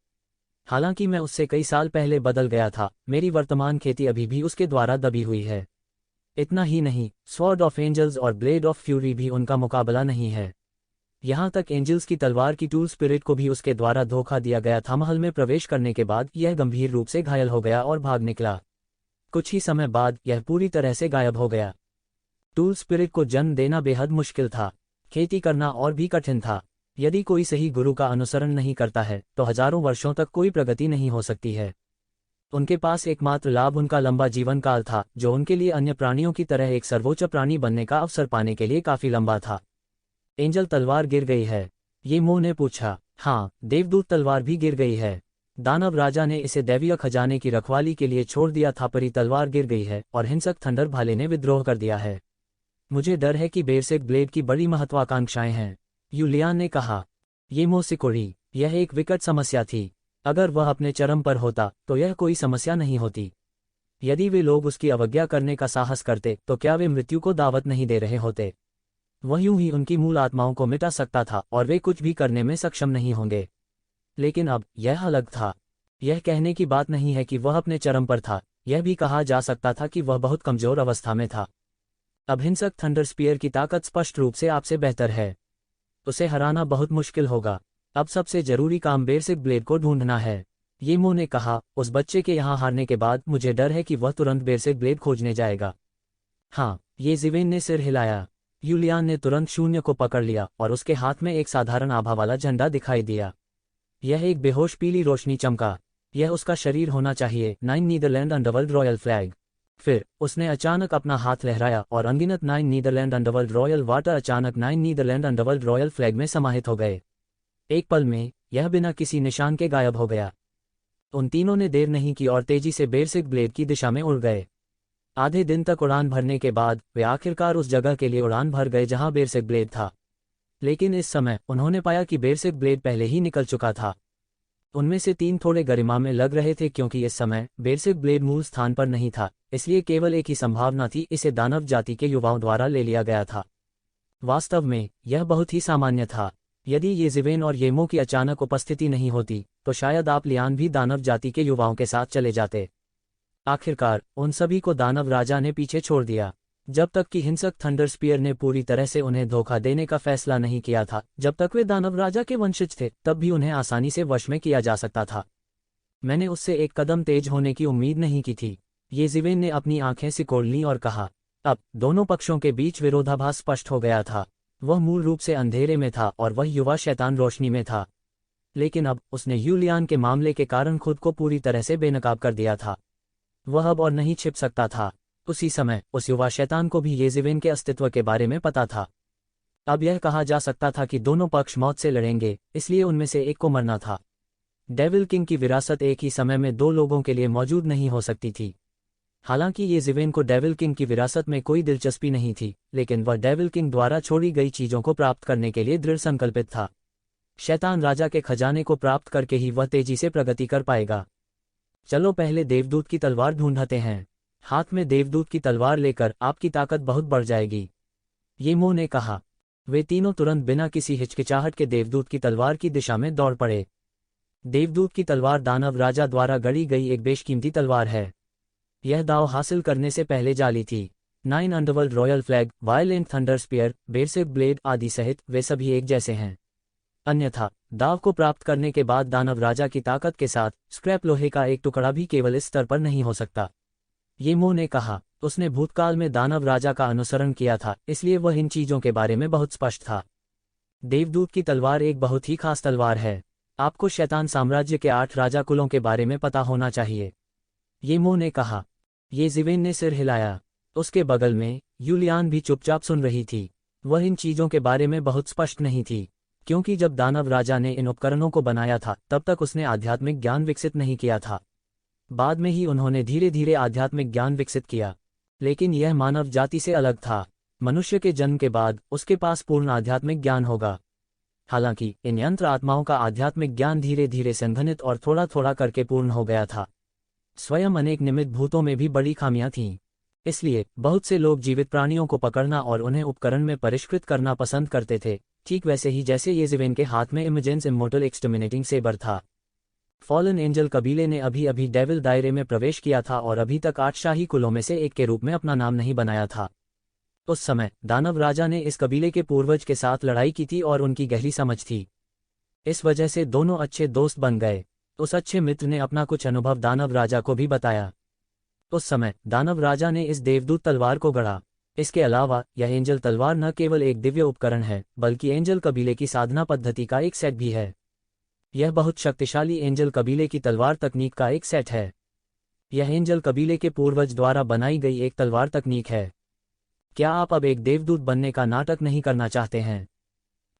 हालांकि मैं उससे कई साल पहले बदल गया था, मेरी वर्तमान खेती अभी भी उसके द्वारा दबी हुई है। इतना ही नहीं, स्वॉर्ड ऑफ एंजल्स और ब्लेड ऑफ फ्यूरी भी उनका मुकाबला नहीं है। यहाँ तक एंजल्स की तलवार की टूल स्पिरिट को भी उसके द्वारा धोखा दिया गया था। महल में प्रवेश करने के बाद यह गंभीर रूप से घायल हो गया और भाग निकला। कुछ ही समय बाद यह पूरी तरह से गायब हो गया। टूल स्पिरिट को जन्म देना बेहद मुश्किल था। खेती करना और भी कठिन था। यदि कोई सही गुरु का अनुसरण नहीं करता है तो हजारों वर्षों तक कोई प्रगति नहीं हो सकती है। उनके पास एकमात्र लाभ उनका लंबा जीवन काल था, जो उनके लिए अन्य प्राणियों की तरह एक सर्वोच्च प्राणी बनने का अवसर पाने के लिए काफी लंबा था। एंजल तलवार गिर गई है? येमो ने पूछा। हाँ, देवदूत तलवार भी गिर गई है। दानव राजा ने इसे दैवीय खजाने की रखवाली के लिए छोड़ दिया था। परी तलवार गिर गई है और हिंसक थंडर भाले ने विद्रोह कर दिया है। मुझे डर है कि बेरसिक ब्लेड की बड़ी महत्वाकांक्षाएं हैं, यूलियान ने कहा। येमो सिकोड़ी, यह एक विकट समस्या थी। अगर वह अपने चरम पर होता तो यह कोई समस्या नहीं होती। यदि वे लोग उसकी अवज्ञा करने का साहस करते तो क्या वे मृत्यु को दावत नहीं दे रहे होते? वह यूं ही उनकी मूल आत्माओं को मिटा सकता था और वे कुछ भी करने में सक्षम नहीं होंगे। लेकिन अब यह अलग था। यह कहने की बात नहीं है कि वह अपने चरम पर था, यह भी कहा जा सकता था कि वह बहुत कमजोर अवस्था में था। अब हिंसक थंडर स्पीयर की ताकत स्पष्ट रूप से आपसे बेहतर है। उसे हराना बहुत मुश्किल होगा। अब सबसे जरूरी काम बेरसिक ब्लेड को ढूंढना है। येमो ने कहा। उस बच्चे के यहाँ हारने के बाद मुझे डर है कि वह तुरंत बेरसिक ब्लेड खोजने जाएगा। हाँ, ये ज़िवेन ने सिर हिलाया। यूलियान ने तुरंत शून्य को पकड़ लिया और उसके हाथ में एक साधारण आभा वाला झंडा दिखाई दिया। यह एक बेहोश पीली रोशनी चमका। यह उसका शरीर होना चाहिए। 9 नीदरलैंड अंडरवर्ल्ड रॉयल फ्लैग। फिर उसने अचानक अपना हाथ लहराया और अनगिनत 9 नीदरलैंड अंडरवर्ल्ड रॉयल वाटर अचानक 9 नीदरलैंड अंडरवर्ल्ड रॉयल फ्लैग में समाहित हो गए। एक पल में यह बिना किसी निशान के गायब हो गया। उन तीनों ने देर नहीं की और तेजी से बेरसिक ब्लेड की दिशा में उड़ गए। आधे दिन तक उड़ान भरने के बाद वे आखिरकार उस जगह के लिए उड़ान भर गए जहां बेरसिक ब्लेड था। लेकिन इस समय उन्होंने पाया कि बेरसिक ब्लेड पहले ही निकल चुका था। उनमें से 3 थोड़े गरिमा में लग रहे थे क्योंकि इस समय बेरसिक ब्लेड मूल स्थान पर नहीं था, इसलिए केवल एक ही संभावना थी, इसे दानव जाति के युवाओं द्वारा ले लिया गया था। वास्तव में यह बहुत ही सामान्य था। यदि ये जिवेन और येमो की अचानक उपस्थिति नहीं होती तो शायद आप लियान भी दानव जाति के युवाओं के साथ चले जाते। आखिरकार उन सभी को दानव राजा ने पीछे छोड़ दिया। जब तक कि हिंसक थंडर स्पीयर ने पूरी तरह से उन्हें धोखा देने का फैसला नहीं किया था, जब तक वे दानव राजा के वंशज थे, तब भी उन्हें आसानी से वश में किया जा सकता था। मैंने उससे एक कदम तेज होने की उम्मीद नहीं की थी। ये जिवेन ने अपनी आंखें सिकोड़ लीं और कहा। अब दोनों पक्षों के बीच विरोधाभास स्पष्ट हो गया था। वह मूल रूप से अंधेरे में था और वह युवा शैतान रोशनी में था। लेकिन अब उसने यूलियान के मामले के कारण खुद को पूरी तरह से बेनकाब कर दिया था। वह अब और नहीं छिप सकता था। उसी समय उस युवा शैतान को भी ये जिवेन के अस्तित्व के बारे में पता था। अब यह कहा जा सकता था कि दोनों पक्ष मौत से लड़ेंगे, इसलिए उनमें से एक को मरना था। डेविल किंग की विरासत एक ही समय में 2 लोगों के लिए मौजूद नहीं हो सकती थी। हालांकि ये जिवेन को डेविल किंग की विरासत में कोई दिलचस्पी नहीं थी, लेकिन वह डेविल किंग द्वारा छोड़ी गई चीजों को प्राप्त करने के लिए दृढ़ संकल्पित था। शैतान राजा के खजाने को प्राप्त करके ही वह तेजी से प्रगति कर पाएगा। चलो पहले देवदूत की तलवार ढूंढते हैं। हाथ में देवदूत की तलवार लेकर आपकी ताकत बहुत बढ़ जाएगी, येमो ने कहा। वे तीनों तुरंत बिना किसी हिचकिचाहट के देवदूत की तलवार की दिशा में दौड़ पड़े। देवदूत की तलवार दानव राजा द्वारा गढ़ी गई एक बेशकीमती तलवार है। यह दाव हासिल करने से पहले जाली थी। 9 underworld royal flag, violent thunder spear, berserk blade आदि सहित वे सभी एक जैसे हैं। अन्यथा दाव को प्राप्त करने के बाद दानव राजा की ताकत के साथ स्क्रैप लोहे का एक टुकड़ा भी केवल इस स्तर पर नहीं हो सकता, येमो ने कहा। उसने भूतकाल में दानव राजा का अनुसरण किया था, इसलिए वह इन चीजों के बारे में बहुत स्पष्ट था। देवदूत की तलवार एक बहुत ही खास तलवार है। आपको शैतान साम्राज्य के 8 राजा कुलों के बारे में पता होना चाहिए, येमो ने कहा। ये जिवेन ने सिर हिलाया। उसके बगल में यूलियान भी चुपचाप सुन रही थी। वह इन चीजों के बारे में बहुत स्पष्ट नहीं थी, क्योंकि जब दानव राजा ने इन उपकरणों को बनाया था तब तक उसने आध्यात्मिक ज्ञान विकसित नहीं किया था। बाद में ही उन्होंने धीरे धीरे आध्यात्मिक ज्ञान विकसित किया। लेकिन यह मानव जाति से अलग था। मनुष्य के जन्म के बाद उसके पास पूर्ण आध्यात्मिक ज्ञान होगा। हालांकि इन यंत्र आत्माओं का आध्यात्मिक ज्ञान धीरे धीरे संघनित और थोड़ा थोड़ा करके पूर्ण हो गया था। स्वयं अनेक निमित्त भूतों में भी बड़ी खामियां थीं। इसलिए बहुत से लोग जीवित प्राणियों को पकड़ना और उन्हें उपकरण में परिष्कृत करना पसंद करते थे, ठीक वैसे ही जैसे ये जिवेन के हाथ में इमेजेंस इमोर्टल एक्सटर्मिनेटिंग सेबर था। फॉलन एंजल कबीले ने अभी अभी डेविल दायरे में प्रवेश किया था और अभी तक 8 शाही कुलों में से एक के रूप में अपना नाम नहीं बनाया था। उस समय दानव राजा ने इस कबीले के पूर्वज के साथ लड़ाई की थी और उनकी गहरी समझ थी। इस वजह से दोनों अच्छे दोस्त बन गए। उस अच्छे मित्र ने अपना कुछ अनुभव दानव राजा को भी बताया। उस समय दानव राजा ने इस देवदूत तलवार को गढ़ा। इसके अलावा यह एंजल तलवार न केवल एक दिव्य उपकरण है, बल्कि एंजल कबीले की साधना पद्धति का एक सेट भी है। यह बहुत शक्तिशाली एंजल कबीले की तलवार तकनीक का एक सेट है। यह एंजल कबीले के पूर्वज द्वारा बनाई गई एक तलवार तकनीक है। क्या आप अब एक देवदूत बनने का नाटक नहीं करना चाहते हैं?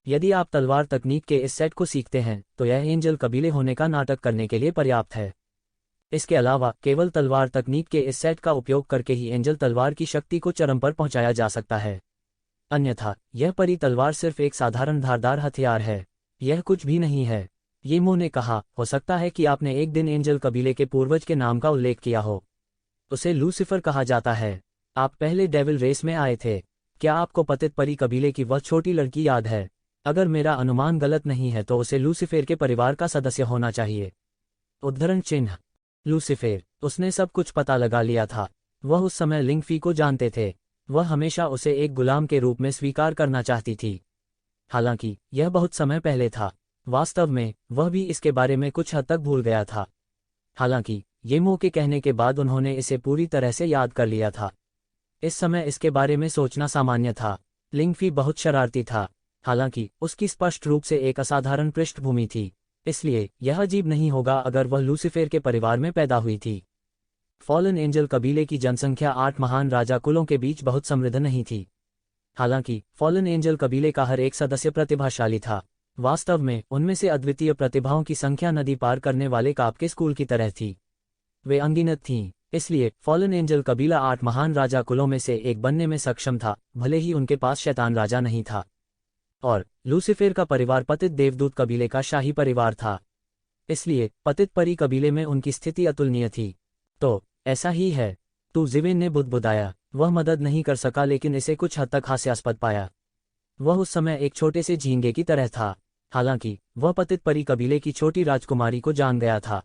यदि आप तलवार तकनीक के इस सेट को सीखते हैं तो यह एंजल कबीले होने का नाटक करने के लिए पर्याप्त है। इसके अलावा केवल तलवार तकनीक के इस सेट का उपयोग करके ही एंजल तलवार की शक्ति को चरम पर पहुंचाया जा सकता है। अन्यथा यह परी तलवार सिर्फ एक साधारण धारदार हथियार है। यह कुछ भी नहीं है, येमो ने कहा। हो सकता है कि आपने एक दिन एंजल कबीले के पूर्वज के नाम का उल्लेख किया हो। उसे लूसीफर कहा जाता है। आप पहले डेविल रेस में आए थे। क्या आपको पतित परी कबीले की वह छोटी लड़की याद है? अगर मेरा अनुमान गलत नहीं है तो उसे लूसीफर के परिवार का सदस्य होना चाहिए। उद्धरण चिन्ह लूसीफर। उसने सब कुछ पता लगा लिया था। वह उस समय लिंगफी को जानते थे। वह हमेशा उसे एक गुलाम के रूप में स्वीकार करना चाहती थी। हालांकि यह बहुत समय पहले था। वास्तव में वह भी इसके बारे में कुछ हद तक भूल गया था। हालांकि येमो के कहने के बाद उन्होंने इसे पूरी तरह से याद कर लिया था। इस समय इसके बारे में सोचना सामान्य था। लिंगफी बहुत शरारती था। हालांकि उसकी स्पष्ट रूप से एक असाधारण पृष्ठभूमि थी, इसलिए यह अजीब नहीं होगा अगर वह लूसीफर के परिवार में पैदा हुई थी। फॉलन एंजल कबीले की जनसंख्या 8 महान राजा कुलों के बीच बहुत समृद्ध नहीं थी। हालांकि फॉलन एंजल कबीले का हर एक सदस्य प्रतिभाशाली था। वास्तव में उनमें से अद्वितीय प्रतिभाओं की संख्या नदी पार करने वाले काप के स्कूल की तरह थी। वे अनगिनत थीं, इसलिए फॉलन एंजल कबीला 8 महान राजा कुलों में से एक बनने में सक्षम था, भले ही उनके पास शैतान राजा नहीं था। और लूसीफर का परिवार पतित देवदूत कबीले का शाही परिवार था, इसलिए पतित परी कबीले में उनकी स्थिति अतुलनीय थी। तो ऐसा ही है, तू जिवेन ने बुदबुदाया। वह मदद नहीं कर सका लेकिन इसे कुछ हद तक हास्यास्पद पाया। वह उस समय एक छोटे से झींगे की तरह था, हालांकि वह पतित परी कबीले की छोटी राजकुमारी को जान गया था।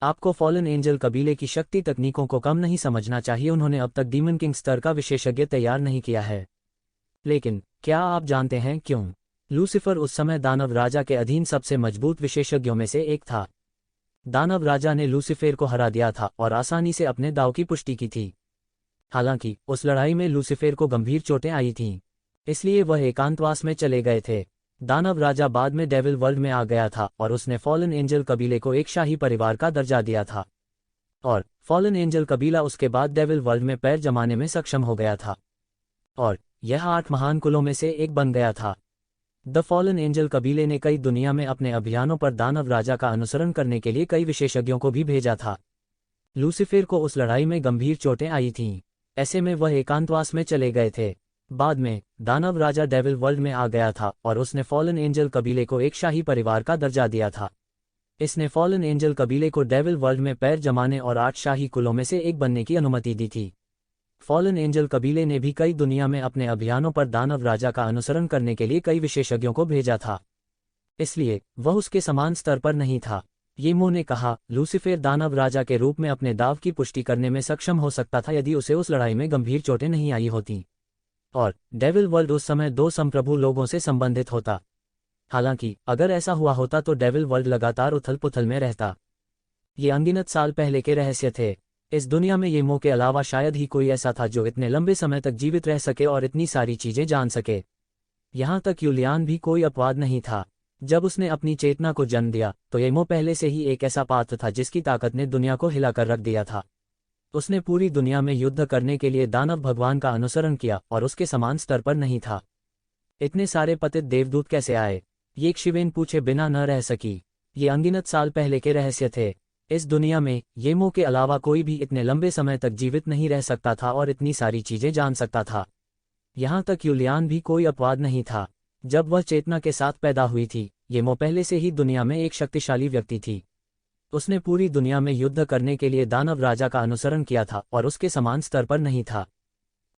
आपको फॉलन एंजल कबीले की शक्ति तकनीकों को कम नहीं समझना चाहिए। उन्होंने अब तक डीमन किंग स्तर का विशेषज्ञ तैयार नहीं किया है। लेकिन क्या आप जानते हैं क्यों? लूसीफर उस समय दानव राजा के अधीन सबसे मजबूत विशेषज्ञों में से एक था। दानव राजा ने लूसीफर को हरा दिया था और आसानी से अपने दाव की पुष्टि की थी। हालांकि उस लड़ाई में लूसीफर को गंभीर चोटें आई थीं, इसलिए वह एकांतवास में चले गए थे। दानव राजा बाद में डेविल वर्ल्ड में आ गया था और उसने फॉलन एंजल कबीले को एक शाही परिवार का दर्जा दिया था, और फॉलन एंजल कबीला उसके बाद डेविल वर्ल्ड में पैर जमाने में सक्षम हो गया था, और यह 8 महान कुलों में से एक बन गया था। द फॉलन एंजल कबीले ने कई दुनिया में अपने अभियानों पर दानव राजा का अनुसरण करने के लिए कई विशेषज्ञों को भी भेजा था। लूसीफर को उस लड़ाई में गंभीर चोटें आई थीं, ऐसे में वह एकांतवास में चले गए थे। बाद में दानव राजा डेविल वर्ल्ड में आ गया था और उसने फॉलन एंजल कबीले को एक शाही परिवार का दर्जा दिया था। इसने फॉलन एंजल कबीले को डेविल वर्ल्ड में पैर जमाने और 8 शाही कुलों में से एक बनने की अनुमति दी थी। फॉलन एंजल कबीले ने भी कई दुनिया में अपने अभियानों पर दानव राजा का अनुसरण करने के लिए कई विशेषज्ञों को भेजा था, इसलिए वह उसके समान स्तर पर नहीं था। येमो ने कहा, लूसीफर दानव राजा के रूप में अपने दाव की पुष्टि करने में सक्षम हो सकता था यदि उसे उस लड़ाई में गंभीर चोटें नहीं आई होती, और डेविल वर्ल्ड उस समय 2 संप्रभु लोगों से संबंधित होता। हालांकि अगर ऐसा हुआ होता तो डेविल वर्ल्ड लगातार उथल पुथल में रहता। ये अनगिनत साल पहले के रहस्य थे। इस दुनिया में येमो के अलावा शायद ही कोई ऐसा था जो इतने लंबे समय तक जीवित रह सके और इतनी सारी चीजें जान सके। यहाँ तक यूलियान भी कोई अपवाद नहीं था। जब उसने अपनी चेतना को जन्म दिया तो येमो पहले से ही एक ऐसा पात्र था जिसकी ताकत ने दुनिया को हिलाकर रख दिया था। उसने पूरी दुनिया में युद्ध करने के लिए दानव भगवान का अनुसरण किया और उसके समान स्तर पर नहीं था। इतने सारे पतित देवदूत कैसे आए? ये शिवेन पूछे बिना न रह सकी। ये अनगिनत साल पहले के रहस्य थे। इस दुनिया में येमो के अलावा कोई भी इतने लंबे समय तक जीवित नहीं रह सकता था और इतनी सारी चीजें जान सकता था। यहाँ तक यूलियान भी कोई अपवाद नहीं था। जब वह चेतना के साथ पैदा हुई थी, येमो पहले से ही दुनिया में एक शक्तिशाली व्यक्ति थी। उसने पूरी दुनिया में युद्ध करने के लिए दानव राजा का अनुसरण किया था और उसके समान स्तर पर नहीं था।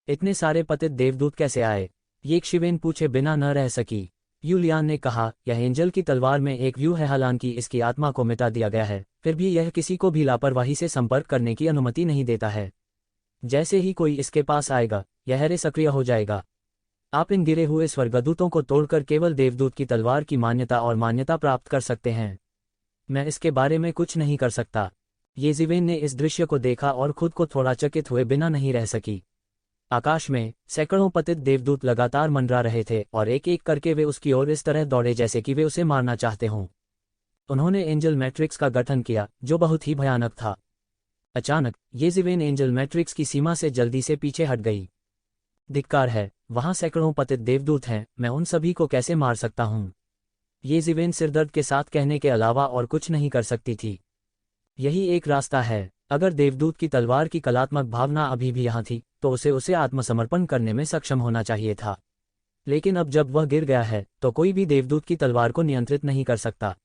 इतने सारे पतित देवदूत कैसे आए? ये शिवेन पूछे बिना न रह सकी। यूलियान ने कहा, यह एंजल की तलवार में एक व्यू है। हालांकि इसकी आत्मा को मिटा दिया गया है, फिर भी यह किसी को भी लापरवाही से संपर्क करने की अनुमति नहीं देता है। जैसे ही कोई इसके पास आएगा, यह सक्रिय हो जाएगा। आप इन गिरे हुए स्वर्गदूतों को तोड़कर केवल देवदूत की तलवार की मान्यता और मान्यता प्राप्त कर सकते हैं। मैं इसके बारे में कुछ नहीं कर सकता। येजिवेन ने इस दृश्य को देखा और खुद को थोड़ा चकित हुए बिना नहीं रह सकी। आकाश में सैकड़ों पतित देवदूत लगातार मंडरा रहे थे और एक एक करके वे उसकी ओर इस तरह दौड़े जैसे कि वे उसे मारना चाहते हों। उन्होंने एंजल मैट्रिक्स का गठन किया, जो बहुत ही भयानक था। अचानक येजिवेन एंजल मैट्रिक्स की सीमा से जल्दी से पीछे हट गई। धिक्कार है, वहां सैकड़ों पतित देवदूत हैं, मैं उन सभी को कैसे मार सकता हूं? येजिवेन सिरदर्द के साथ कहने के अलावा और कुछ नहीं कर सकती थी। यही एक रास्ता है। अगर देवदूत की तलवार की कलात्मक भावना अभी भी यहाँ थी तो उसे आत्मसमर्पण करने में सक्षम होना चाहिए था। लेकिन अब जब वह गिर गया है तो कोई भी देवदूत की तलवार को नियंत्रित नहीं कर सकता।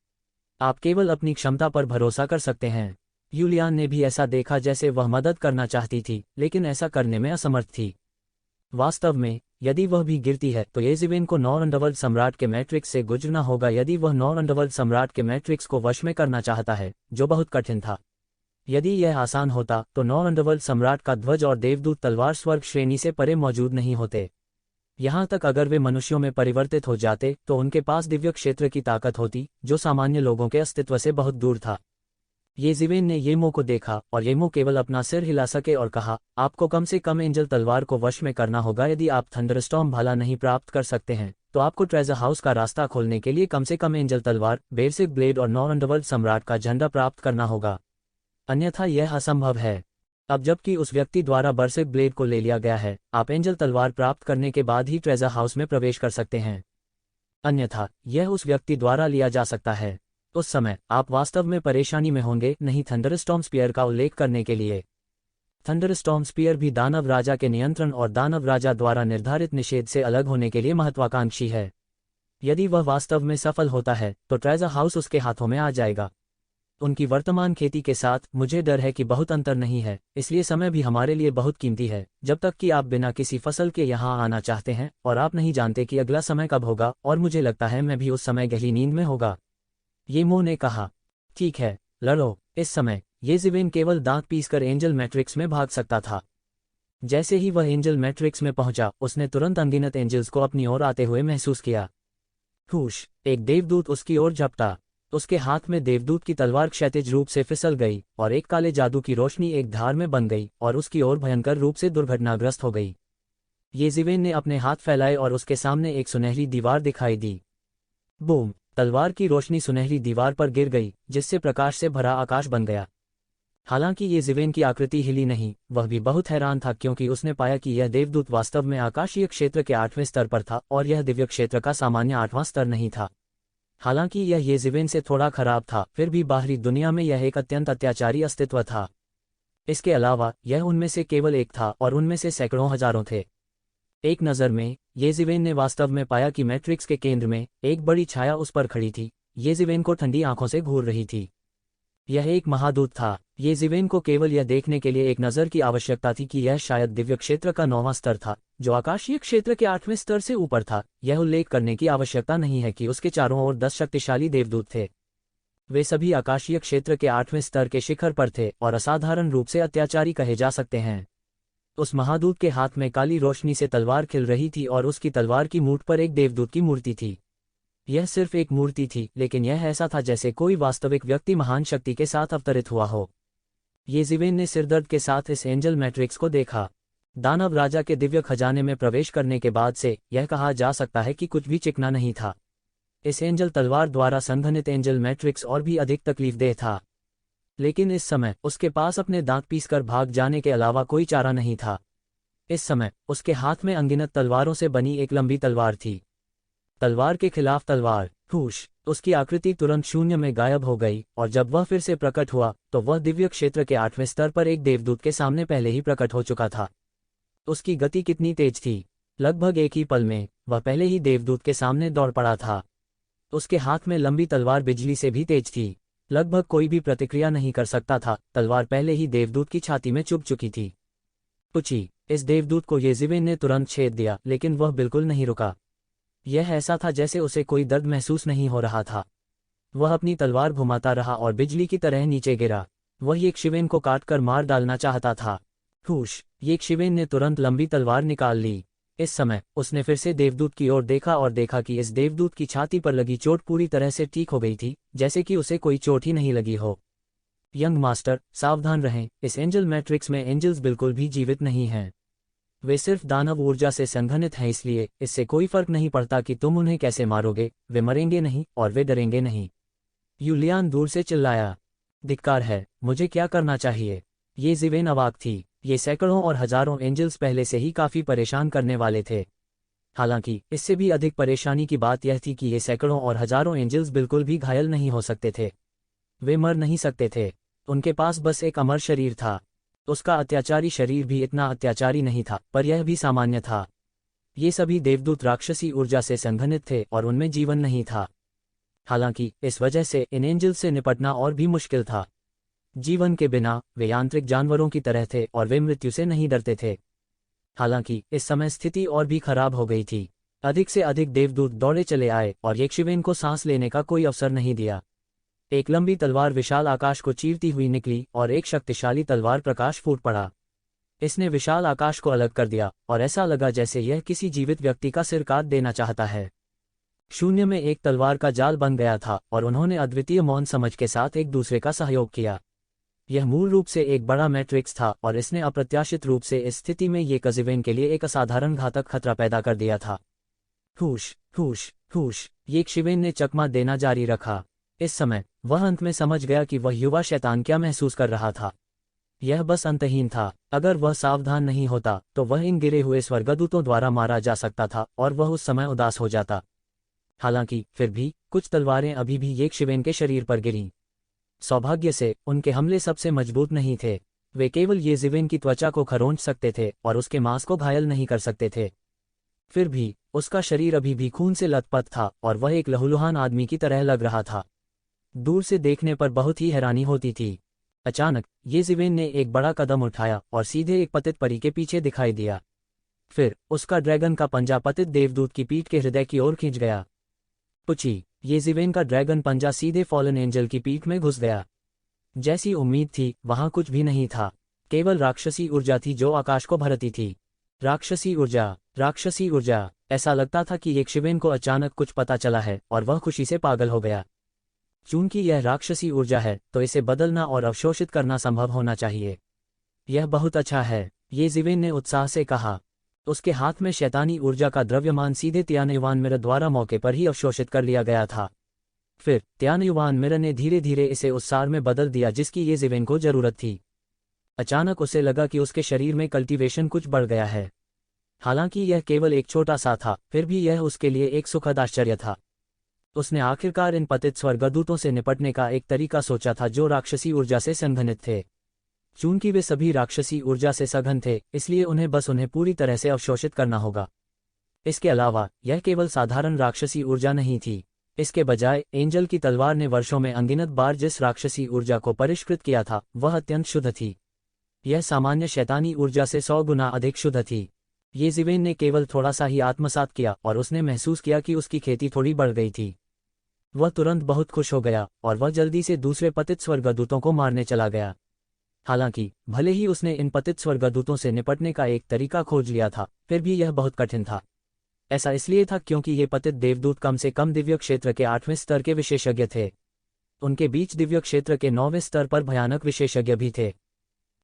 आप केवल अपनी क्षमता पर भरोसा कर सकते हैं। यूलियान ने भी ऐसा देखा जैसे वह मदद करना चाहती थी, लेकिन ऐसा करने में असमर्थ थी। वास्तव में यदि वह भी गिरती है तो येजिवेन को 9 अंडरवर्ल्ड सम्राट के मैट्रिक्स से गुजरना होगा। यदि वह 9 अंडरवर्ल्ड सम्राट के मैट्रिक्स को वश में करना चाहता है, जो बहुत कठिन था। यदि यह आसान होता तो 9 अंडरवर्ल्ड सम्राट का ध्वज और देवदूत तलवार स्वर्ग श्रेणी से परे मौजूद नहीं होते। यहाँ तक अगर वे मनुष्यों में परिवर्तित हो जाते तो उनके पास दिव्य क्षेत्र की ताकत होती, जो सामान्य लोगों के अस्तित्व से बहुत दूर था। येजिवेन ने येमो को देखा और येमो केवल अपना सिर हिला सके और कहा, आपको कम से कम एंजल तलवार को वश में करना होगा। यदि आप थंडरस्टॉर्म भाला नहीं प्राप्त कर सकते हैं तो आपको ट्रेजर हाउस का रास्ता खोलने के लिए कम से कम एंजल तलवार, बेसिक ब्लेड और 9 अंडरवर्ल्ड सम्राट का झंडा प्राप्त करना होगा, अन्यथा यह असंभव है। अब जबकि उस व्यक्ति द्वारा बर्सिक ब्लेड को ले लिया गया है, आप एंजल तलवार प्राप्त करने के बाद ही ट्रेजर हाउस में प्रवेश कर सकते हैं। अन्यथा यह उस व्यक्ति द्वारा लिया जा सकता है। उस समय आप वास्तव में परेशानी में होंगे। नहीं, थंडरस्टॉर्म स्पीयर का उल्लेख करने के लिए। थंडरस्टॉर्म स्पीयर भी दानव राजा के नियंत्रण और दानव राजा द्वारा निर्धारित निषेध से अलग होने के लिए महत्वाकांक्षी है। यदि वह वास्तव में सफल होता है तो ट्रेजर हाउस उसके हाथों में आ जाएगा। उनकी वर्तमान खेती के साथ मुझे डर है कि बहुत अंतर नहीं है, इसलिए समय भी हमारे लिए बहुत कीमती है। जब तक कि आप बिना किसी फसल के यहाँ आना चाहते हैं और आप नहीं जानते कि अगला समय कब होगा, और मुझे लगता है मैं भी उस समय गहरी नींद में होगा। येमो ने कहा, ठीक है, लड़ो। इस समय येज़िवेन केवल दांत पीसकर एंजल मैट्रिक्स में भाग सकता था। जैसे ही वह एंजल मैट्रिक्स में पहुंचा, उसने तुरंत अनगिनत एंजल्स को अपनी ओर आते हुए महसूस किया। हुश! एक देवदूत उसकी ओर झपटा। उसके हाथ में देवदूत की तलवार क्षैतिज रूप से फिसल गई और एक काले जादू की रोशनी एक धार में बन गई और उसकी ओर भयंकर रूप से दुर्घटनाग्रस्त हो गई। येज़िवेन ने अपने हाथ फैलाए और उसके सामने एक सुनहरी दीवार दिखाई दी। बूम! तलवार की रोशनी सुनहरी दीवार पर गिर गई, जिससे प्रकाश से भरा आकाश बन गया। हालांकि येज़िवेन की आकृति हिली नहीं, वह भी बहुत हैरान था, क्योंकि उसने पाया कि यह देवदूत वास्तव में आकाशीय क्षेत्र के 8वें स्तर पर था और यह दिव्य क्षेत्र का सामान्य 8वां स्तर नहीं था। हालांकि यह येज़िवेन से थोड़ा खराब था, फिर भी बाहरी दुनिया में यह एक अत्यंत अत्याचारी अस्तित्व था। इसके अलावा यह उनमें से केवल एक था और उनमें से सैकड़ों हजारों थे। एक नज़र में येज़िवेन ने वास्तव में पाया कि मैट्रिक्स के केंद्र में एक बड़ी छाया उस पर खड़ी थी। येज़िवेन को ठंडी आंखों से घूर रही थी। यह एक महादूत था। येज़िवेन को केवल यह देखने के लिए एक नज़र की आवश्यकता थी कि यह शायद दिव्य क्षेत्र का 9वां स्तर था, जो आकाशीय क्षेत्र के 8वें स्तर से ऊपर था। यह उल्लेख करने की आवश्यकता नहीं है कि उसके चारों ओर 10 शक्तिशाली देवदूत थे। वे सभी आकाशीय क्षेत्र के 8वें स्तर के शिखर पर थे और असाधारण रूप से अत्याचारी कहे जा सकते हैं। उस महादूत के हाथ में काली रोशनी से तलवार खिल रही थी और उसकी तलवार की मूठ पर एक देवदूत की मूर्ति थी। यह सिर्फ एक मूर्ति थी, लेकिन यह ऐसा था जैसे कोई वास्तविक व्यक्ति महान शक्ति के साथ अवतरित हुआ हो। येज़िवेन ने सिरदर्द के साथ इस एंजल मैट्रिक्स को देखा। दानव राजा के दिव्य खजाने में प्रवेश करने के बाद से यह कहा जा सकता है कि कुछ भी चिकना नहीं था। इस एंजल तलवार द्वारा संघनित एंजल मैट्रिक्स और भी अधिक तकलीफदेह था। लेकिन इस समय उसके पास अपने दांत पीसकर भाग जाने के अलावा कोई चारा नहीं था। इस समय उसके हाथ में अनगिनत तलवारों से बनी एक लंबी तलवार थी। तलवार के खिलाफ तलवार। हुश! उसकी आकृति तुरंत शून्य में गायब हो गई और जब वह फिर से प्रकट हुआ तो वह दिव्य क्षेत्र के 8वें स्तर पर एक देवदूत के सामने पहले ही प्रकट हो चुका था। उसकी गति कितनी तेज थी! लगभग एक ही पल में वह पहले ही देवदूत के सामने दौड़ पड़ा था। उसके हाथ में लंबी तलवार बिजली से भी तेज थी। लगभग कोई भी प्रतिक्रिया नहीं कर सकता था। तलवार पहले ही देवदूत की छाती में चुभ चुकी थी। पुची! इस देवदूत को येज़िवेन ने तुरंत छेद दिया, लेकिन वह बिल्कुल नहीं रुका। यह ऐसा था जैसे उसे कोई दर्द महसूस नहीं हो रहा था। वह अपनी तलवार घुमाता रहा और बिजली की तरह नीचे गिरा। वह येज़िवेन को काटकर मार डालना चाहता था। हुश! येज़िवेन ने तुरंत लंबी तलवार निकाल ली। इस समय उसने फिर से देवदूत की ओर देखा और देखा कि इस देवदूत की छाती पर लगी चोट पूरी तरह से ठीक हो गई थी, जैसे कि उसे कोई चोट ही नहीं लगी हो। यंग मास्टर, सावधान रहें। इस एंजल मैट्रिक्स में एंजल्स बिल्कुल भी जीवित नहीं हैं। वे सिर्फ दानव ऊर्जा से संघनित हैं, इसलिए इससे कोई फर्क नहीं पड़ता कि तुम उन्हें कैसे मारोगे, वे मरेंगे नहीं और वे डरेंगे नहीं। यूलियान दूर से चिल्लाया। धिक्कार है, मुझे क्या करना चाहिए? येज़िवेन अवाक थी। ये सैकड़ों और हजारों एंजल्स पहले से ही काफी परेशान करने वाले थे। हालांकि इससे भी अधिक परेशानी की बात यह थी कि ये सैकड़ों और हजारों एंजल्स बिल्कुल भी घायल नहीं हो सकते थे। वे मर नहीं सकते थे। उनके पास बस एक अमर शरीर था। उसका अत्याचारी शरीर भी इतना अत्याचारी नहीं था, पर यह भी सामान्य था। ये सभी देवदूत राक्षसी ऊर्जा से संघनित थे और उनमें जीवन नहीं था। हालांकि इस वजह से इन एंजल्स से निपटना और भी मुश्किल था। जीवन के बिना वे यांत्रिक जानवरों की तरह थे और वे मृत्यु से नहीं डरते थे। हालांकि इस समय स्थिति और भी खराब हो गई थी। अधिक से अधिक देवदूत दौड़े चले आए और येज़िवेन को सांस लेने का कोई अवसर नहीं दिया। एक लंबी तलवार विशाल आकाश को चीरती हुई निकली और एक शक्तिशाली तलवार प्रकाश फूट पड़ा। इसने विशाल आकाश को अलग कर दिया और ऐसा लगा जैसे यह किसी जीवित व्यक्ति का सिर काट देना चाहता है। शून्य में एक तलवार का जाल बन गया था और उन्होंने अद्वितीय मौन समझ के साथ एक दूसरे का सहयोग किया। यह मूल रूप से एक बड़ा मैट्रिक्स था और इसने अप्रत्याशित रूप से इस स्थिति में येज़िवेन के लिए एक असाधारण घातक खतरा पैदा कर दिया था। हुश! हुश! हुश! येज़िवेन ने चकमा देना जारी रखा। इस समय वह अंत में समझ गया कि वह युवा शैतान क्या महसूस कर रहा था। यह बस अंतहीन था। अगर वह सावधान नहीं होता तो वह इन गिरे हुए स्वर्गदूतों द्वारा मारा जा सकता था और वह उस समय उदास हो जाता। हालांकि फिर भी कुछ तलवारें अभी भी येशिवेन के शरीर पर गिरीं। सौभाग्य से उनके हमले सबसे मजबूत नहीं थे। वे केवल येशिवेन की त्वचा को खरोंच सकते थे और उसके मांस को घायल नहीं कर सकते थे। फिर भी उसका शरीर अभी भी खून से लथपथ था और वह एक लहूलुहान आदमी की तरह लग रहा था। दूर से देखने पर बहुत ही हैरानी होती थी। अचानक येशिवेन ने एक बड़ा कदम उठाया और सीधे एक पतित परी के पीछे दिखाई दिया। फिर उसका ड्रैगन का पंजा पतित देवदूत की पीठ के हृदय की ओर खींच गया। पुची, येशिवेन का ड्रैगन पंजा सीधे फॉलन एंजल की पीठ में घुस गया। जैसी उम्मीद थी वहां कुछ भी नहीं था, केवल राक्षसी ऊर्जा थी जो आकाश को भरती थी। राक्षसी ऊर्जा, राक्षसी ऊर्जा। ऐसा लगता था कि येशिवेन को अचानक कुछ पता चला है और वह खुशी से पागल हो गया। चूंकि यह राक्षसी ऊर्जा है तो इसे बदलना और अवशोषित करना संभव होना चाहिए। यह बहुत अच्छा है, येशिवेन ने उत्साह से कहा। उसके हाथ में शैतानी ऊर्जा का द्रव्यमान सीधे त्यानयुवान मिरर द्वारा मौके पर ही अवशोषित कर लिया गया था। फिर त्यानयुवान मिरर ने धीरे धीरे इसे उस सार में बदल दिया जिसकी येशिवेन को जरूरत थी। अचानक उसे लगा कि उसके शरीर में कल्टीवेशन कुछ बढ़ गया है। हालांकि यह केवल एक छोटा सा था, फिर भी यह उसके लिए एक सुखद आश्चर्य था। उसने आखिरकार इन पतित स्वर्गदूतों से निपटने का एक तरीका सोचा था जो राक्षसी ऊर्जा से संघनित थे। चूंकि वे सभी राक्षसी ऊर्जा से सघन थे, इसलिए उन्हें पूरी तरह से अवशोषित करना होगा। इसके अलावा यह केवल साधारण राक्षसी ऊर्जा नहीं थी। इसके बजाय एंजल की तलवार ने वर्षों में अनगिनत बार जिस राक्षसी ऊर्जा को परिष्कृत किया था वह अत्यंत शुद्ध थी। यह सामान्य शैतानी ऊर्जा से 100 गुना अधिक शुद्ध थी। येशिवेन ने केवल थोड़ा सा ही आत्मसात किया और उसने महसूस किया कि उसकी खेती थोड़ी बढ़ गई थी। वह तुरंत बहुत खुश हो गया और वह जल्दी से दूसरे पतित स्वर्गदूतों को मारने चला गया। हालांकि भले ही उसने इन पतित स्वर्गदूतों से निपटने का एक तरीका खोज लिया था, फिर भी यह बहुत कठिन था। ऐसा इसलिए था क्योंकि ये पतित देवदूत कम से कम दिव्य क्षेत्र के 8वें स्तर के विशेषज्ञ थे। उनके बीच दिव्य क्षेत्र के 9वें स्तर पर भयानक विशेषज्ञ भी थे।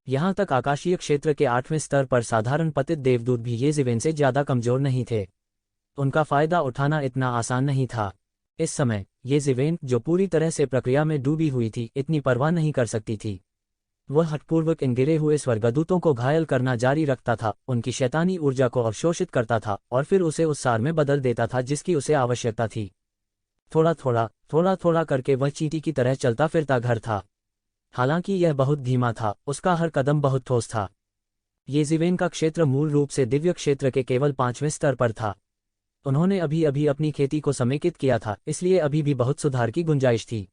यहां तक आकाशीय क्षेत्र के 8वें स्तर पर साधारण पतित देवदूत भी येशिवेन से ज्यादा कमजोर नहीं थे। उनका फायदा उठाना इतना आसान नहीं था। इस समय येशिवेन, जो पूरी तरह से प्रक्रिया में डूबी हुई थी, इतनी परवाह नहीं कर सकती थी। वह हठपूर्वक इन गिरे हुए स्वर्गदूतों को घायल करना जारी रखता था, उनकी शैतानी ऊर्जा को अवशोषित करता था और फिर उसे उस सार में बदल देता था जिसकी उसे आवश्यकता थी। थोड़ा थोड़ा करके वह चींटी की तरह चलता फिरता घर था। हालांकि यह बहुत धीमा था, उसका हर कदम बहुत ठोस था। येशिवेन का क्षेत्र मूल रूप से दिव्य क्षेत्र के केवल 5वें स्तर पर था। उन्होंने अभी अभी अपनी खेती को समेकित किया था, इसलिए अभी भी बहुत सुधार की गुंजाइश थी।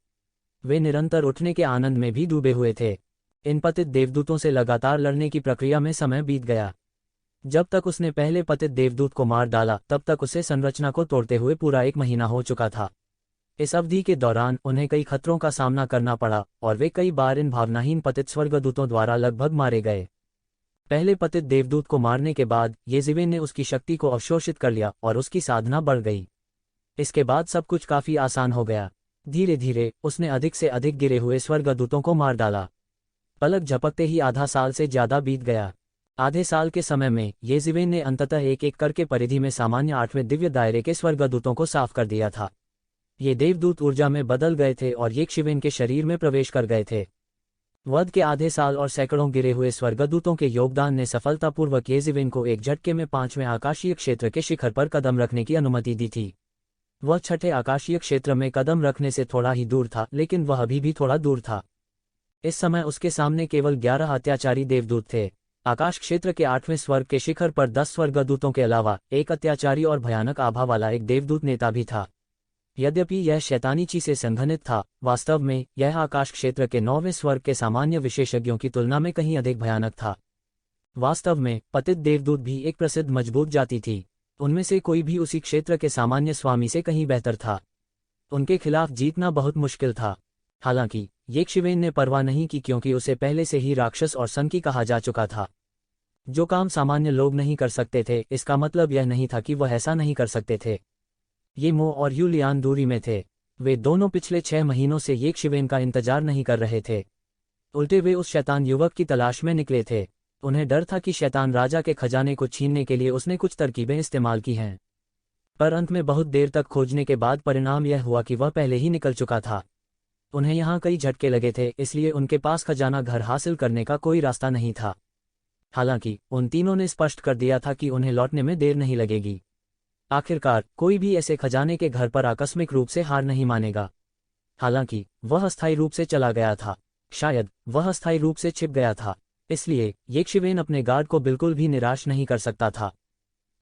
वे निरंतर उठने के आनंद में भी डूबे हुए थे। इन पतित देवदूतों से लगातार लड़ने की प्रक्रिया में समय बीत गया। जब तक उसने पहले पतित देवदूत को मार डाला तब तक उसे संरचना को तोड़ते हुए पूरा 1 महीना हो चुका था। इस अवधि के दौरान उन्हें कई खतरों का सामना करना पड़ा और वे कई बार इन भावनाहीन पतित स्वर्गदूतों द्वारा लगभग मारे गए। पहले पतित देवदूत को मारने के बाद येशिवेन ने उसकी शक्ति को अवशोषित कर लिया और उसकी साधना बढ़ गई। इसके बाद सब कुछ काफी आसान हो गया। धीरे धीरे उसने अधिक से अधिक गिरे हुए स्वर्गदूतों को मार डाला। पलक झपकते ही आधा साल से ज्यादा बीत गया। आधे साल के समय में येशिवेन ने अंततः एक एक करके परिधि में सामान्य 8वें दिव्य दायरे के स्वर्गदूतों को साफ कर दिया था। ये देवदूत ऊर्जा में बदल गए थे और येशिवेन के शरीर में प्रवेश कर गए थे। वध के आधे साल और सैकड़ों गिरे हुए स्वर्गदूतों के योगदान ने सफलतापूर्वक येशिवेन को एक झटके में 5वें आकाशीय क्षेत्र के शिखर पर कदम रखने की अनुमति दी थी। वह 6ठे आकाशीय क्षेत्र में कदम रखने से थोड़ा ही दूर था, लेकिन वह अभी भी थोड़ा दूर था। इस समय उसके सामने केवल 11 अत्याचारी देवदूत थे। आकाश क्षेत्र के 8वें स्वर्ग के शिखर पर 10 स्वर्गदूतों के अलावा एक अत्याचारी और भयानक आभा वाला एक देवदूत नेता भी था। यद्यपि यह शैतानी ची से संघनित था, वास्तव में यह आकाश क्षेत्र के 9वें स्वर्ग के सामान्य विशेषज्ञों की तुलना में कहीं अधिक भयानक था। वास्तव में पतित देवदूत भी एक प्रसिद्ध मजबूत जाति थी। उनमें से कोई भी उसी क्षेत्र के सामान्य स्वामी से कहीं बेहतर था। उनके खिलाफ जीतना बहुत मुश्किल था। हालांकि येशिवेन ने परवाह नहीं की, क्योंकि उसे पहले से ही राक्षस और सनकी कहा जा चुका था। जो काम सामान्य लोग नहीं कर सकते थे, इसका मतलब यह नहीं था कि वह ऐसा नहीं कर सकते थे। ये मो और यूलियान दूरी में थे। वे दोनों पिछले 6 महीनों से येशिवेन का इंतजार नहीं कर रहे थे। उल्टे वे उस शैतान युवक की तलाश में निकले थे। उन्हें डर था कि शैतान राजा के खजाने को छीनने के लिए उसने कुछ तरकीबें इस्तेमाल की हैं। पर अंत में बहुत देर तक खोजने के बाद परिणाम यह हुआ कि वह पहले ही निकल चुका था। उन्हें यहाँ कई झटके लगे थे, इसलिए उनके पास खजाना घर हासिल करने का कोई रास्ता नहीं था। हालांकि उन तीनों ने स्पष्ट कर दिया था कि उन्हें लौटने में देर नहीं लगेगी। आखिरकार कोई भी ऐसे खजाने के घर पर आकस्मिक रूप से हार नहीं मानेगा। हालांकि वह अस्थायी रूप से चला गया था, शायद वह अस्थायी रूप से छिप गया था, इसलिए येशिवेन अपने गार्ड को बिल्कुल भी निराश नहीं कर सकता था।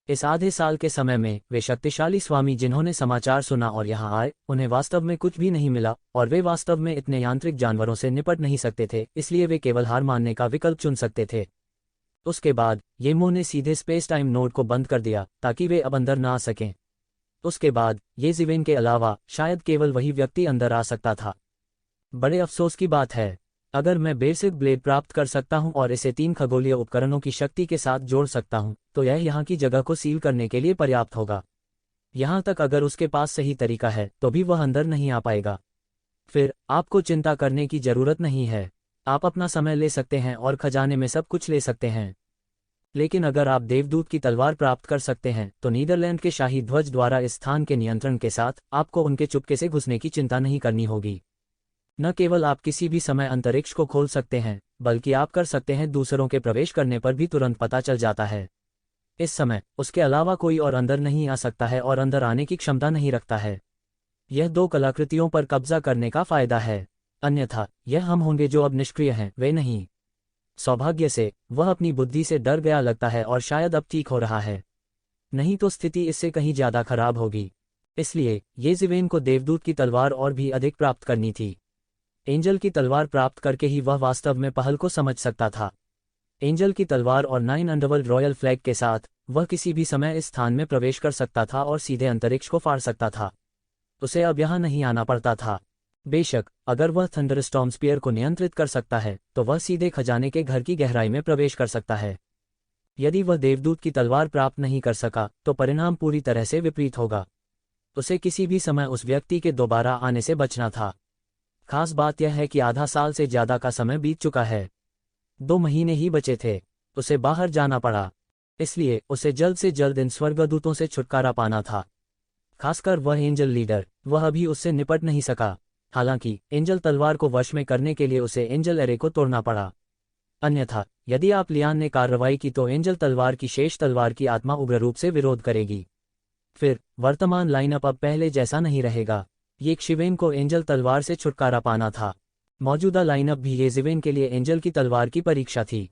इस आधे साल के समय में वे शक्तिशाली स्वामी जिन्होंने समाचार सुना और यहाँ आए, उन्हें वास्तव में कुछ भी नहीं मिला और वे वास्तव में इतने यांत्रिक जानवरों से निपट नहीं सकते थे, इसलिए वे केवल हार मानने का विकल्प चुन सकते थे। उसके बाद येमो ने सीधे स्पेस टाइम नोड को बंद कर दिया ताकि वे अब अंदर ना आ सकें। उसके बाद येजिवेन के अलावा शायद केवल वही व्यक्ति अंदर आ सकता था। बड़े अफसोस की बात है, अगर मैं बेसिक ब्लेड प्राप्त कर सकता हूं और इसे 3 खगोलीय उपकरणों की शक्ति के साथ जोड़ सकता हूं, तो यह यहाँ की जगह को सील करने के लिए पर्याप्त होगा। यहाँ तक अगर उसके पास सही तरीका है तो भी वह अंदर नहीं आ पाएगा। फिर आपको चिंता करने की जरूरत नहीं है, आप अपना समय ले सकते हैं और खजाने में सब कुछ ले सकते हैं। लेकिन अगर आप देवदूत की तलवार प्राप्त कर सकते हैं तो नीदरलैंड के शाही ध्वज द्वारा इस स्थान के नियंत्रण के साथ आपको उनके चुपके से घुसने की चिंता नहीं करनी होगी। न केवल आप किसी भी समय अंतरिक्ष को खोल सकते हैं, बल्कि आप कर सकते हैं दूसरों के प्रवेश करने पर भी तुरंत पता चल जाता है। इस समय उसके अलावा कोई और अंदर नहीं आ सकता है और अंदर आने की क्षमता नहीं रखता है। यह 2 कलाकृतियों पर कब्जा करने का फायदा है, अन्यथा यह हम होंगे जो अब निष्क्रिय हैं, वे नहीं। सौभाग्य से वह अपनी बुद्धि से डर गया लगता है और शायद अब ठीक हो रहा है, नहीं तो स्थिति इससे कहीं ज्यादा खराब होगी। इसलिए येजिवेन को देवदूत की तलवार और भी अधिक प्राप्त करनी थी। एंजल की तलवार प्राप्त करके ही वह वास्तव में पहल को समझ सकता था। एंजल की तलवार और 9 अंडरवर्ल्ड रॉयल फ्लैग के साथ वह किसी भी समय इस स्थान में प्रवेश कर सकता था और सीधे अंतरिक्ष को फाड़ सकता था। उसे अब यहाँ नहीं आना पड़ता था। बेशक अगर वह थंडरस्टॉर्म स्पीयर को नियंत्रित कर सकता है तो वह सीधे खजाने के घर की गहराई में प्रवेश कर सकता है। यदि वह देवदूत की तलवार प्राप्त नहीं कर सका तो परिणाम पूरी तरह से विपरीत होगा। उसे किसी भी समय उस व्यक्ति के दोबारा आने से बचना था। खास बात यह है कि आधा साल से ज्यादा का समय बीत चुका है, 2 महीने ही बचे थे। उसे बाहर जाना पड़ा, इसलिए उसे जल्द से जल्द इन स्वर्गदूतों से छुटकारा पाना था। खासकर वह एंजल लीडर, वह अभी उससे निपट नहीं सका। हालांकि एंजल तलवार को वश में करने के लिए उसे एंजल एरे को तोड़ना पड़ा। अन्यथा यदि आप लियान ने कार्रवाई की तो एंजल तलवार की शेष तलवार की आत्मा उग्र रूप से विरोध करेगी। फिर वर्तमान लाइनअप अब पहले जैसा नहीं रहेगा। येशिवेन को एंजल तलवार से छुटकारा पाना था। मौजूदा लाइनअप भी येजिवेन के लिए एंजल की तलवार की परीक्षा थी।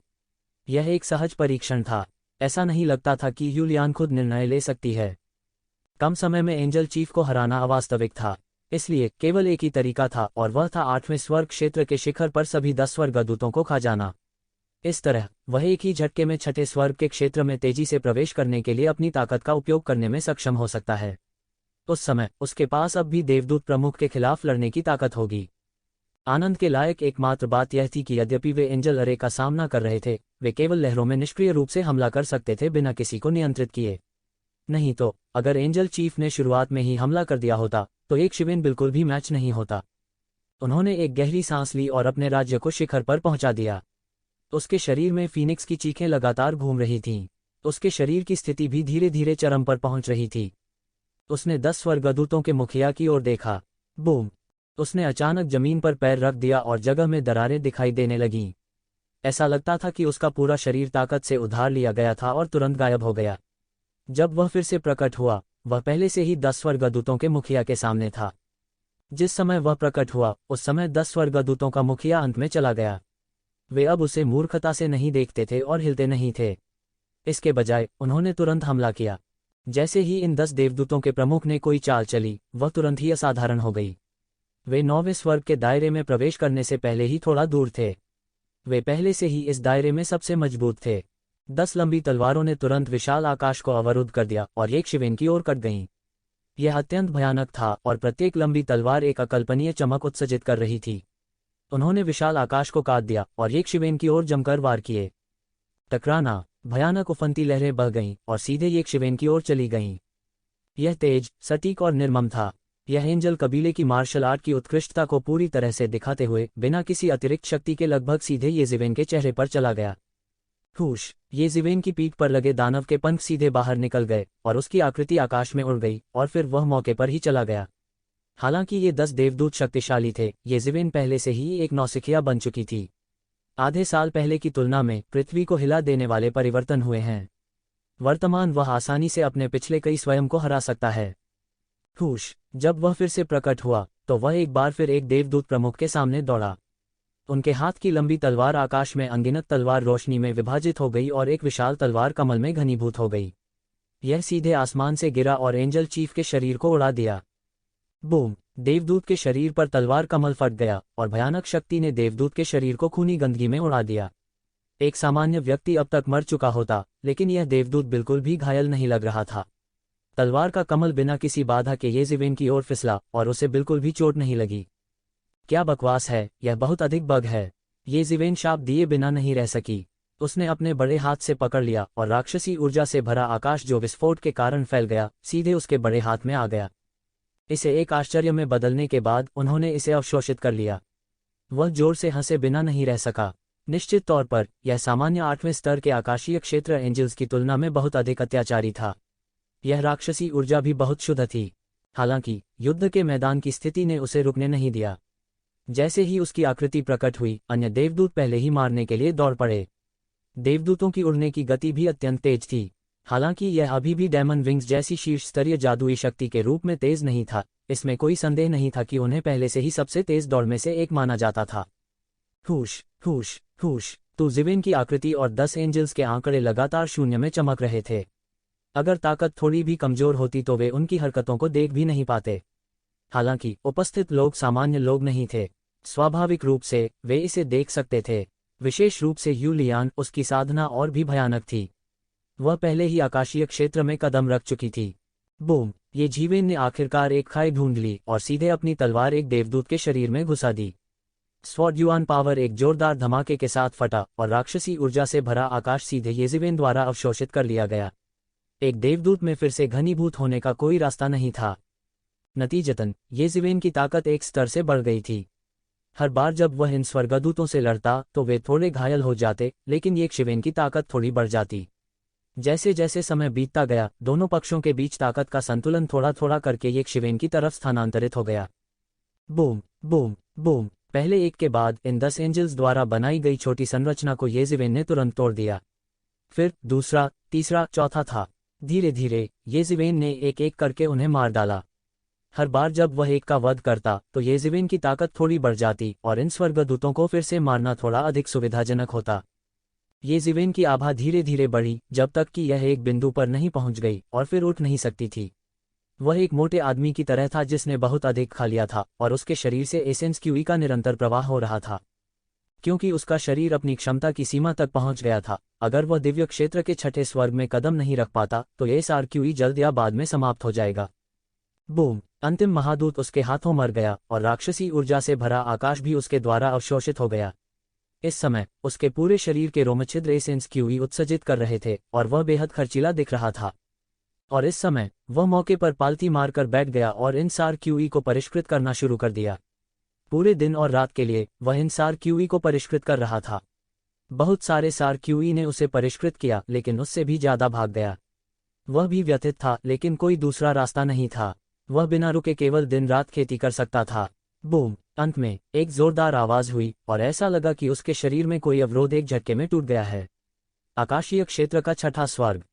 यह एक सहज परीक्षण था। ऐसा नहीं लगता था कि यूलियान खुद निर्णय ले सकती है। कम समय में एंजल चीफ को हराना अवास्तविक था, इसलिए केवल एक ही तरीका था और वह था 8वें स्वर्ग क्षेत्र के शिखर पर सभी 10 स्वर्गदूतों को खा जाना। इस तरह वह एक ही झटके में 6ठे स्वर्ग के क्षेत्र में तेजी से प्रवेश करने के लिए अपनी ताकत का उपयोग करने में सक्षम हो सकता है। उस समय उसके पास अब भी देवदूत प्रमुख के खिलाफ लड़ने की ताकत होगी। आनंद के लायक एकमात्र बात यह थी कि यद्यपि वे एंजल अरे का सामना कर रहे थे, वे केवल लहरों में निष्क्रिय रूप से हमला कर सकते थे बिना किसी को नियंत्रित किए। नहीं तो अगर एंजल चीफ ने शुरुआत में ही हमला कर दिया होता तो येशिवेन बिल्कुल भी मैच नहीं होता। उन्होंने एक गहरी सांस ली और अपने राज्य को शिखर पर पहुंचा दिया। उसके शरीर में फीनिक्स की चीखें लगातार घूम रही थीं। उसके शरीर की स्थिति भी धीरे धीरे चरम पर पहुंच रही थी। उसने 10 स्वर्गदूतों के मुखिया की ओर देखा। बूम! उसने अचानक जमीन पर पैर रख दिया और जगह में दरारें दिखाई देने लगीं। ऐसा लगता था कि उसका पूरा शरीर ताकत से उधार लिया गया था और तुरंत गायब हो गया। जब वह फिर से प्रकट हुआ, वह पहले से ही 10 स्वर्गदूतों के मुखिया के सामने था। जिस समय वह प्रकट हुआ उस समय 10 स्वर्गदूतों का मुखिया अंत में चला गया। वे अब उसे मूर्खता से नहीं देखते थे और हिलते नहीं थे। इसके बजाय उन्होंने तुरंत हमला किया। जैसे ही इन 10 देवदूतों के प्रमुख ने कोई चाल चली, वह तुरंत ही असाधारण हो गई। वे 9वें स्वर्ग के दायरे में प्रवेश करने से पहले ही थोड़ा दूर थे। वे पहले से ही इस दायरे में सबसे मजबूत थे। 10 लंबी तलवारों ने तुरंत विशाल आकाश को अवरुद्ध कर दिया और येशिवेन की ओर कट गईं। यह अत्यंत भयानक था और प्रत्येक लंबी तलवार एक अकल्पनीय चमक उत्सर्जित कर रही थी। उन्होंने विशाल आकाश को काट दिया और येशिवेन की ओर जमकर वार किए। टकराना, भयानक उफनती लहरें बह गईं और सीधे येशिवेन की ओर चली गईं। यह तेज, सटीक और निर्मम था। यह एंजल कबीले की मार्शल आर्ट की उत्कृष्टता को पूरी तरह से दिखाते हुए बिना किसी अतिरिक्त शक्ति के लगभग सीधे येजिवेन के चेहरे पर चला गया। हुश! येजिवेन की पीठ पर लगे दानव के पंख सीधे बाहर निकल गए और उसकी आकृति आकाश में उड़ गई और फिर वह मौके पर ही चला गया। हालांकि ये 10 देवदूत शक्तिशाली थे, येजिवेन पहले से ही एक नौसिखिया बन चुकी थी। आधे साल पहले की तुलना में पृथ्वी को हिला देने वाले परिवर्तन हुए हैं। वर्तमान वह आसानी से अपने पिछले कई स्वयं को हरा सकता है। हुश, जब वह फिर से प्रकट हुआ तो वह एक बार फिर एक देवदूत प्रमुख के सामने दौड़ा। उनके हाथ की लंबी तलवार आकाश में अनगिनत तलवार रोशनी में विभाजित हो गई और एक विशाल तलवार कमल में घनीभूत हो गई। यह सीधे आसमान से गिरा और एंजल चीफ के शरीर को उड़ा दिया। बूम! देवदूत के शरीर पर तलवार कमल फट गया और भयानक शक्ति ने देवदूत के शरीर को खूनी गंदगी में उड़ा दिया। एक सामान्य व्यक्ति अब तक मर चुका होता, लेकिन यह देवदूत बिल्कुल भी घायल नहीं लग रहा था। तलवार का कमल बिना किसी बाधा के येज़िवेन की ओर फिसला और उसे बिल्कुल भी चोट नहीं लगी। क्या बकवास है, यह बहुत अधिक बग है। येज़िवेन शाप दिए बिना नहीं रह सकी। उसने अपने बड़े हाथ से पकड़ लिया और राक्षसी ऊर्जा से भरा आकाश जो विस्फोट के कारण फैल गया, सीधे उसके बड़े हाथ में आ गया। इसे एक आश्चर्य में बदलने के बाद उन्होंने इसे अवशोषित कर लिया। वह जोर से हंसे बिना नहीं रह सका। निश्चित तौर पर यह सामान्य 8वें स्तर के आकाशीय क्षेत्र एंजल्स की तुलना में बहुत अधिक अत्याचारी था। यह राक्षसी ऊर्जा भी बहुत शुद्ध थी। हालांकि युद्ध के मैदान की स्थिति ने उसे रुकने नहीं दिया। जैसे ही उसकी आकृति प्रकट हुई, अन्य देवदूत पहले ही मारने के लिए दौड़ पड़े। देवदूतों की उड़ने की गति भी अत्यंत तेज थी। हालांकि यह अभी भी डेमन विंग्स जैसी शीर्ष स्तरीय जादुई शक्ति के रूप में तेज नहीं था। इसमें कोई संदेह नहीं था कि उन्हें पहले से ही सबसे तेज दौड़ में से एक माना जाता था। हुश, हुश, हुश! तो ज़िवेन की आकृति और 10 एंजल्स के आंकड़े लगातार शून्य में चमक रहे थे। अगर ताकत थोड़ी भी कमजोर होती तो वे उनकी हरकतों को देख भी नहीं पाते। हालांकि उपस्थित लोग सामान्य लोग नहीं थे। स्वाभाविक रूप से वे इसे देख सकते थे। विशेष रूप से यूलियान, उसकी साधना और भी भयानक थी। वह पहले ही आकाशीय क्षेत्र में कदम रख चुकी थी। बूम! ये ज़िवेन ने आखिरकार एक खाई ढूंढ ली और सीधे अपनी तलवार एक देवदूत के शरीर में घुसा दी। स्वॉर्ड युआन पावर एक जोरदार धमाके के साथ फटा और राक्षसी ऊर्जा से भरा आकाश सीधे येज़िवेन द्वारा अवशोषित कर लिया गया। एक देवदूत में फिर से घनीभूत होने का कोई रास्ता नहीं था। नतीजतन येज़िवेन की ताकत एक स्तर से बढ़ गई थी। हर बार जब वह इन स्वर्गदूतों से लड़ता तो वे थोड़े घायल हो जाते, लेकिन येज़िवेन की ताकत थोड़ी बढ़ जाती। जैसे जैसे समय बीतता गया, दोनों पक्षों के बीच ताकत का संतुलन थोड़ा थोड़ा करके येज़िवेन की तरफ स्थानांतरित हो गया। Boom, boom, boom! पहले एक के बाद इन 10 एंजल्स द्वारा बनाई गई छोटी संरचना को येज़िवेन ने तुरंत तोड़ दिया। फिर दूसरा, तीसरा, चौथा था। धीरे धीरे येज़िवेन ने एक एक करके उन्हें मार डाला। हर बार जब वह एक का वध करता तो येज़िवेन की ताकत थोड़ी बढ़ जाती और इन स्वर्गदूतों को फिर से मारना थोड़ा अधिक सुविधाजनक होता। येज़िवेन की आभा धीरे धीरे बढ़ी जब तक कि यह एक बिंदु पर नहीं पहुंच गई और फिर उठ नहीं सकती थी। वह एक मोटे आदमी की तरह था जिसने बहुत अधिक खा लिया था और उसके शरीर से एसेंस क्यूई का निरंतर प्रवाह हो रहा था। क्योंकि उसका शरीर अपनी क्षमता की सीमा तक पहुंच गया था, अगर वह दिव्य क्षेत्र के छठे स्वर्ग में कदम नहीं रख पाता तो ये SRQE जल्द या बाद में समाप्त हो जाएगा। बूम! अंतिम महादूत उसके हाथों मर गया और राक्षसी ऊर्जा से भरा आकाश भी उसके द्वारा अवशोषित हो गया। इस समय उसके पूरे शरीर के रोमछिद्र एसेंस क्यूई उत्सर्जित कर रहे थे और वह बेहद खर्चीला दिख रहा था। और इस समय वह मौके पर पालती मारकर बैठ गया और इन SRQE को परिष्कृत करना शुरू कर दिया। पूरे दिन और रात के लिए वह इन SRQE को परिष्कृत कर रहा था। बहुत सारे SRQE ने उसे परिष्कृत किया, लेकिन उससे भी ज्यादा भाग गया। वह भी व्यथित था, लेकिन कोई दूसरा रास्ता नहीं था। वह बिना रुके केवल दिन रात खेती कर सकता था। बूम! अंत में एक जोरदार आवाज हुई और ऐसा लगा कि उसके शरीर में कोई अवरोध एक झटके में टूट गया है। आकाशीय क्षेत्र का छठा स्वर्ग।